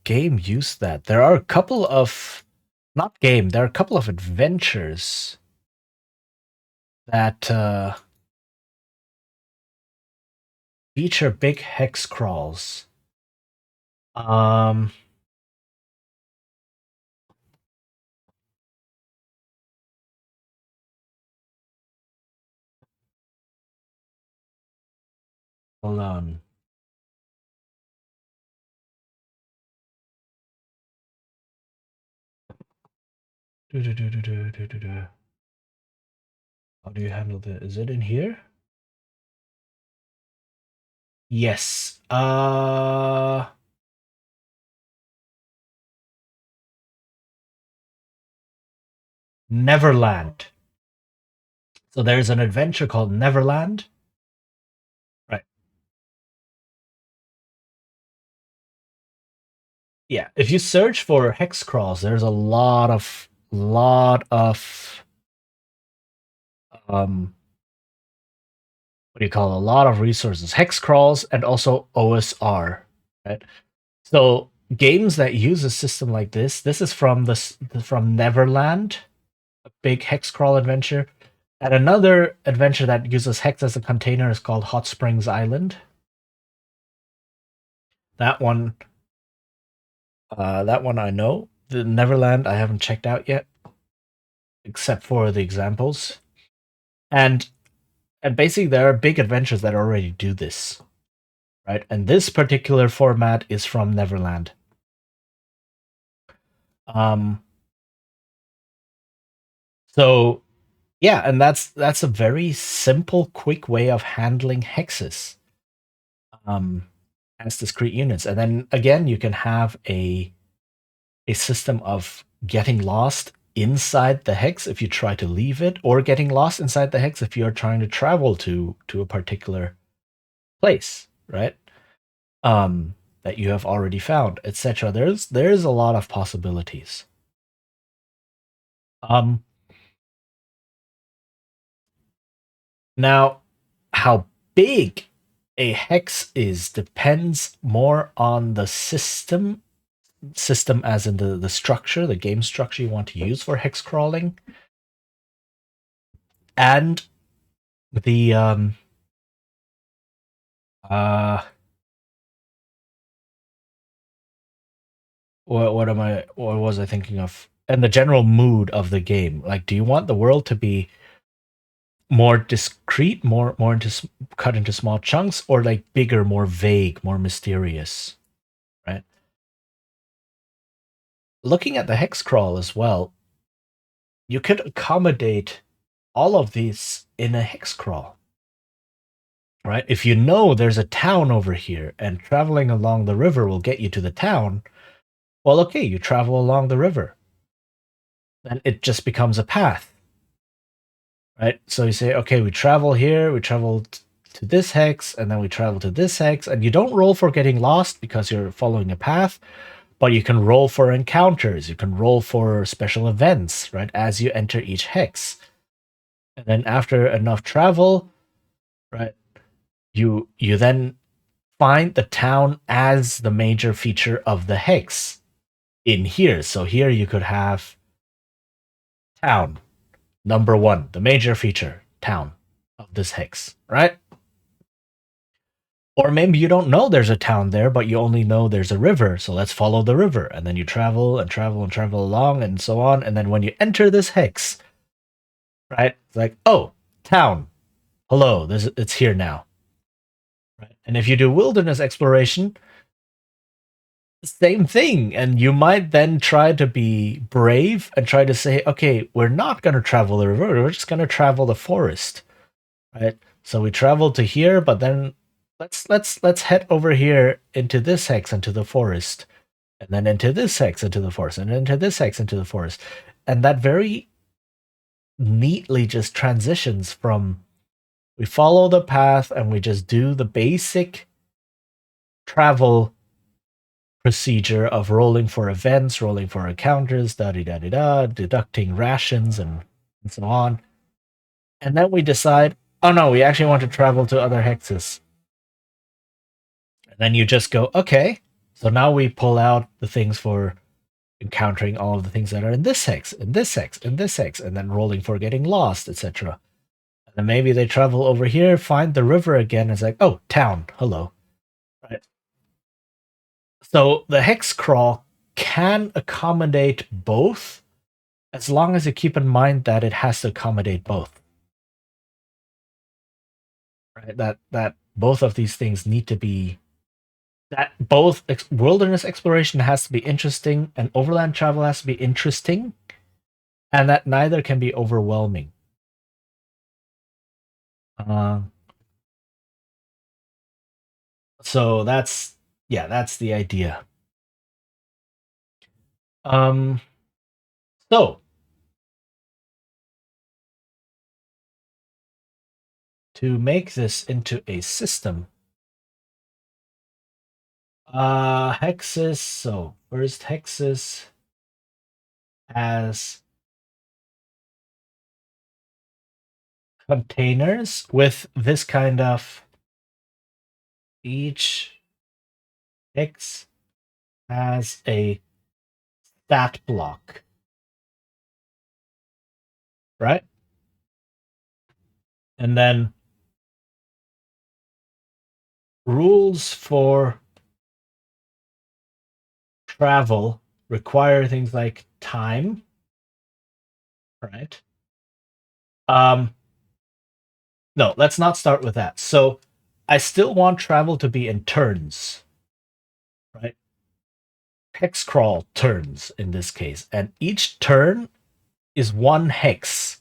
game used that. There are a couple of not game, there are a couple of adventures that feature big hex crawls. Hold on. How do you handle this? Is it in here? Yes. Neverland. So there's an adventure called Neverland. Right. Yeah. If you search for hex crawls, there's a lot of what do you call it? A lot of resources, hex crawls, and also OSR. Right. So games that use a system like this is from from Neverland, a big hex crawl adventure. And another adventure that uses hex as a container is called Hot Springs Island. That one I know. The Neverland I haven't checked out yet, except for the examples. And basically there are big adventures that already do this. Right? And this particular format is from Neverland. So yeah, and that's a very simple, quick way of handling hexes. As discrete units. And then again, you can have a system of getting lost inside the hex if you try to leave it, or getting lost inside the hex if you're trying to travel to a particular place, right? That you have already found, etc. There's a lot of possibilities. Now, how big a hex is depends more on the system as in the structure, the game structure you want to use for hex crawling, and the what was I thinking of? And the general mood of the game. Like, do you want the world to be more discrete, more into cut into small chunks, or like bigger, more vague, more mysterious, right? Looking at the hex crawl as well, you could accommodate all of these in a hex crawl, right? If you know there's a town over here and traveling along the river will get you to the town, well, okay, you travel along the river. Then it just becomes a path, right? So you say, okay, we travel here, we travel to this hex, and then we travel to this hex, and you don't roll for getting lost because you're following a path, but you can roll for encounters, you can roll for special events, right, as you enter each hex. And then after enough travel, right, you then find the town as the major feature of the hex in here. So here you could have town, number one, the major feature, town of this hex, right? Or maybe you don't know there's a town there, but you only know there's a river. So let's follow the river. And then you travel and travel and travel along and so on. And then when you enter this hex, right, it's like, oh, town. Hello, it's here now. Right? And if you do wilderness exploration, same thing. And you might then try to be brave and try to say, okay, we're not going to travel the river. We're just going to travel the forest. Right? So we travel to here, but then let's head over here into this hex into the forest, and then into this hex into the forest, and into this hex into the forest. And that very neatly just transitions from we follow the path and we just do the basic travel procedure of rolling for events, rolling for encounters, deducting rations and so on. And then we decide, oh no, we actually want to travel to other hexes. And then you just go, okay, so now we pull out the things for encountering all of the things that are in this hex, in this hex, in this hex, and then rolling for getting lost, etc. And And maybe they travel over here, find the river again. It's like, oh, town, hello. Right. So the hex crawl can accommodate both, as long as you keep in mind that it has to accommodate both. Right? That both of these things need to be, that both wilderness exploration has to be interesting and overland travel has to be interesting, and that neither can be overwhelming. Uh, so that's the idea. Um, so to make this into a system, hexes. So first hexes as containers with this kind of, each hex has a stat block, right? And then rules for travel require things like time, right? No, let's not start with that. So I still want travel to be in turns, right? Hex crawl turns in this case, and each turn is one hex.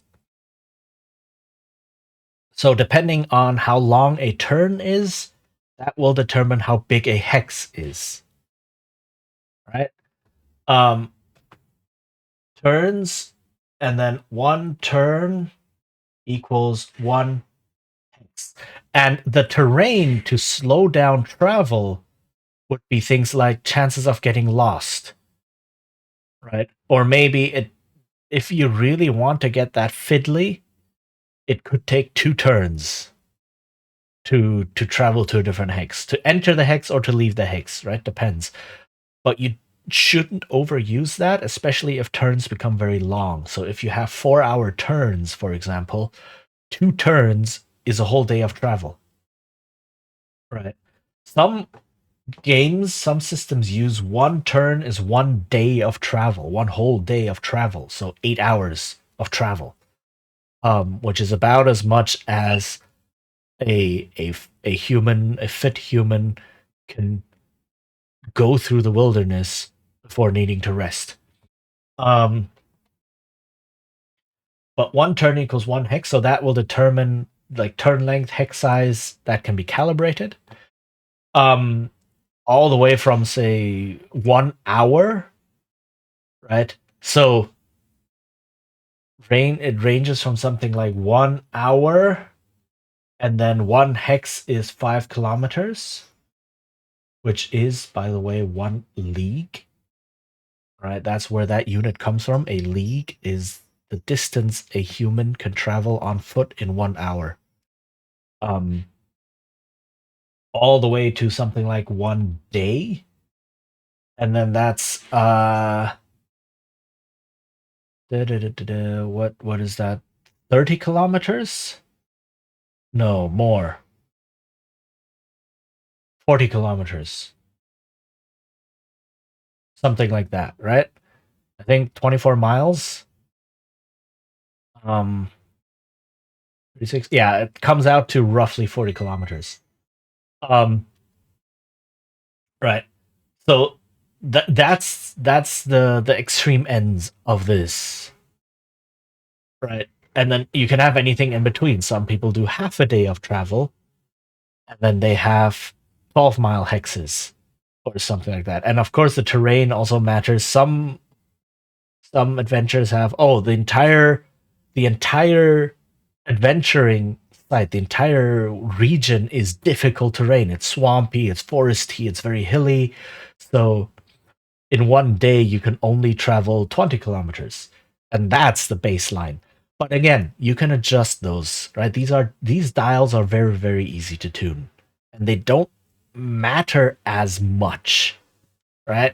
So depending on how long a turn is, that will determine how big a hex is. Right? Um Turns, and then one turn equals one hex. And the terrain to slow down travel would be things like chances of getting lost. Right? Or maybe if you really want to get that fiddly, it could take 2 turns to travel to a different hex, to enter the hex or to leave the hex, right? Depends. But you shouldn't overuse that, especially if turns become very long. So if you have 4-hour turns, for example, 2 turns is a whole day of travel. Right. Some games, some systems use 1 turn is 1 day of travel, 1 whole day of travel. So 8 hours of travel. Which is about as much as a human, a fit human can go through the wilderness before needing to rest. Um, but 1 turn equals 1 hex, so that will determine like turn length, hex size that can be calibrated. Um, all the way from say 1 hour, right? So it ranges from something like 1 hour, and then 1 hex is 5 kilometers, which is, by the way, 1 league. Right, that's where that unit comes from. A league is the distance a human can travel on foot in 1 hour. Um, all the way to something like 1 day, and then that's what is that? 30 kilometers? No, more. 40 kilometers. Something like that, right? I think 24 miles. 36. Yeah, it comes out to roughly 40 kilometers. Um, right. So that's the extreme ends of this, right? And then you can have anything in between. Some people do half a day of travel, and then they have 12-mile hexes or something like that. And of course, the terrain also matters. Some adventures have, oh, the entire adventuring site, the entire region is difficult terrain. It's swampy, it's foresty, it's very hilly. So in 1 day you can only travel 20 kilometers, and that's the baseline. But again, you can adjust those, right? These dials are very, very easy to tune, and they don't matter as much, right?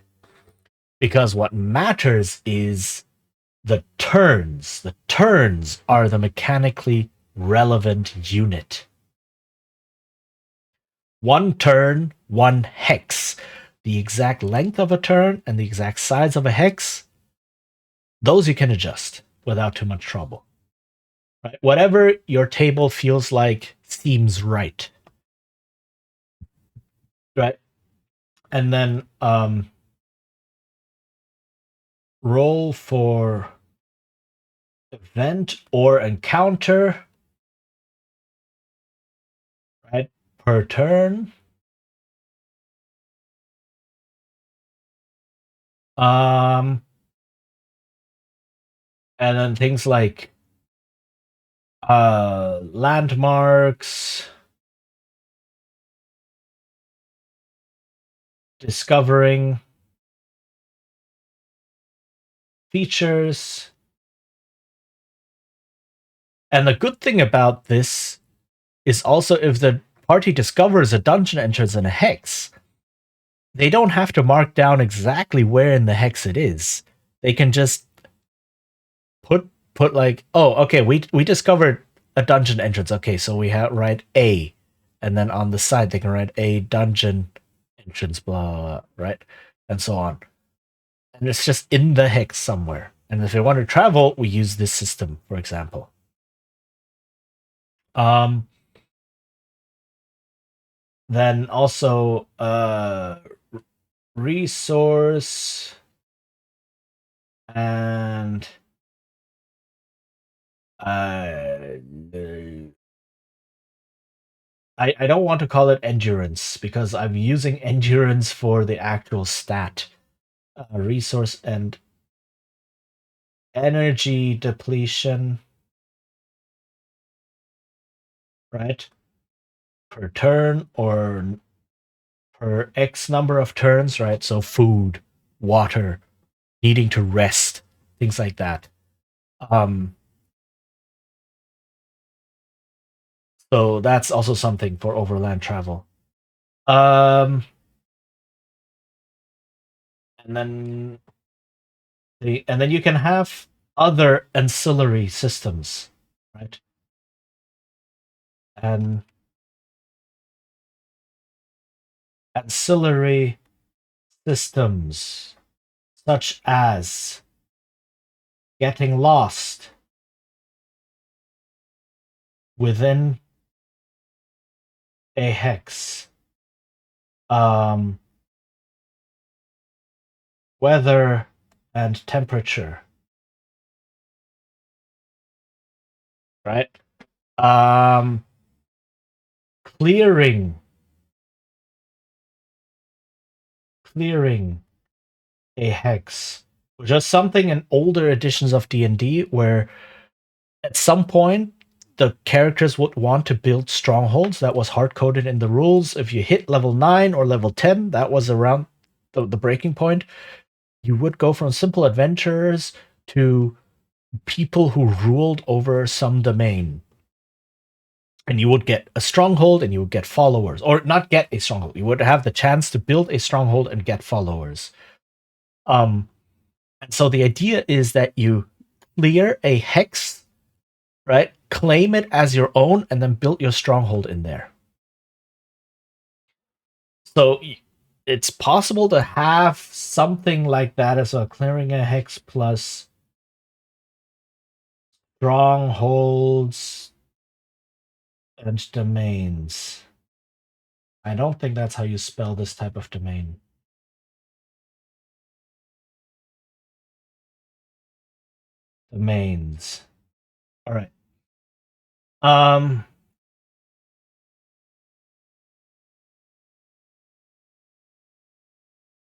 Because what matters is the turns. The turns are the mechanically relevant unit. 1 turn, 1 hex. The exact length of a turn and the exact size of a hex, those you can adjust without too much trouble. Right? Whatever your table feels like seems right. Right? And then roll for event or encounter, right, per turn. And then things like landmarks, discovering features. And the good thing about this is also if the party discovers a dungeon entrance in a hex, they don't have to mark down exactly where in the hex it is. They can just put like, oh, okay, we discovered a dungeon entrance. Okay, so we have write A, and then on the side they can write a dungeon entrance, blah, blah, blah, right, and so on. And it's just in the hex somewhere. And if we want to travel, we use this system, for example. Then also resource and I don't want to call it endurance because I'm using endurance for the actual stat. Resource and energy depletion, right? Per turn or per X number of turns, right? So food, water, needing to rest, things like that. So that's also something for overland travel. And then you can have other ancillary systems, right? And ancillary systems such as getting lost within a hex, weather and temperature, right? Clearing a hex, which is something in older editions of D&D where at some point the characters would want to build strongholds. That was hard-coded in the rules. If you hit level 9 or level 10, that was around the breaking point. You would go from simple adventurers to people who ruled over some domain. And you would get a stronghold and you would get followers. Or not get a stronghold. You would have the chance to build a stronghold and get followers. And so the idea is that you clear a hex, right? Claim it as your own and then build your stronghold in there. So it's possible to have something like that as a clearing a hex plus strongholds and domains. I don't think that's how you spell this type of domain. Domains. All right.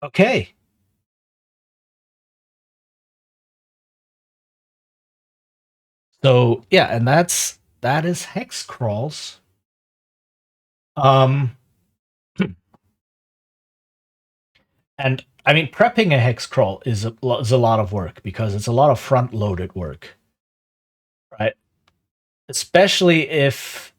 Okay. So yeah, and that is hex crawls. And I mean, prepping a hex crawl is a lot of work because it's a lot of front loaded work, right? Especially if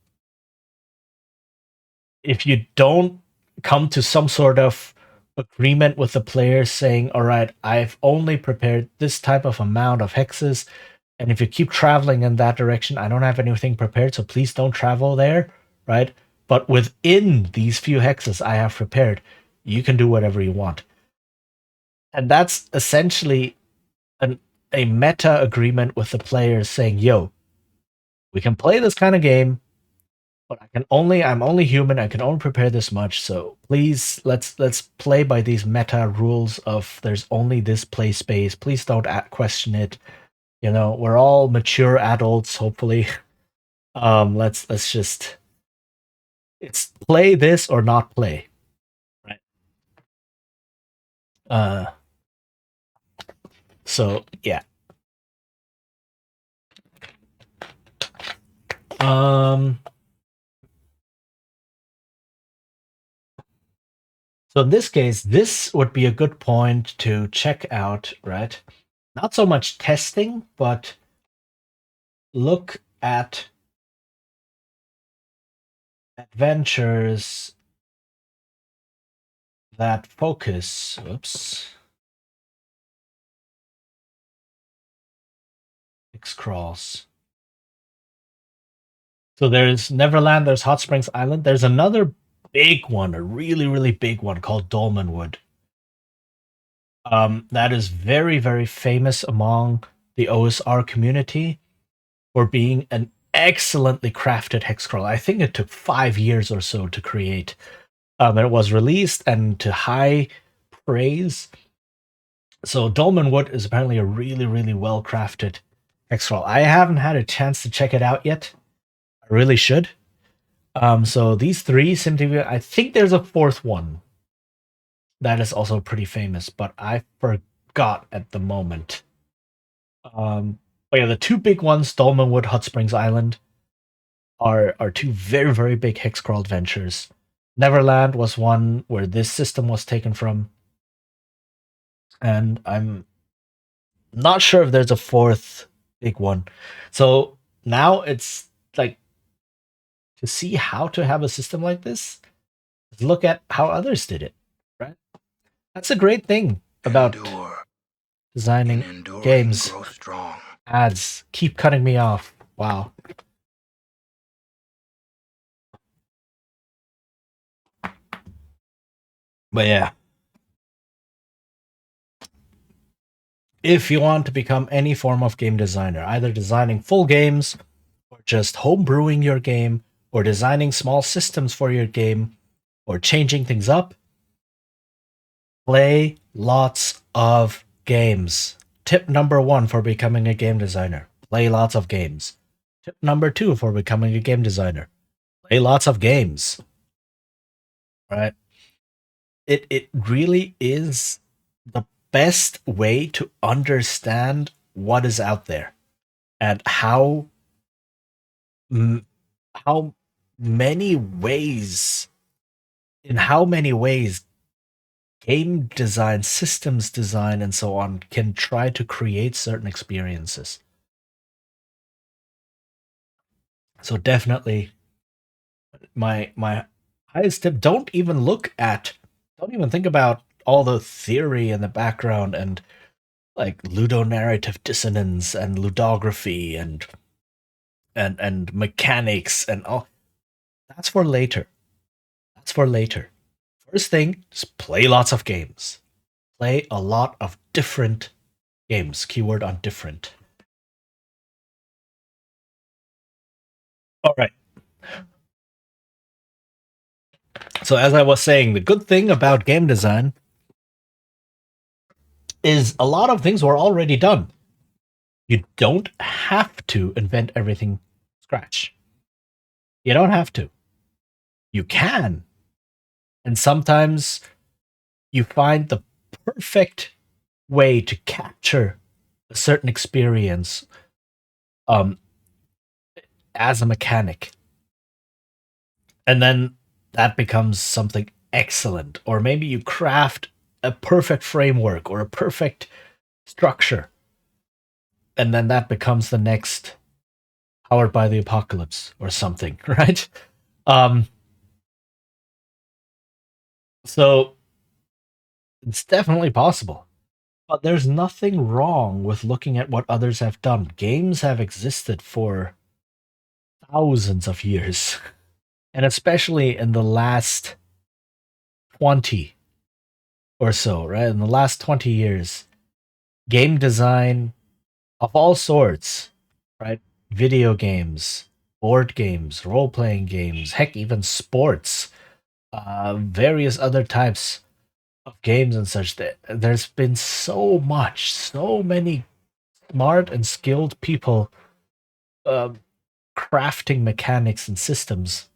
you don't come to some sort of agreement with the players saying, all right, I've only prepared this type of amount of hexes. And if you keep traveling in that direction, I don't have anything prepared, so please don't travel there, right? But within these few hexes I have prepared, you can do whatever you want. And that's essentially a meta agreement with the players saying, yo, we can play this kind of game, but I'm only human, I can only prepare this much, so please let's play by these meta rules of there's only this play space. Please don't question it. You know, we're all mature adults, hopefully. Let's just it's play this or not play. Right. Uh so yeah. Um so in this case, this would be a good point to check out, right? Not so much testing, but look at adventures that focus. Oops. X crawls. So there's Neverland, there's Hot Springs Island. There's another big one, a really, really big one called Dolmenwood. That is very, very famous among the OSR community for being an excellently crafted hex crawl. I think it took 5 years or so to create. And it was released and to high praise. So Dolmenwood is apparently a really, really well crafted hex crawl. I haven't had a chance to check it out yet. I really should. So these three seem to be. I think there's a fourth one that is also pretty famous, but I forgot at the moment. But yeah, the two big ones, Dolmenwood, Hot Springs Island, are two very, very big hex crawl adventures. Neverland was one where this system was taken from, and I'm not sure if there's a fourth big one. So now it's like to see how to have a system like this, look at how others did it, right? That's a great thing about
Endure.
designing
In enduring,
games.
grow strong.
Ads keep cutting me off. Wow. But yeah. If you want to become any form of game designer, either designing full games, or just homebrewing your game, or designing small systems for your game, or changing things up, play lots of games. Tip number 1 for becoming a game designer: play lots of games. Tip number 2 for becoming a game designer: play lots of games. Right? It really is the best way to understand what is out there and how many ways in how many ways game design, systems design, and so on can try to create certain experiences. So definitely my highest tip: don't even think about all the theory in the background and like ludonarrative dissonance and ludography and mechanics and all. That's for later. That's for later. First thing, just play lots of games. Play a lot of different games. Keyword on different. All right. So as I was saying, the good thing about game design is a lot of things were already done. You don't have to invent everything scratch. You don't have to. You can. And sometimes you find the perfect way to capture a certain experience um, as a mechanic. And then that becomes something excellent. Or maybe you craft a perfect framework or a perfect structure. And then that becomes the next Powered by the Apocalypse or something, right? Um, so it's definitely possible. But there's nothing wrong with looking at what others have done. Games have existed for thousands of years, and especially in the last 20 or so, right? In the last 20 years, game design of all sorts, right? Video games, board games, role playing games, heck, even sports, various other types of games and such. There's been so much, so many smart and skilled people uh, crafting mechanics and systems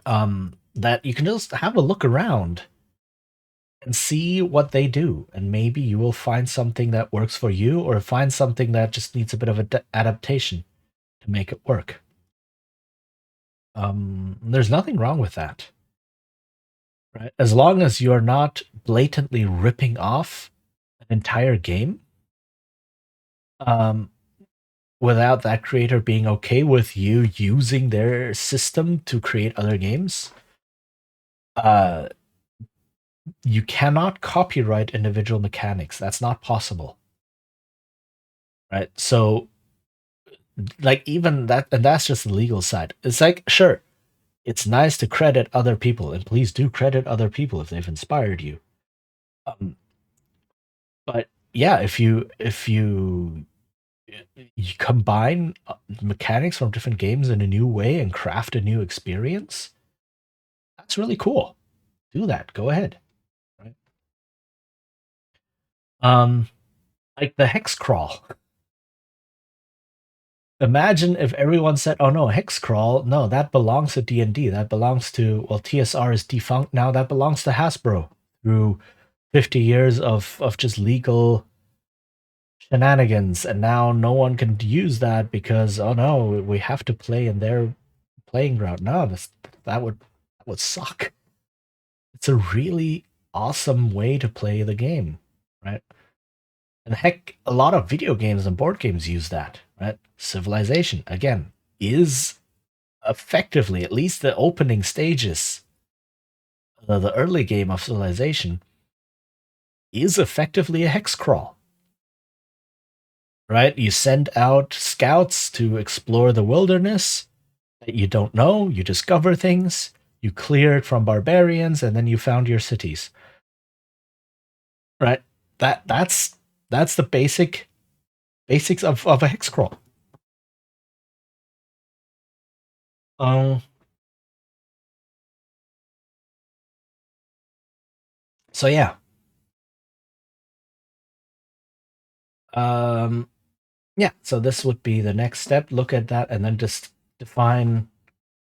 that you can just have a look around and see what they do, and maybe you will find something that works for you, or find something that just needs a bit of adaptation to make it work. There's nothing wrong with that, right? As long as you're not blatantly ripping off an entire game, um, without that creator being okay with you using their system to create other games, uh, you cannot copyright individual mechanics. That's not possible, right? So, like, even that, and that's just the legal side. It's like, sure, it's nice to credit other people, and please do credit other people if they've inspired you. Um, but yeah, if you combine mechanics from different games in a new way and craft a new experience, that's really cool. Do that. Go ahead. Right? Um, like the hex crawl. Imagine if everyone said, "Oh no, hex crawl, no, that belongs to D&D. That belongs to, well, TSR is defunct now. That belongs to Hasbro." Through 50 years of just legal shenanigans, and now no one can use that because, oh no, we have to play in their playing ground. No, that would suck. It's a really awesome way to play the game, right? And heck, a lot of video games and board games use that, right? Civilization, again, is effectively, at least the opening stages, the early game of Civilization, is effectively a hex crawl, right? You send out scouts to explore the wilderness that you don't know, you discover things, you clear it from barbarians, and then you found your cities, right? That's the basics of a hex crawl. Um, so yeah, um, yeah. So this would be the next step. Look at that, and then just define,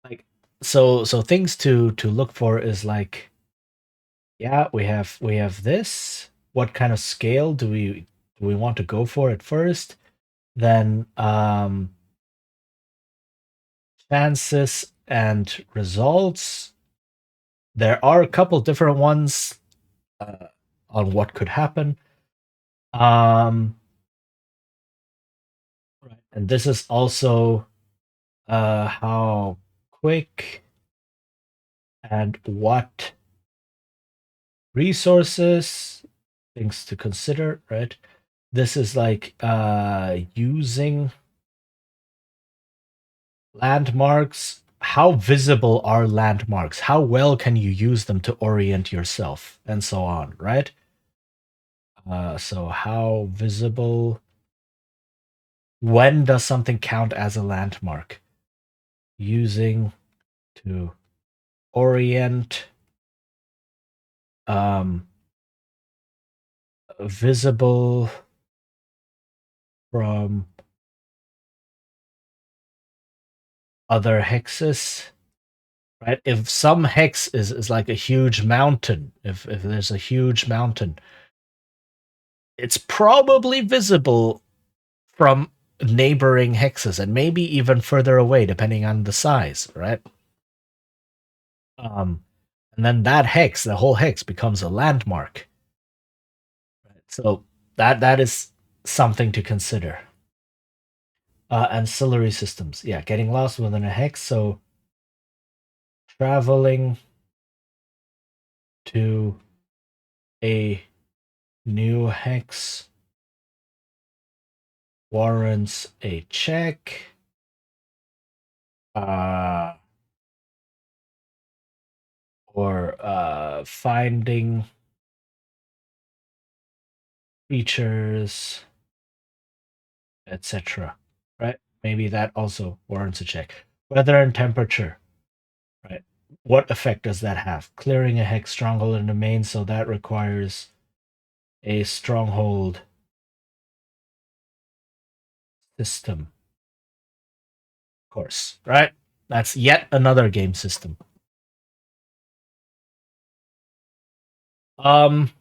like, so things to look for is like, yeah, we have this. What kind of scale do we want to go for at first? Then chances and results. There are a couple different ones uh, on what could happen. Um, right. And this is also how quick and what resources, things to consider, right? This is like using landmarks. How visible are landmarks? How well can you use them to orient yourself, and so on, right? So how visible? When does something count as a landmark? Using to orient um, visible from other hexes, right? If some hex is like a huge mountain, if there's a huge mountain, it's probably visible from neighboring hexes, and maybe even further away depending on the size, right? Um, and then that hex, the whole hex, becomes a landmark. Right? So that is something to consider. Ancillary systems, yeah, getting lost within a hex. So traveling to a New hex warrants a check. Or finding features, etc. Right? Maybe that also warrants a check. Weather and temperature. Right? What effect does that have? Clearing a hex stronghold in the main, so that requires a stronghold system. Of course, right? That's yet another game system. Um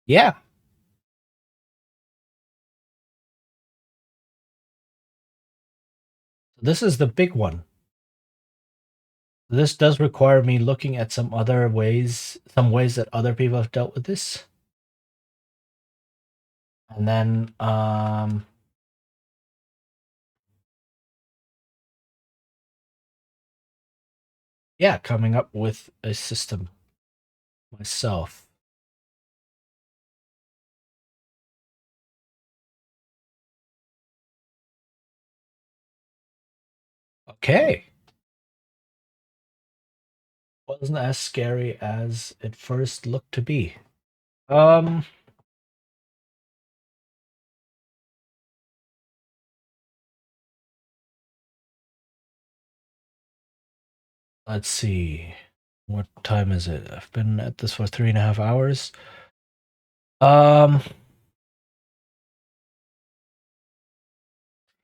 yeah. This is the big one. This does require me looking at some other ways, some ways that other people have dealt with this. And then yeah, coming up with a system myself. Okay. Wasn't as scary as it first looked to be. Um let's see. What time is it? I've been at this for 3.5 hours. Um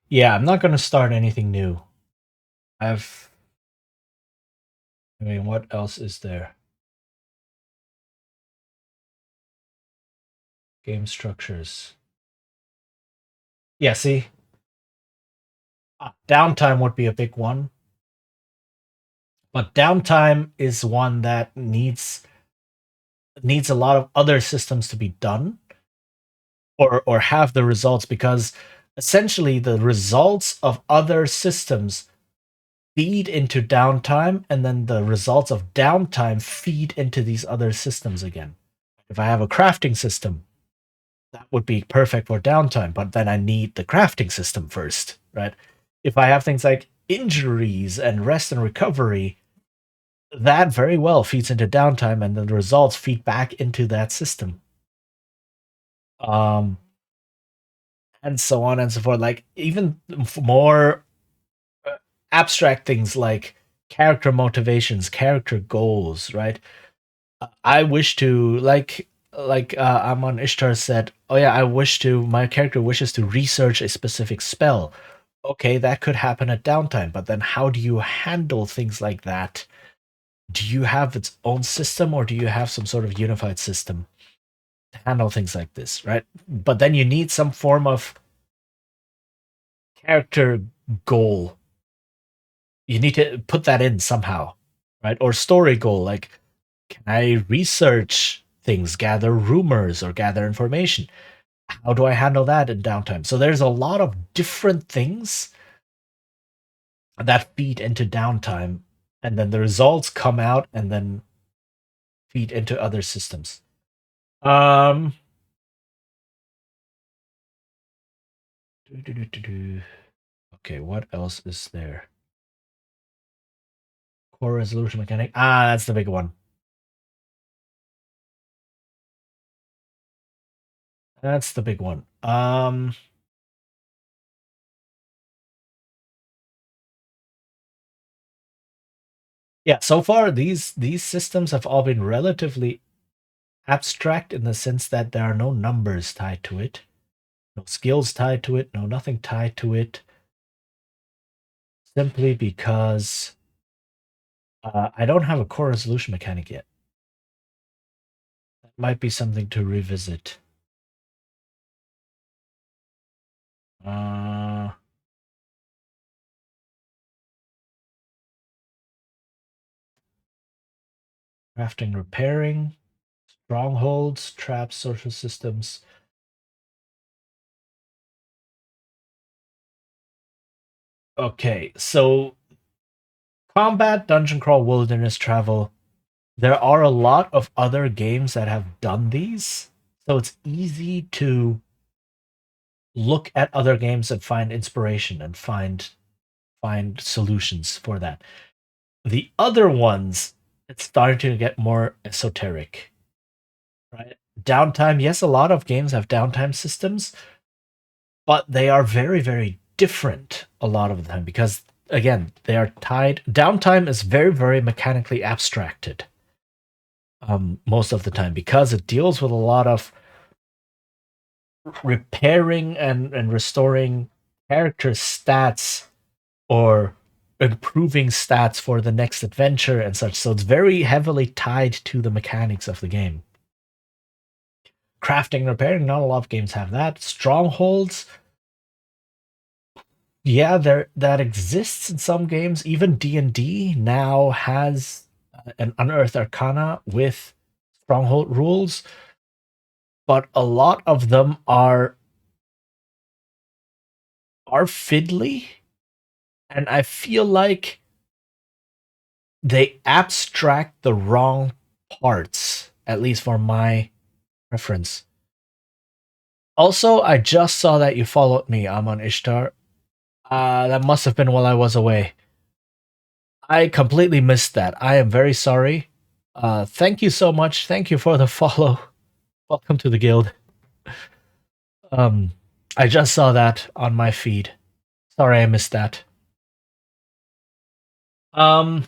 yeah, I'm not gonna start anything new. I've I mean, what else is there? Game structures. Yeah, see? Downtime would be a big one. But downtime is one that needs a lot of other systems to be done or have the results, because essentially the results of other systems feed into downtime, and then the results of downtime feed into these other systems again. If I have a crafting system, that would be perfect for downtime, but then I need the crafting system first, right? If I have things like injuries and rest and recovery, that very well feeds into downtime, and then the results feed back into that system. Um, and so on and so forth. Like even more abstract things like character motivations, character goals, right? I wish to Amon Ishtar said, "Oh yeah, I wish to. My character wishes to research a specific spell." Okay, that could happen at downtime, but then how do you handle things like that? Do you have its own system, or do you have some sort of unified system to handle things like this, right? But then you need some form of character goal. You need to put that in somehow, right? Or story goal, like, can I research things, gather rumors, or gather information? How do I handle that in downtime? So there's a lot of different things that feed into downtime, and then the results come out and then feed into other systems. Um, okay, what else is there? Core resolution mechanic. That's the big one. That's the big one. Yeah, so far these systems have all been relatively abstract in the sense that there are no numbers tied to it, no skills tied to it, no nothing tied to it, simply because I don't have a core resolution mechanic yet. That might be something to revisit. Uh, Crafting, repairing, strongholds, traps, social systems. Okay, so combat, dungeon crawl, wilderness travel. There are a lot of other games that have done these, so it's easy to look at other games and find inspiration and find solutions for that. The other ones, it's starting to get more esoteric, right? Downtime, yes, a lot of games have downtime systems, but they are very, very different a lot of the time because, again, they are tied. Downtime is very, very mechanically abstracted most of the time because it deals with a lot of repairing and restoring character stats or improving stats for the next adventure and such. So it's very heavily tied to the mechanics of the game. Crafting and repairing, not a lot of games have that. Strongholds, yeah, there that exists in some games. Even D&D now has an Unearthed Arcana with stronghold rules, but a lot of them are fiddly, and I feel like they abstract the wrong parts, at least for my preference. Also, I just saw that you followed me. I'm on Ishtar. That must have been while I was away. I completely missed that. I am very sorry. Thank you so much. Thank you for the follow. Welcome to the guild. Um, I just saw that on my feed. Sorry I missed that. Um,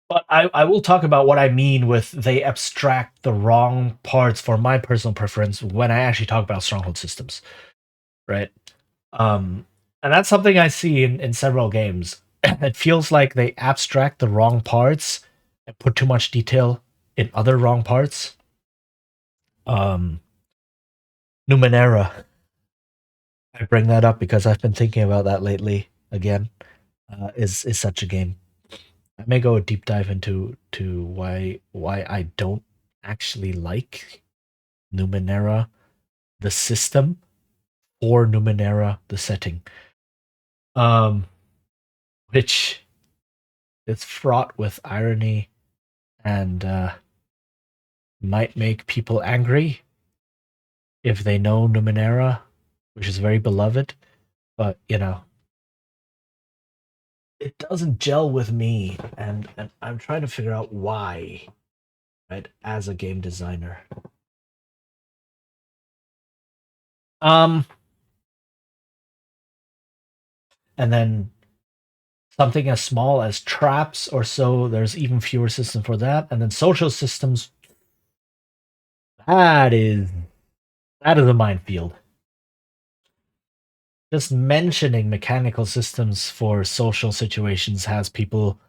but I will talk about what I mean with they abstract the wrong parts for my personal preference when I actually talk about stronghold systems, right? Um, and that's something I see in several games. It feels like they abstract the wrong parts and put too much detail in other wrong parts. Um, Numenera. I bring that up because I've been thinking about that lately. Again, is such a game. I may go a deep dive into why I don't actually like Numenera, the system, or Numenera, the setting. Um, which is fraught with irony and might make people angry if they know Numenera, which is very beloved. But it doesn't gel with me, and I'm trying to figure out why. Right, as a game designer. Um, and then something as small as traps or so. There's even fewer systems for that, and then social systems. That is that is a minefield. Just mentioning mechanical systems for social situations has people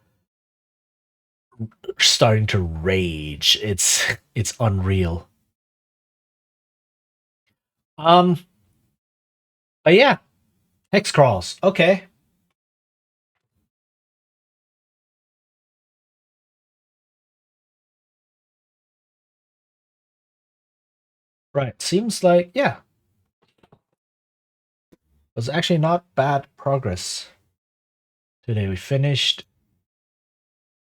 starting to rage. It's unreal. Um, but yeah, hex crawls. Okay, right. Seems like yeah, it was actually not bad progress today. We finished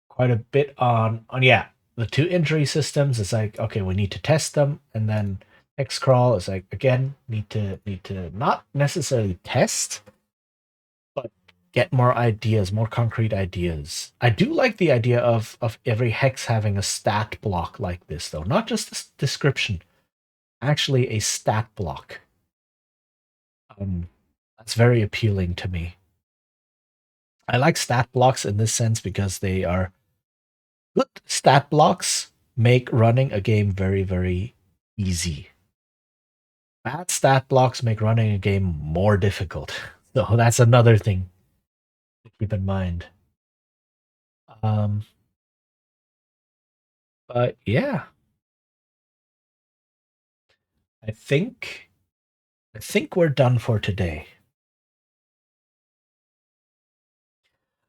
quite a bit on yeah, the two injury systems. It's like okay, we need to test them, and then hex crawl is like again need to not necessarily test, but get more ideas, more concrete ideas. I do like the idea of every hex having a stat block like this, though, not just a description, actually a stat block. That's very appealing to me. I like stat blocks in this sense because they are good. Stat blocks make running a game very, very easy. Bad stat blocks make running a game more difficult. So that's another thing to keep in mind. Um, but yeah, I think I think we're done for today.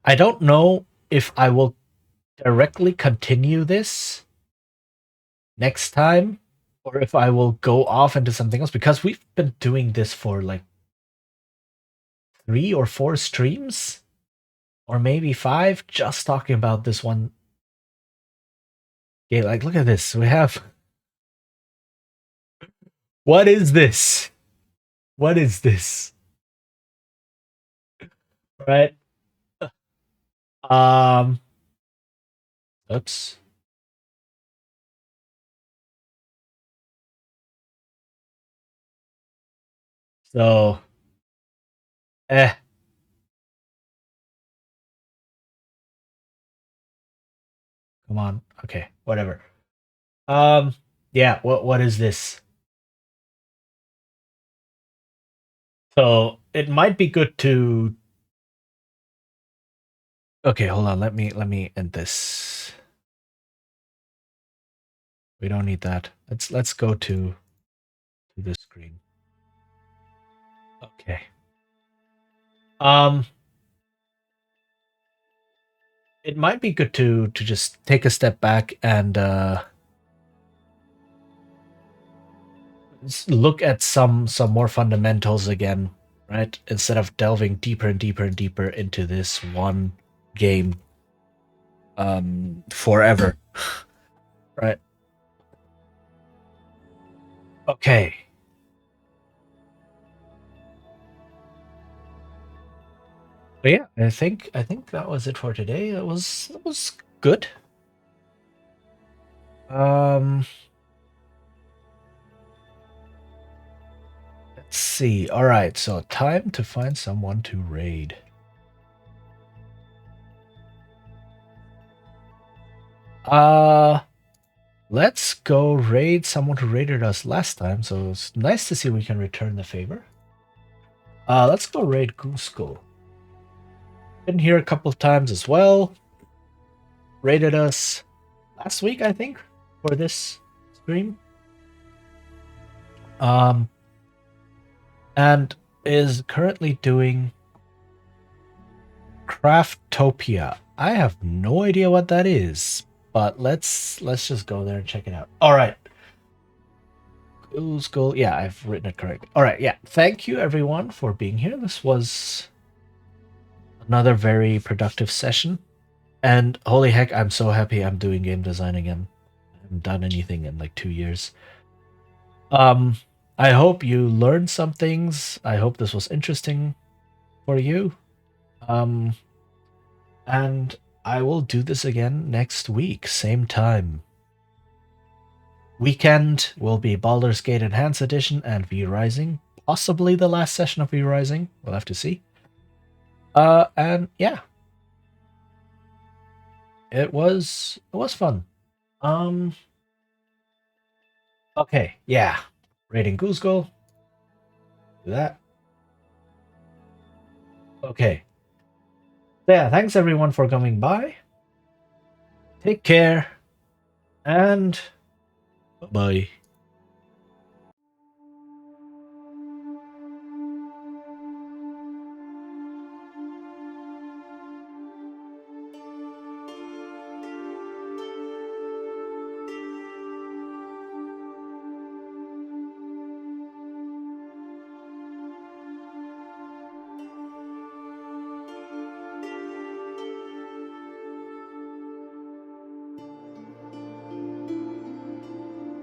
I don't know if I will directly continue this next time or if I will go off into something else because we've been doing this for like 3 or 4 streams, or maybe 5, just talking about this one. Yeah, like look at this. We have. What is this? What is this? Right. Um. Oops. So. Eh. Come on. Okay. Whatever. Yeah. What is this? So it might be good to. Okay. Hold on. Let me end this. We don't need that. Let's go to this screen. Okay. It might be good to just take a step back and look at some more fundamentals again, right? Instead of delving deeper and deeper and deeper into this one game forever. Right. Okay. But yeah, I think that was it for today. It was good. Let's see. All right, so time to find someone to raid. Let's go raid someone who raided us last time. So it's nice to see we can return the favor. Let's go raid Goose Skull. Been here a couple of times as well. Raided us last week, I think, for this stream. And is currently doing Craftopia. I have no idea what that is, but let's just go there and check it out. All right. Goose Skull. Yeah, I've written it correct. All right. Yeah. Thank you everyone for being here. This was another very productive session. And holy heck, I'm so happy I'm doing game design again. I haven't done anything in like 2 years. I hope you learned some things. I hope this was interesting for you. And I will do this again next week, same time. Weekend will be Baldur's Gate Enhanced Edition and V Rising. Possibly the last session of V Rising. We'll have to see. And yeah. It was fun. Okay, yeah. Rating Goose Goal. Do that. Okay. Yeah, thanks everyone for coming by. Take care. And bye-bye.